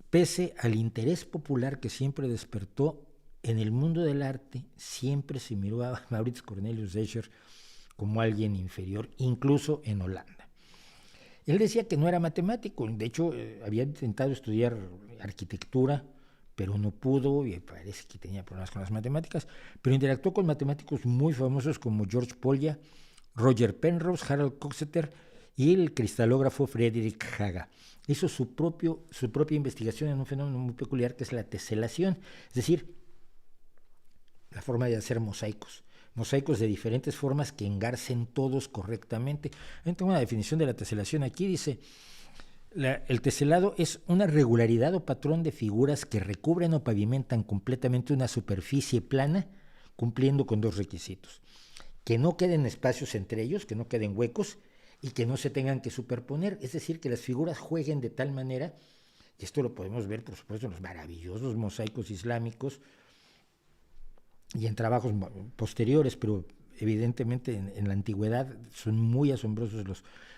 Pese al interés popular que siempre despertó en el mundo del arte, siempre se miró a Maurits Cornelius Escher como alguien inferior, incluso en Holanda. Él decía que no era matemático, de hecho había intentado estudiar arquitectura, pero no pudo, y parece que tenía problemas con las matemáticas, pero interactuó con matemáticos muy famosos como George Polya, Roger Penrose, Harold Coxeter y el cristalógrafo Friedrich Haga. Hizo su propia investigación en un fenómeno muy peculiar que es la teselación, es decir, la forma de hacer mosaicos de diferentes formas que engarcen todos correctamente. Tengo una definición de la teselación aquí, dice: el teselado es una regularidad o patrón de figuras que recubren o pavimentan completamente una superficie plana, cumpliendo con dos requisitos: que no queden espacios entre ellos, que no queden huecos, y que no se tengan que superponer, es decir, que las figuras jueguen de tal manera, y esto lo podemos ver, por supuesto, en los maravillosos mosaicos islámicos y en trabajos posteriores, pero evidentemente en la antigüedad son muy asombrosos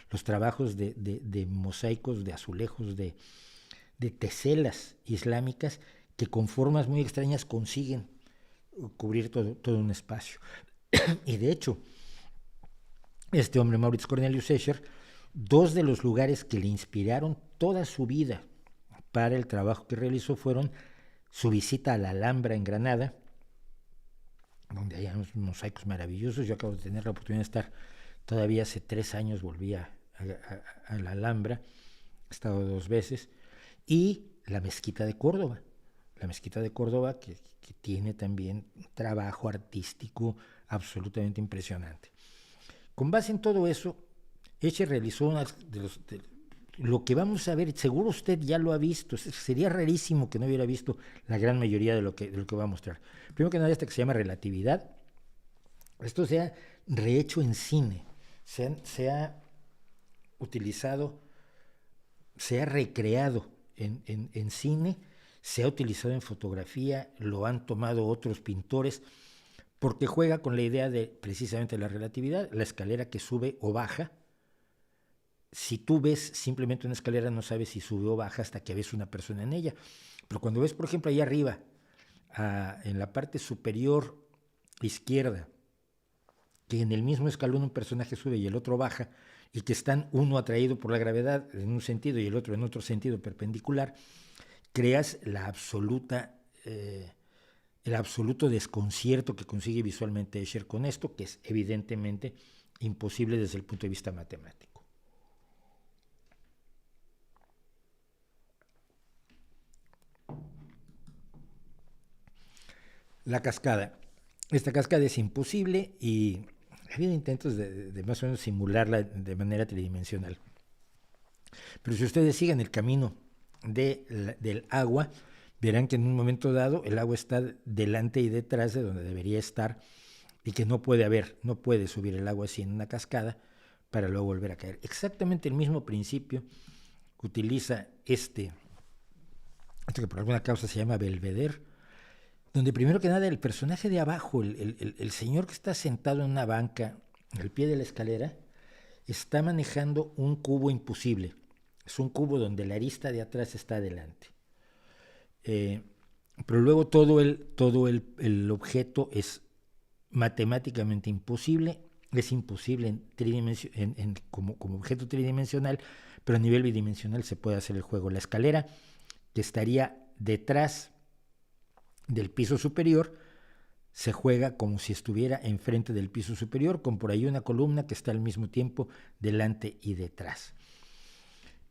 los trabajos de mosaicos, de azulejos, de teselas islámicas que con formas muy extrañas consiguen cubrir todo un espacio. Y de hecho, este hombre, Maurits Cornelius Escher, dos de los lugares que le inspiraron toda su vida para el trabajo que realizó fueron su visita a la Alhambra en Granada, donde hay unos mosaicos maravillosos. Yo acabo de tener la oportunidad de estar, todavía hace 3 años volví a la Alhambra, he estado 2 veces, y la Mezquita de Córdoba. La Mezquita de Córdoba que tiene también un trabajo artístico absolutamente impresionante. Con base en todo eso, Escher realizó lo que vamos a ver, seguro usted ya lo ha visto, sería rarísimo que no hubiera visto la gran mayoría de lo que va a mostrar. Primero que nada, que se llama relatividad. Esto se ha rehecho en cine, se ha utilizado, se ha recreado en cine, se ha utilizado en fotografía, lo han tomado otros pintores, porque juega con la idea de precisamente la relatividad, la escalera que sube o baja. Si tú ves simplemente una escalera, no sabes si sube o baja hasta que ves una persona en ella. Pero cuando ves, por ejemplo, ahí arriba, en la parte superior izquierda, que en el mismo escalón un personaje sube y el otro baja, y que están uno atraído por la gravedad en un sentido y el otro en otro sentido perpendicular, creas el absoluto desconcierto que consigue visualmente Escher con esto, que es evidentemente imposible desde el punto de vista matemático. La cascada. Esta cascada es imposible y ha habido intentos de más o menos simularla de manera tridimensional. Pero si ustedes siguen el camino del agua, verán que en un momento dado el agua está delante y detrás de donde debería estar y que no puede subir el agua así en una cascada para luego volver a caer. Exactamente el mismo principio utiliza esto que por alguna causa se llama Belvedere, donde primero que nada el personaje de abajo, el señor que está sentado en una banca al pie de la escalera, está manejando un cubo imposible. Es un cubo donde la arista de atrás está adelante. Pero luego todo el objeto es matemáticamente imposible, es imposible como objeto tridimensional, pero a nivel bidimensional se puede hacer el juego. La escalera, que estaría detrás del piso superior, se juega como si estuviera enfrente del piso superior, con por ahí una columna que está al mismo tiempo delante y detrás.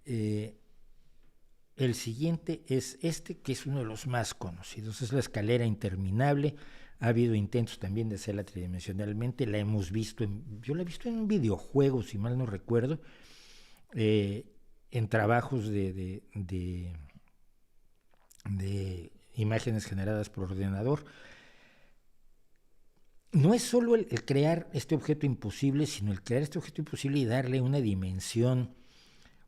El siguiente es que es uno de los más conocidos, es la escalera interminable. Ha habido intentos también de hacerla tridimensionalmente, la hemos visto, yo la he visto en un videojuego, si mal no recuerdo, en trabajos de de imágenes generadas por ordenador. No es solo el crear este objeto imposible, sino el crear este objeto imposible y darle una dimensión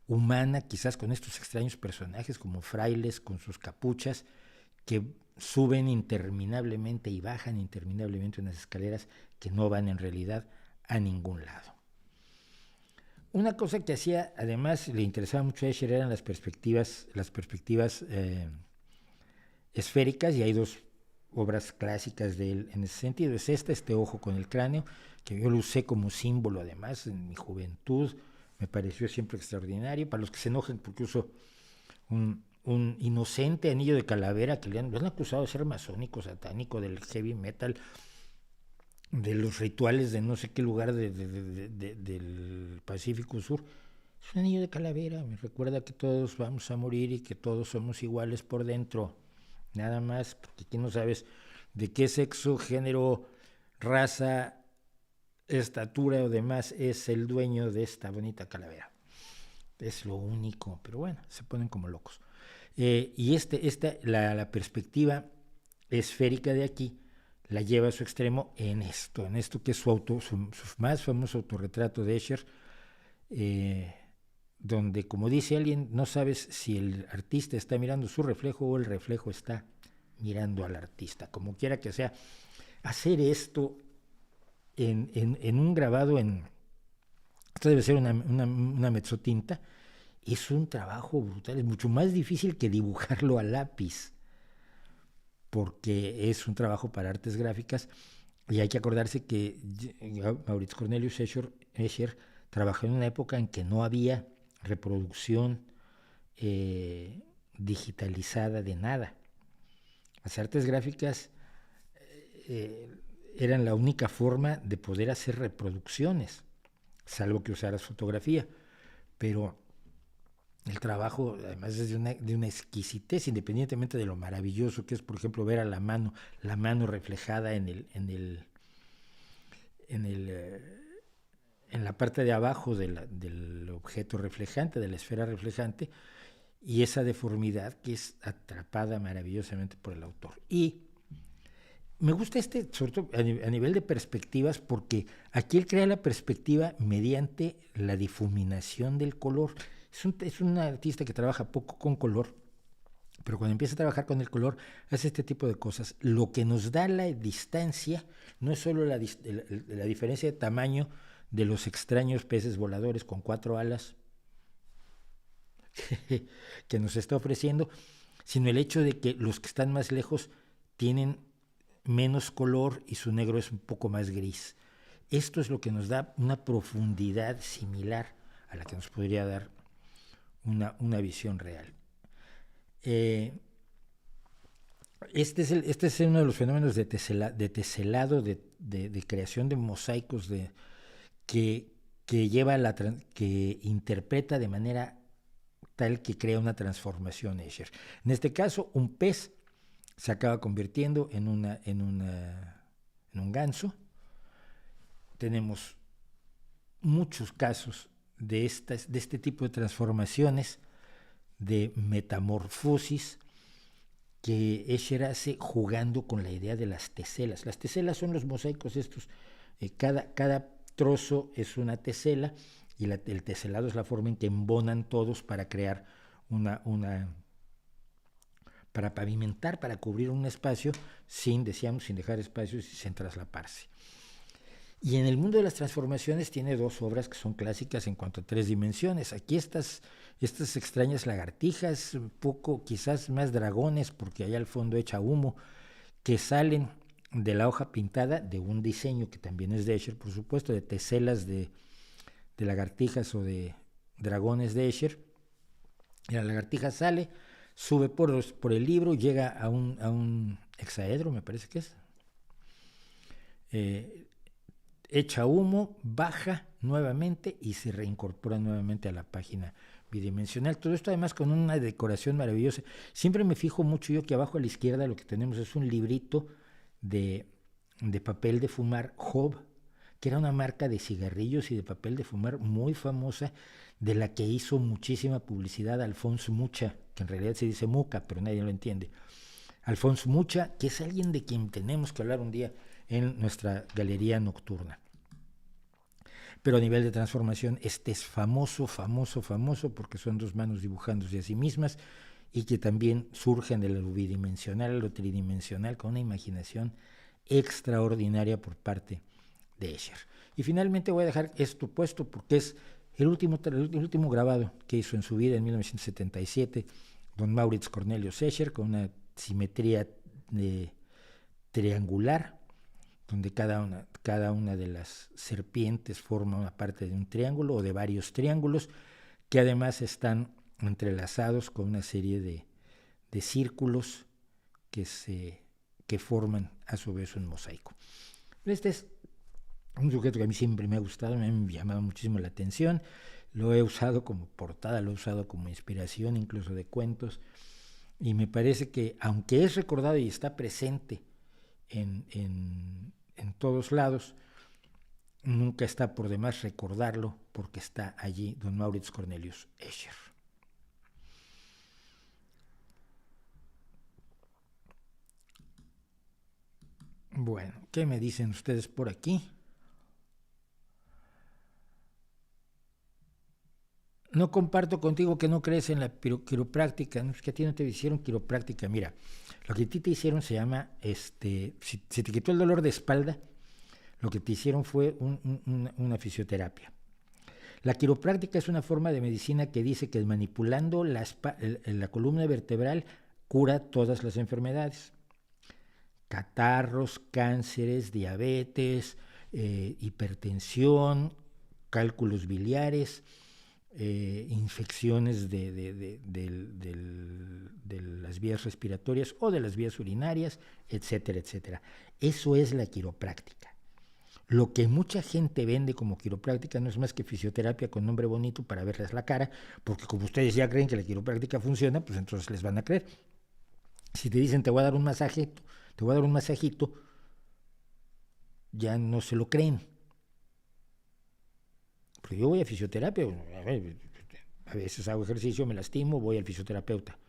humana, quizás con estos extraños personajes como frailes con sus capuchas, que suben interminablemente y bajan interminablemente unas escaleras que no van en realidad a ningún lado. Una cosa que hacía, además, le interesaba mucho a Escher eran las perspectivas esféricas, y hay dos obras clásicas de él en ese sentido. Es este ojo con el cráneo, que yo lo usé como símbolo además en mi juventud, me pareció siempre extraordinario. Para los que se enojen porque uso un inocente anillo de calavera que lo han acusado de ser masónico, satánico, del heavy metal, de los rituales de no sé qué lugar del Pacífico Sur. Es un anillo de calavera, me recuerda que todos vamos a morir y que todos somos iguales por dentro. Nada más, porque aquí no sabes de qué sexo, género, raza, estatura o demás es el dueño de esta bonita calavera. Es lo único, pero bueno, se ponen como locos. Y la perspectiva esférica de aquí la lleva a su extremo en esto que es su más famoso autorretrato de Escher, donde, como dice alguien, no sabes si el artista está mirando su reflejo o el reflejo está mirando al artista. Como quiera que sea, hacer esto en un grabado esto debe ser una mezzotinta, es un trabajo brutal, es mucho más difícil que dibujarlo a lápiz, porque es un trabajo para artes gráficas, y hay que acordarse que Maurits Cornelius Escher trabajó en una época en que no había reproducción digitalizada de nada. Las artes gráficas eran la única forma de poder hacer reproducciones, salvo que usaras fotografía, pero el trabajo además es de una exquisitez, independientemente de lo maravilloso que es, por ejemplo, ver a la mano reflejada en la parte de abajo del objeto reflejante, de la esfera reflejante, y esa deformidad que es atrapada maravillosamente por el autor. Y me gusta sobre todo a nivel de perspectivas, porque aquí él crea la perspectiva mediante la difuminación del color. Es un artista que trabaja poco con color, pero cuando empieza a trabajar con el color hace este tipo de cosas. Lo que nos da la distancia no es solo la diferencia de tamaño de los extraños peces voladores con 4 alas que nos está ofreciendo, sino el hecho de que los que están más lejos tienen menos color y su negro es un poco más gris. Esto es lo que nos da una profundidad similar a la que nos podría dar una visión real. Este es uno de los fenómenos de teselado, de creación de mosaicos que interpreta de manera tal que crea una transformación Escher. En este caso, un pez se acaba convirtiendo en un ganso. Tenemos muchos casos de este tipo de transformaciones, de metamorfosis, que Escher hace jugando con la idea de las teselas. Las teselas son los mosaicos estos. Cada trozo es una tesela, y el teselado es la forma en que embonan todos para crear para pavimentar, para cubrir un espacio sin dejar espacios y sin traslaparse. Y en el mundo de las transformaciones tiene dos obras que son clásicas en cuanto a 3 dimensiones. Aquí estas extrañas lagartijas, un poco quizás más dragones, porque allá al fondo echa humo, que salen de la hoja pintada de un diseño que también es de Escher, por supuesto, de teselas de lagartijas o de dragones de Escher. Y la lagartija sale, sube por el libro, llega a un hexaedro, me parece que es. Echa humo, baja nuevamente y se reincorpora nuevamente a la página bidimensional. Todo esto además con una decoración maravillosa. Siempre me fijo mucho yo que abajo a la izquierda lo que tenemos es un librito de papel de fumar Job, que era una marca de cigarrillos y de papel de fumar muy famosa, de la que hizo muchísima publicidad Alfonso Mucha, que en realidad se dice Muca, pero nadie lo entiende. Alfonso Mucha, que es alguien de quien tenemos que hablar un día en nuestra galería nocturna. Pero a nivel de transformación, este es famoso, porque son dos manos dibujándose a sí mismas y que también surgen de lo bidimensional a lo tridimensional con una imaginación extraordinaria por parte de Escher. Y finalmente voy a dejar esto puesto porque es el último grabado que hizo en su vida en 1977 don Maurits Cornelius Escher, con una simetría triangular, donde cada una de las serpientes forma una parte de un triángulo o de varios triángulos, que además están entrelazados con una serie de círculos que forman a su vez un mosaico. Este es un sujeto que a mí siempre me ha gustado, me ha llamado muchísimo la atención, lo he usado como portada, lo he usado como inspiración incluso de cuentos, y me parece que aunque es recordado y está presente en todos lados, nunca está por demás recordarlo porque está allí don Maurits Cornelius Escher. Bueno, ¿qué me dicen ustedes por aquí? No comparto contigo que no crees en la quiropráctica, ¿no? Es que a ti no te hicieron quiropráctica. Mira, lo que a ti te hicieron se llama, si te quitó el dolor de espalda, lo que te hicieron fue una fisioterapia. La quiropráctica es una forma de medicina que dice que manipulando la columna vertebral cura todas las enfermedades. Catarros, cánceres, diabetes, hipertensión, cálculos biliares, infecciones de las vías respiratorias o de las vías urinarias, etcétera, etcétera. Eso es la quiropráctica. Lo que mucha gente vende como quiropráctica no es más que fisioterapia con nombre bonito para verles la cara, porque como ustedes ya creen que la quiropráctica funciona, pues entonces les van a creer. Si te dicen te voy a dar un masajito, ya no se lo creen. Porque yo voy a fisioterapia, a veces hago ejercicio, me lastimo, voy al fisioterapeuta.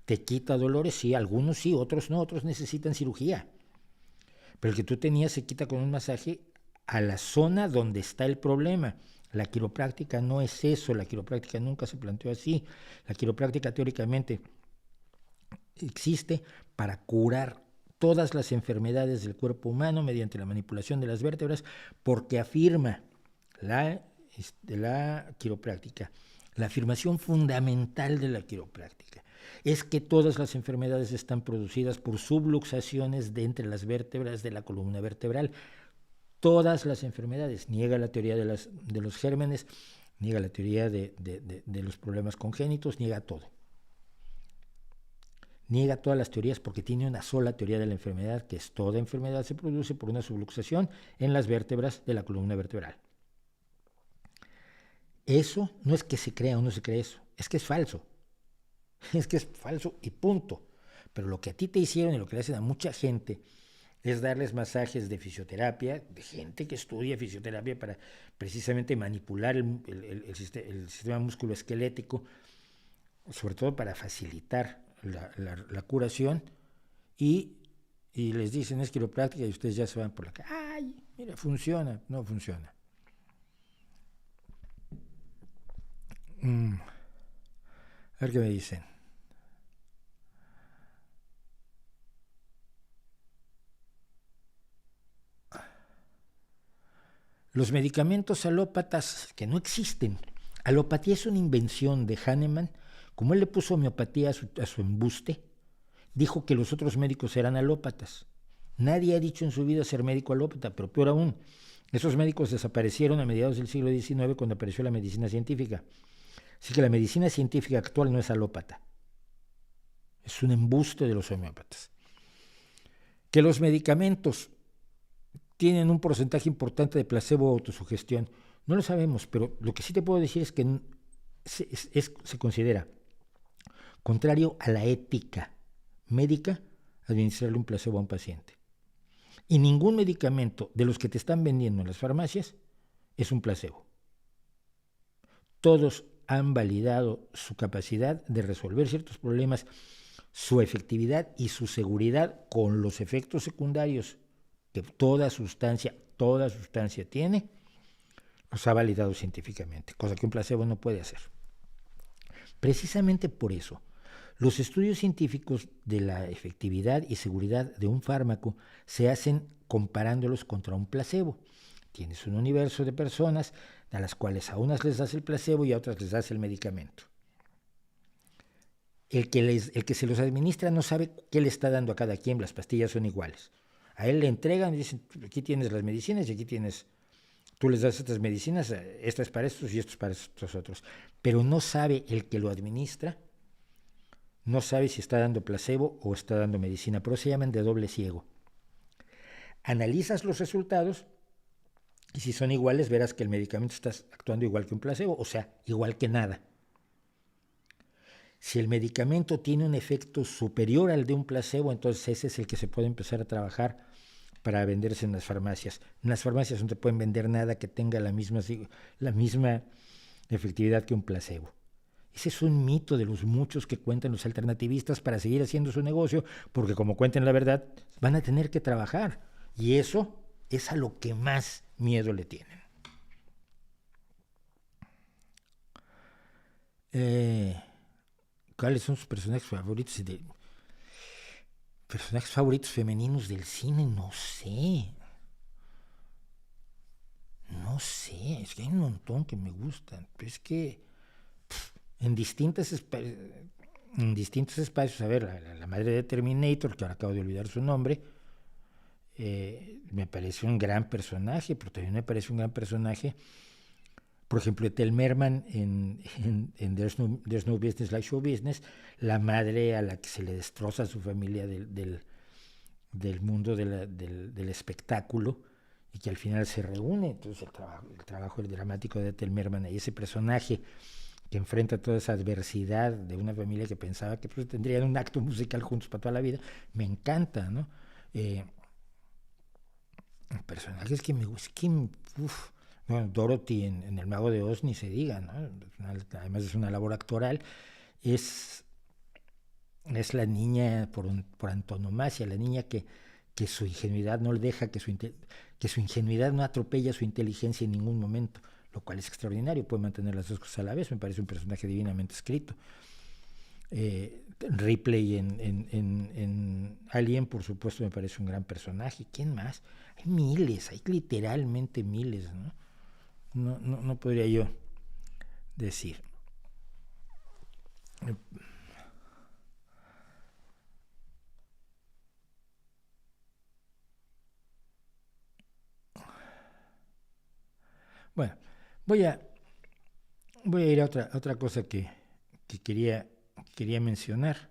¿Te quita dolores? Sí, algunos sí, otros no, otros necesitan cirugía. Pero el que tú tenías se quita con un masaje a la zona donde está el problema. La quiropráctica no es eso, la quiropráctica nunca se planteó así. La quiropráctica teóricamente existe para curar todas las enfermedades del cuerpo humano mediante la manipulación de las vértebras, porque afirma la quiropráctica, la afirmación fundamental de la quiropráctica es que todas las enfermedades están producidas por subluxaciones de entre las vértebras de la columna vertebral. Todas las enfermedades. Niega la teoría de los gérmenes, niega la teoría de los problemas congénitos, niega todo. Niega todas las teorías porque tiene una sola teoría de la enfermedad, que es toda enfermedad se produce por una subluxación en las vértebras de la columna vertebral. Eso no es que se crea o no se cree eso, es que es falso. Es que es falso y punto. Pero lo que a ti te hicieron y lo que le hacen a mucha gente es darles masajes de fisioterapia, de gente que estudia fisioterapia para precisamente manipular el sistema musculoesquelético, sobre todo para facilitar la curación, y les dicen es quiropráctica y ustedes ya se van por la calle. ¡Ay! Mira, funciona. No funciona. A ver qué me dicen. Los medicamentos alópatas que no existen. Alopatía es una invención de Hahnemann. Como él le puso homeopatía a su embuste, dijo que los otros médicos eran alópatas. Nadie ha dicho en su vida ser médico alópata, pero peor aún, esos médicos desaparecieron a mediados del siglo XIX cuando apareció la medicina científica. Así que la medicina científica actual no es alópata. Es un embuste de los homeópatas. Que los medicamentos tienen un porcentaje importante de placebo o autosugestión, no lo sabemos, pero lo que sí te puedo decir es que se considera contrario a la ética médica administrarle un placebo a un paciente. Y ningún medicamento de los que te están vendiendo en las farmacias es un placebo. Todos han validado su capacidad de resolver ciertos problemas, su efectividad y su seguridad con los efectos secundarios que toda sustancia tiene, los ha validado científicamente, cosa que un placebo no puede hacer. Precisamente por eso, los estudios científicos de la efectividad y seguridad de un fármaco se hacen comparándolos contra un placebo. Tienes un universo de personas a las cuales a unas les das el placebo y a otras les das el medicamento. El que se los administra no sabe qué le está dando a cada quien, las pastillas son iguales. A él le entregan y dicen, aquí tienes las medicinas y aquí tienes, tú les das estas medicinas, esta es para estos y esto es para estos otros. Pero no sabe el que lo administra, no sabe si está dando placebo o está dando medicina, pero se llaman de doble ciego. Analizas los resultados y si son iguales verás que el medicamento está actuando igual que un placebo, o sea, igual que nada. Si el medicamento tiene un efecto superior al de un placebo, entonces ese es el que se puede empezar a trabajar para venderse en las farmacias. En las farmacias no te pueden vender nada que tenga la misma efectividad que un placebo. Ese es un mito de los muchos que cuentan los alternativistas para seguir haciendo su negocio, porque como cuenten la verdad, van a tener que trabajar. Y eso es a lo que más miedo le tienen. ¿Cuáles son sus personajes favoritos? Personajes favoritos femeninos del cine, no sé. No sé, es que hay un montón que me gustan. Es que en distintos espacios, a ver, la madre de Terminator, que ahora acabo de olvidar su nombre, me parece un gran personaje, pero también me parece un gran personaje, por ejemplo, Ethel Merman en There's no Business Like Show Business, la madre a la que se le destroza a su familia del mundo del espectáculo y que al final se reúne. Entonces el trabajo dramático de Ethel Merman y ese personaje que enfrenta toda esa adversidad de una familia que pensaba que pues, tendrían un acto musical juntos para toda la vida, me encanta, ¿no? Personajes que me gustan, bueno, Dorothy en El Mago de Oz ni se diga, ¿no? Además es una labor actoral, es la niña por antonomasia, la niña que su ingenuidad no le deja, que su ingenuidad no atropella su inteligencia en ningún momento, lo cual es extraordinario, puede mantener las dos cosas a la vez, me parece un personaje divinamente escrito. Ripley en Alien, por supuesto, me parece un gran personaje. ¿Quién más? Hay miles, hay literalmente miles, ¿no? No podría yo decir. Bueno, voy a ir a otra cosa que quería mencionar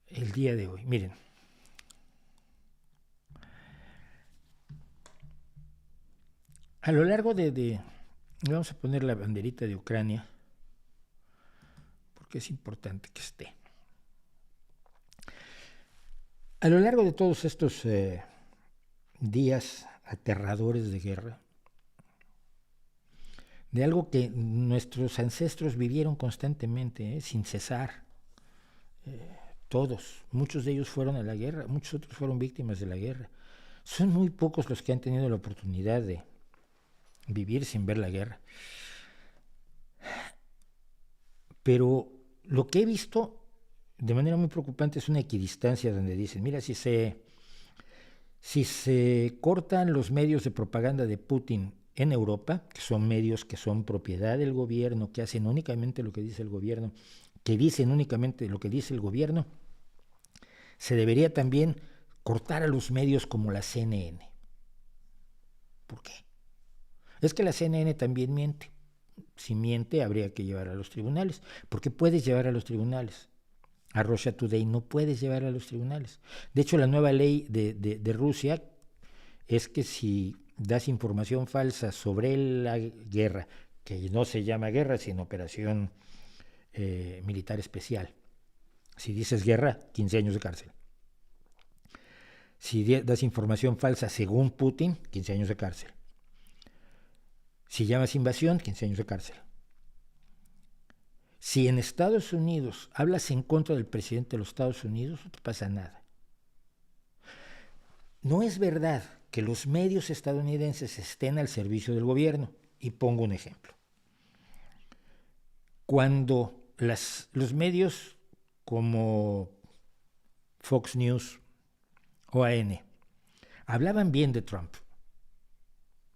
el día de hoy. Miren, a lo largo vamos a poner la banderita de Ucrania, porque es importante que esté. A lo largo de todos estos días aterradores de guerra, de algo que nuestros ancestros vivieron constantemente, sin cesar, todos, muchos de ellos fueron a la guerra, muchos otros fueron víctimas de la guerra. Son muy pocos los que han tenido la oportunidad de vivir sin ver la guerra. Pero lo que he visto de manera muy preocupante es una equidistancia donde dicen, mira, si se cortan los medios de propaganda de Putin en Europa, que son medios que son propiedad del gobierno, que hacen únicamente lo que dice el gobierno, que dicen únicamente lo que dice el gobierno, se debería también cortar a los medios como la CNN. ¿Por qué? Es que la CNN también miente. Si miente, habría que llevar a los tribunales. ¿Por qué puedes llevar a los tribunales? A Russia Today no puedes llevar a los tribunales. De hecho, la nueva ley de Rusia es que si das información falsa sobre la guerra, que no se llama guerra, sino operación militar especial, si dices guerra, 15 años de cárcel. Si das información falsa según Putin, 15 años de cárcel. Si llamas invasión, 15 años de cárcel. Si en Estados Unidos hablas en contra del presidente de los Estados Unidos, no te pasa nada. No es verdad que los medios estadounidenses estén al servicio del gobierno. Y pongo un ejemplo. Cuando los medios como Fox News, OAN, hablaban bien de Trump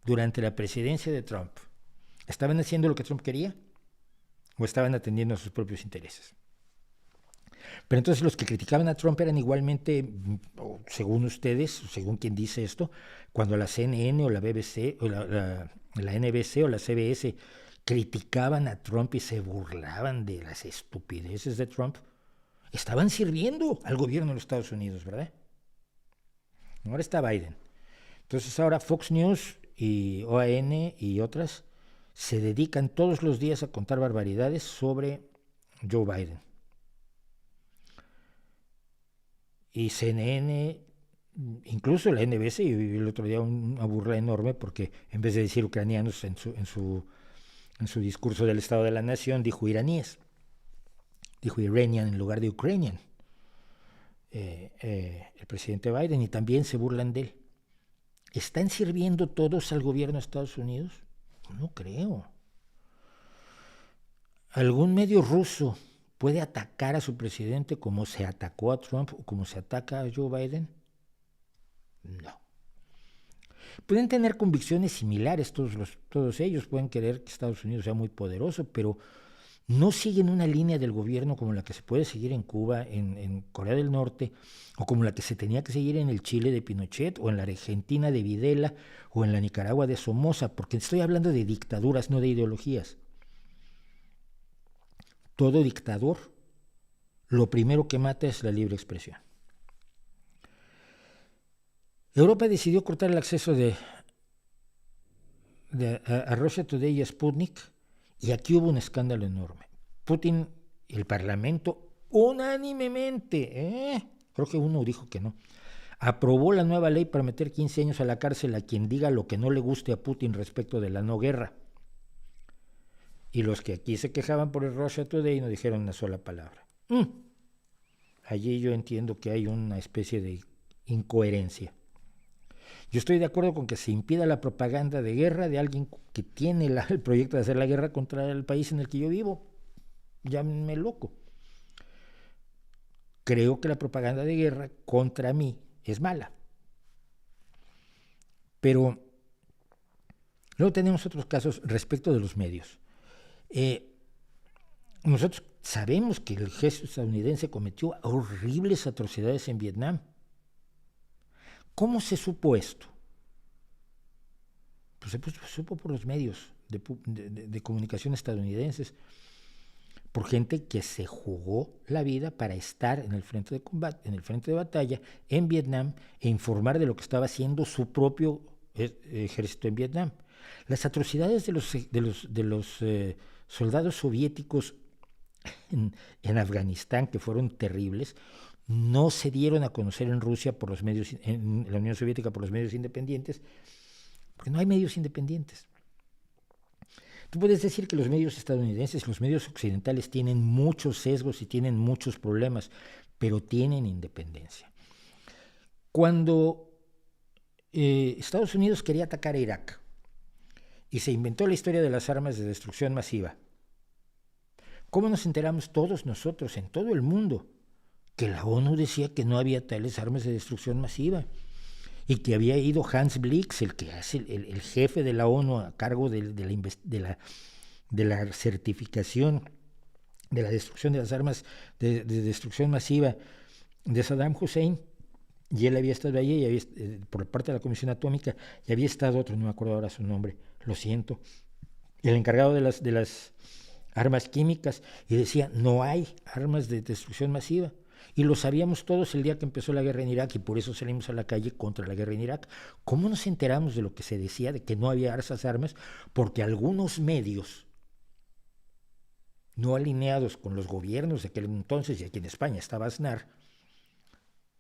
durante la presidencia de Trump, ¿estaban haciendo lo que Trump quería? ¿O estaban atendiendo a sus propios intereses? Pero entonces los que criticaban a Trump eran igualmente, según ustedes, según quien dice esto, cuando la CNN o la BBC o la NBC o la CBS criticaban a Trump y se burlaban de las estupideces de Trump, estaban sirviendo al gobierno de los Estados Unidos, ¿verdad? Ahora está Biden. Entonces ahora Fox News y OAN y otras se dedican todos los días a contar barbaridades sobre Joe Biden. Y CNN, incluso la NBC, yo vi el otro día una burla enorme porque en vez de decir ucranianos en su discurso del Estado de la Nación, dijo iraníes. Dijo Iranian en lugar de Ukrainian. El presidente Biden, y también se burlan de él. ¿Están sirviendo todos al gobierno de Estados Unidos? No creo. ¿Algún medio ruso puede atacar a su presidente como se atacó a Trump o como se ataca a Joe Biden? No. Pueden tener convicciones similares, todos ellos pueden querer que Estados Unidos sea muy poderoso, pero no siguen una línea del gobierno como la que se puede seguir en Cuba, en Corea del Norte, o como la que se tenía que seguir en el Chile de Pinochet, o en la Argentina de Videla, o en la Nicaragua de Somoza, porque estoy hablando de dictaduras, no de ideologías. Todo dictador, lo primero que mata es la libre expresión. Europa decidió cortar el acceso a Russia Today y a Sputnik, y aquí hubo un escándalo enorme. Putin, el Parlamento, unánimemente, creo que uno dijo que no, aprobó la nueva ley para meter 15 años a la cárcel a quien diga lo que no le guste a Putin respecto de la no guerra. Y los que aquí se quejaban por el Russia Today no dijeron una sola palabra. Allí yo entiendo que hay una especie de incoherencia. Yo estoy de acuerdo con que se impida la propaganda de guerra de alguien que tiene el proyecto de hacer la guerra contra el país en el que yo vivo. Llámenme loco. Creo que la propaganda de guerra contra mí es mala. Pero luego tenemos otros casos respecto de los medios. Nosotros sabemos que el ejército estadounidense cometió horribles atrocidades en Vietnam. ¿Cómo se supo esto? Pues se supo por los medios de comunicación estadounidenses, por gente que se jugó la vida para estar en el frente de combate, en el frente de batalla en Vietnam e informar de lo que estaba haciendo su propio ejército en Vietnam. Las atrocidades de los soldados soviéticos en Afganistán, que fueron terribles, no se dieron a conocer en Rusia por los medios, en la Unión Soviética por los medios independientes, porque no hay medios independientes. Tú puedes decir que los medios estadounidenses, los medios occidentales tienen muchos sesgos y tienen muchos problemas, pero tienen independencia. Cuando Estados Unidos quería atacar a Irak y se inventó la historia de las armas de destrucción masiva, ¿cómo nos enteramos todos nosotros en todo el mundo que la ONU decía que no había tales armas de destrucción masiva y que había ido Hans Blix, el que hace el jefe de la ONU a cargo de la certificación de la destrucción de las armas de destrucción masiva de Saddam Hussein, y él había estado allí por parte de la Comisión Atómica, y había estado otro, no me acuerdo ahora su nombre, lo siento, el encargado de las armas químicas, y decía, no hay armas de destrucción masiva. Y lo sabíamos todos el día que empezó la guerra en Irak, y por eso salimos a la calle contra la guerra en Irak. ¿Cómo nos enteramos de lo que se decía, de que no había esas armas? Porque algunos medios no alineados con los gobiernos de aquel entonces, y aquí en España estaba Aznar,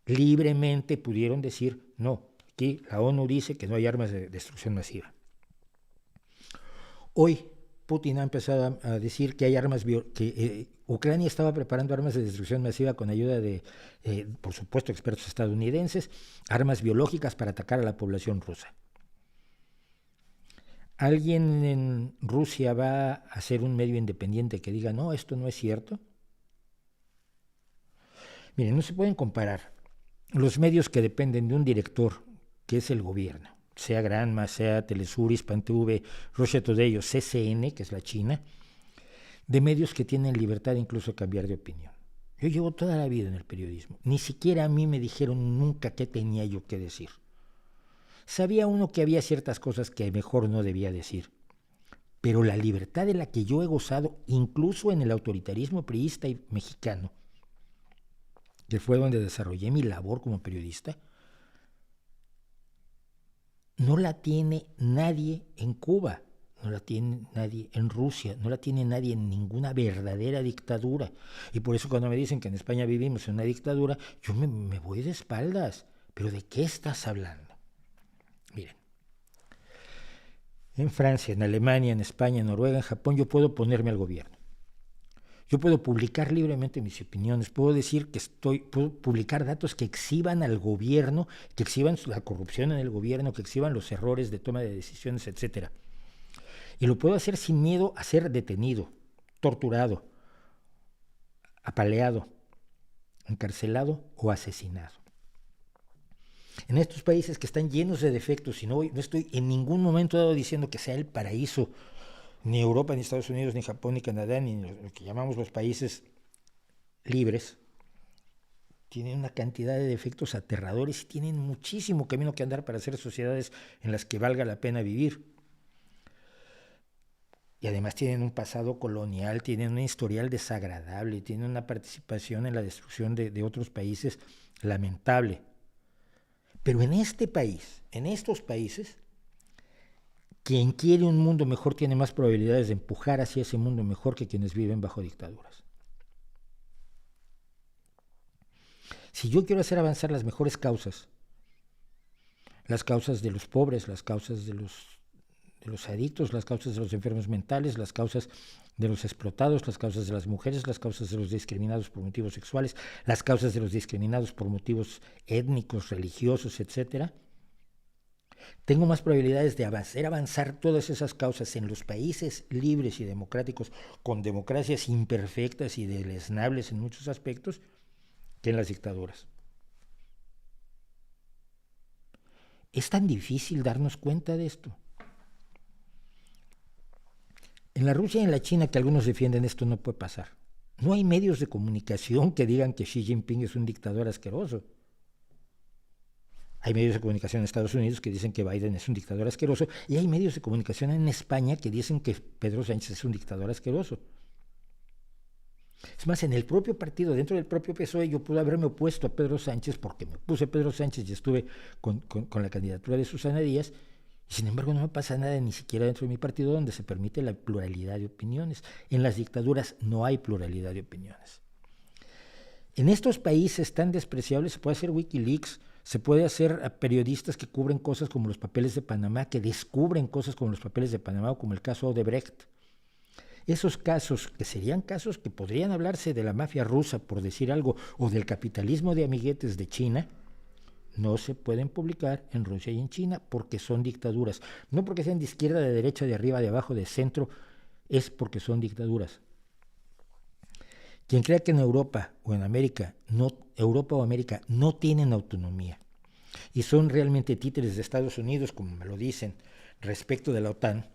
libremente pudieron decir, no, aquí la ONU dice que no hay armas de destrucción masiva. Hoy Putin ha empezado a decir que hay armas, que Ucrania estaba preparando armas de destrucción masiva con ayuda de, por supuesto, expertos estadounidenses, armas biológicas para atacar a la población rusa. ¿Alguien en Rusia va a hacer un medio independiente que diga, no, esto no es cierto? Miren, no se pueden comparar los medios que dependen de un director, que es el gobierno, sea Granma, sea Telesur, Hispan TV, Russia Today o CCN, que es la China, de medios que tienen libertad incluso de cambiar de opinión. Yo llevo toda la vida en el periodismo. Ni siquiera a mí me dijeron nunca qué tenía yo que decir. Sabía uno que había ciertas cosas que mejor no debía decir. Pero la libertad de la que yo he gozado, incluso en el autoritarismo priista y mexicano, que fue donde desarrollé mi labor como periodista, no la tiene nadie en Cuba, no la tiene nadie en Rusia, no la tiene nadie en ninguna verdadera dictadura. Y por eso cuando me dicen que en España vivimos en una dictadura, yo me voy de espaldas. ¿Pero de qué estás hablando? Miren, en Francia, en Alemania, en España, en Noruega, en Japón, yo puedo oponerme al gobierno. Yo puedo publicar libremente mis opiniones, puedo decir que puedo publicar datos que exhiban al gobierno, que exhiban la corrupción en el gobierno, que exhiban los errores de toma de decisiones, etc. Y lo puedo hacer sin miedo a ser detenido, torturado, apaleado, encarcelado o asesinado. En estos países que están llenos de defectos, y no estoy en ningún momento dado diciendo que sea el paraíso, ni Europa, ni Estados Unidos, ni Japón, ni Canadá, ni lo que llamamos los países libres, tienen una cantidad de defectos aterradores y tienen muchísimo camino que andar para hacer sociedades en las que valga la pena vivir. Y además tienen un pasado colonial, tienen un historial desagradable, tienen una participación en la destrucción de otros países lamentable. Pero en este país, en estos países, quien quiere un mundo mejor tiene más probabilidades de empujar hacia ese mundo mejor que quienes viven bajo dictaduras. Si yo quiero hacer avanzar las mejores causas, las causas de los pobres, las causas de los adictos, las causas de los enfermos mentales, las causas de los explotados, las causas de las mujeres, las causas de los discriminados por motivos sexuales, las causas de los discriminados por motivos étnicos, religiosos, etc., tengo más probabilidades de hacer avanzar todas esas causas en los países libres y democráticos, con democracias imperfectas y deleznables en muchos aspectos, que en las dictaduras. Es tan difícil darnos cuenta de esto. En la Rusia y en la China, que algunos defienden, esto no puede pasar. No hay medios de comunicación que digan que Xi Jinping es un dictador asqueroso. Hay medios de comunicación en Estados Unidos que dicen que Biden es un dictador asqueroso, y hay medios de comunicación en España que dicen que Pedro Sánchez es un dictador asqueroso. Es más, en el propio partido, dentro del propio PSOE, yo pude haberme opuesto a Pedro Sánchez porque me puse Pedro Sánchez y estuve con la candidatura de Susana Díaz, y sin embargo no me pasa nada ni siquiera dentro de mi partido, donde se permite la pluralidad de opiniones. En las dictaduras no hay pluralidad de opiniones. En estos países tan despreciables se puede hacer Wikileaks, se puede hacer a periodistas que cubren cosas como los papeles de Panamá, que descubren cosas como los papeles de Panamá o como el caso Odebrecht. Esos casos, que serían casos que podrían hablarse de la mafia rusa, por decir algo, o del capitalismo de amiguetes de China, no se pueden publicar en Rusia y en China porque son dictaduras. No porque sean de izquierda, de derecha, de arriba, de abajo, de centro, es porque son dictaduras. Quien crea que en Europa o en América, Europa o América no tienen autonomía y son realmente títeres de Estados Unidos, como me lo dicen, respecto de la OTAN,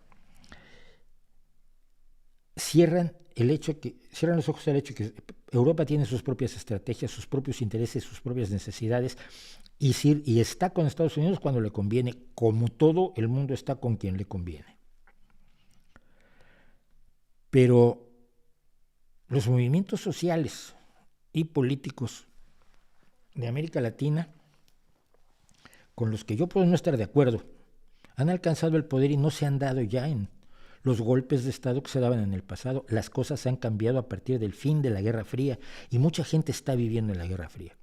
cierran los ojos al hecho que Europa tiene sus propias estrategias, sus propios intereses, sus propias necesidades, y está con Estados Unidos cuando le conviene, como todo el mundo está con quien le conviene. Pero los movimientos sociales y políticos de América Latina, con los que yo puedo no estar de acuerdo, han alcanzado el poder y no se han dado ya en los golpes de Estado que se daban en el pasado. Las cosas han cambiado a partir del fin de la Guerra Fría y mucha gente está viviendo en la Guerra Fría.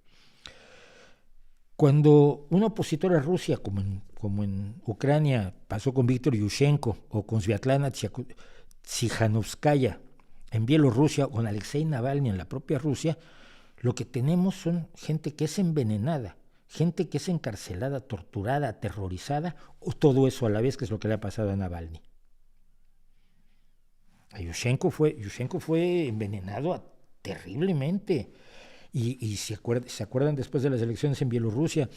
Cuando un opositor a Rusia, como en Ucrania pasó con Víctor Yushchenko o con Sviatlana Tsikhanouskaya en Bielorrusia o con Alexei Navalny en la propia Rusia, lo que tenemos son gente que es envenenada, gente que es encarcelada, torturada, aterrorizada, o todo eso a la vez, que es lo que le ha pasado a Navalny. A Yushchenko fue envenenado terriblemente. Y se acuerdan después de las elecciones en Bielorrusia,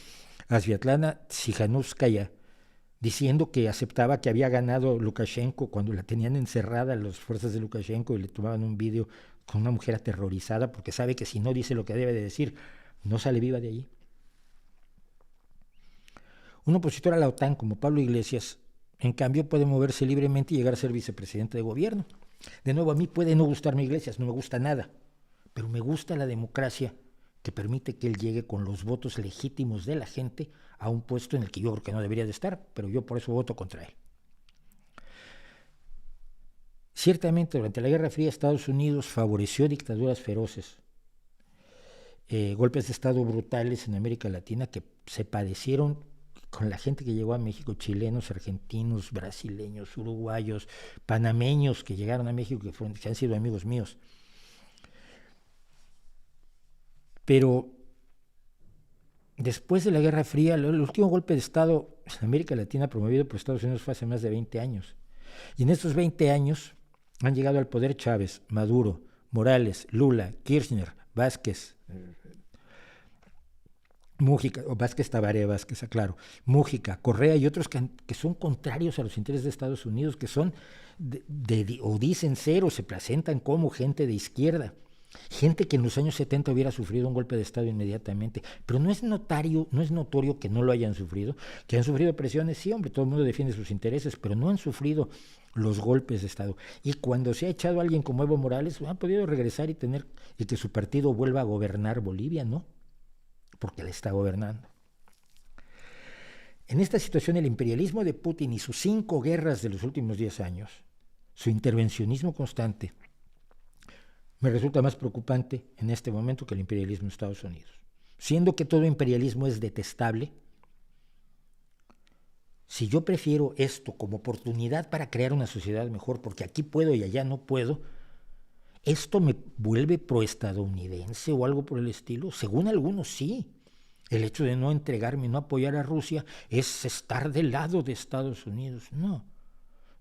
a Sviatlana Tsikhanouskaya diciendo que aceptaba que había ganado Lukashenko cuando la tenían encerrada las fuerzas de Lukashenko y le tomaban un vídeo con una mujer aterrorizada porque sabe que si no dice lo que debe de decir, no sale viva de allí. Un opositor a la OTAN como Pablo Iglesias, en cambio, puede moverse libremente y llegar a ser vicepresidente de gobierno. De nuevo, a mí puede no gustarme Iglesias, no me gusta nada, pero me gusta la democracia que permite que él llegue con los votos legítimos de la gente a un puesto en el que yo creo que no debería de estar, pero yo por eso voto contra él. Ciertamente, durante la Guerra Fría, Estados Unidos favoreció dictaduras feroces, golpes de Estado brutales en América Latina que se padecieron con la gente que llegó a México, chilenos, argentinos, brasileños, uruguayos, panameños que llegaron a México, que han sido amigos míos. Pero después de la Guerra Fría, el último golpe de Estado en América Latina promovido por Estados Unidos fue hace más de 20 años. Y en estos 20 años han llegado al poder Chávez, Maduro, Morales, Lula, Kirchner, Vázquez, Mújica, o Vázquez Tabaré, Vázquez, aclaro, Mújica, Correa y otros que son contrarios a los intereses de Estados Unidos, que son o dicen ser o se presentan como gente de izquierda. Gente que en los años 70 hubiera sufrido un golpe de Estado inmediatamente, pero no es notorio que no lo hayan sufrido, que han sufrido presiones, sí, hombre, todo el mundo defiende sus intereses, pero no han sufrido los golpes de Estado. Y cuando se ha echado a alguien como Evo Morales, han podido regresar y que su partido vuelva a gobernar Bolivia, ¿no? Porque le está gobernando. En esta situación, el imperialismo de Putin y sus 5 guerras de los últimos 10 años, su intervencionismo constante, me resulta más preocupante en este momento que el imperialismo de Estados Unidos. Siendo que todo imperialismo es detestable, si yo prefiero esto como oportunidad para crear una sociedad mejor, porque aquí puedo y allá no puedo, ¿esto me vuelve proestadounidense o algo por el estilo? Según algunos, sí. El hecho de no entregarme, no apoyar a Rusia, es estar del lado de Estados Unidos. No.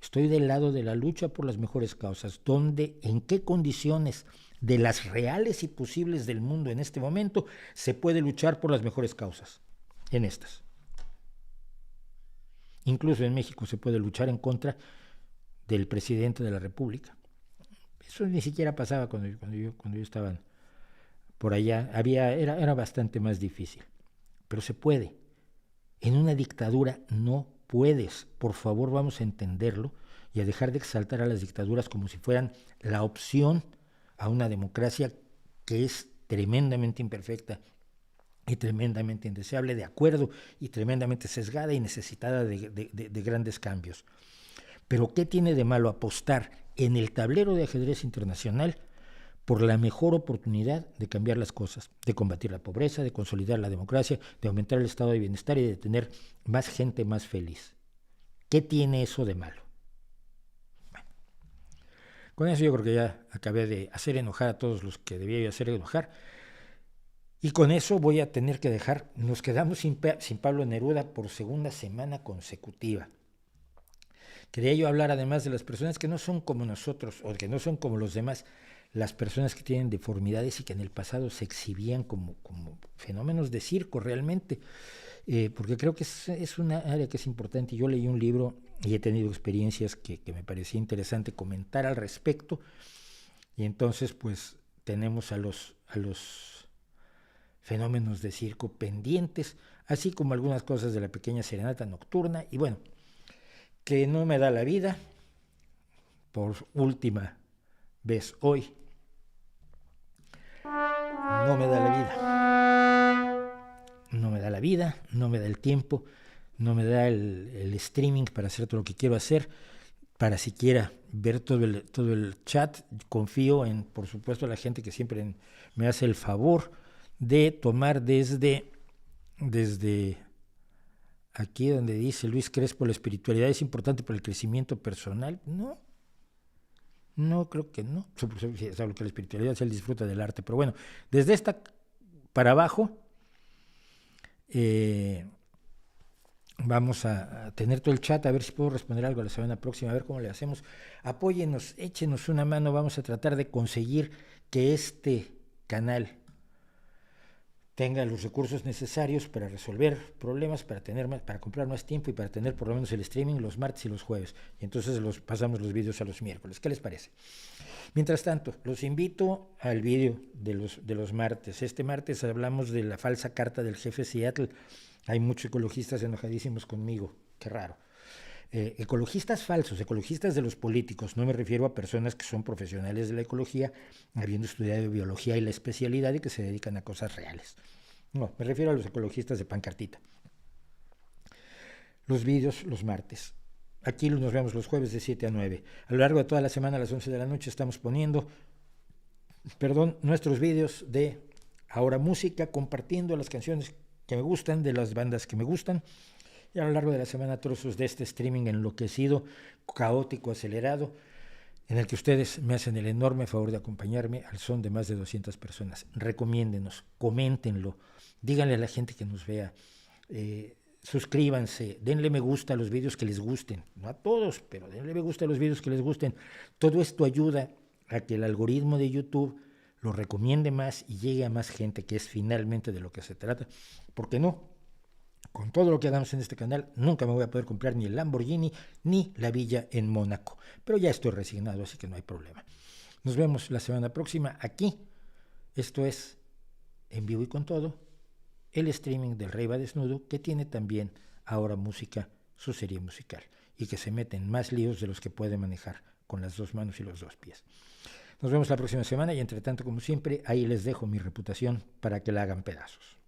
Estoy del lado de la lucha por las mejores causas. ¿Dónde, en qué condiciones de las reales y posibles del mundo en este momento se puede luchar por las mejores causas? En estas. Incluso en México se puede luchar en contra del presidente de la República. Eso ni siquiera pasaba cuando yo estaba por allá. Era bastante más difícil. Pero se puede. En una dictadura no puedes. Por favor, vamos a entenderlo y a dejar de exaltar a las dictaduras como si fueran la opción a una democracia que es tremendamente imperfecta y tremendamente indeseable, de acuerdo, y tremendamente sesgada y necesitada de grandes cambios. Pero ¿qué tiene de malo apostar en el tablero de ajedrez internacional por la mejor oportunidad de cambiar las cosas, de combatir la pobreza, de consolidar la democracia, de aumentar el estado de bienestar y de tener más gente más feliz? ¿Qué tiene eso de malo? Bueno, con eso yo creo que ya acabé de hacer enojar a todos los que debía yo hacer enojar. Y con eso voy a tener que dejar, nos quedamos sin Pablo Neruda por segunda semana consecutiva. Quería yo hablar además de las personas que no son como nosotros o que no son como los demás, las personas que tienen deformidades y que en el pasado se exhibían como fenómenos de circo realmente, porque creo que es una área que es importante. Yo leí un libro y he tenido experiencias que me parecía interesante comentar al respecto, y entonces pues tenemos a los fenómenos de circo pendientes, así como algunas cosas de la pequeña serenata nocturna, y bueno, que no me da la vida, por última vez hoy, no me da la vida, no me da la vida, no me da el tiempo, no me da el streaming para hacer todo lo que quiero hacer, para siquiera ver todo el chat. Confío en, por supuesto, la gente que siempre me hace el favor de tomar desde desde aquí donde dice Luis Crespo, la espiritualidad es importante para el crecimiento personal. No, creo que no. Salvo que la espiritualidad es el disfrute del arte. Pero bueno, desde esta para abajo, vamos a tener todo el chat, a ver si puedo responder algo la semana próxima, a ver cómo le hacemos. Apóyennos, échenos una mano, vamos a tratar de conseguir que este canal tenga los recursos necesarios para resolver problemas, para comprar más tiempo y para tener por lo menos el streaming los martes y los jueves. Y entonces pasamos los vídeos a los miércoles. ¿Qué les parece? Mientras tanto, los invito al vídeo de los martes. Este martes hablamos de la falsa carta del jefe Seattle. Hay muchos ecologistas enojadísimos conmigo. Qué raro. Ecologistas falsos, ecologistas de los políticos. No me refiero a personas que son profesionales de la ecología, habiendo estudiado biología y la especialidad y que se dedican a cosas reales. No, me refiero a los ecologistas de pancartita. Los vídeos los martes. Aquí nos vemos los jueves de 7 a 9. A lo largo de toda la semana a las 11 de la noche estamos poniendo, nuestros vídeos de Ahora Música, compartiendo las canciones que me gustan, de las bandas que me gustan. Y a lo largo de la semana trozos de este streaming enloquecido, caótico, acelerado, en el que ustedes me hacen el enorme favor de acompañarme al son de más de 200 personas. Recomiéndenos, coméntenlo, díganle a la gente que nos vea, suscríbanse, denle me gusta a los vídeos que les gusten, no a todos, pero denle me gusta a los vídeos que les gusten. Todo esto ayuda a que el algoritmo de YouTube lo recomiende más y llegue a más gente, que es finalmente de lo que se trata. ¿Por qué no? Con todo lo que hagamos en este canal, nunca me voy a poder comprar ni el Lamborghini ni la villa en Mónaco. Pero ya estoy resignado, así que no hay problema. Nos vemos la semana próxima aquí. Esto es En Vivo y Con Todo, el streaming del Rey va Desnudo, que tiene también Ahora Música, su serie musical, y que se mete en más líos de los que puede manejar con las dos manos y los dos pies. Nos vemos la próxima semana y entre tanto, como siempre, ahí les dejo mi reputación para que la hagan pedazos.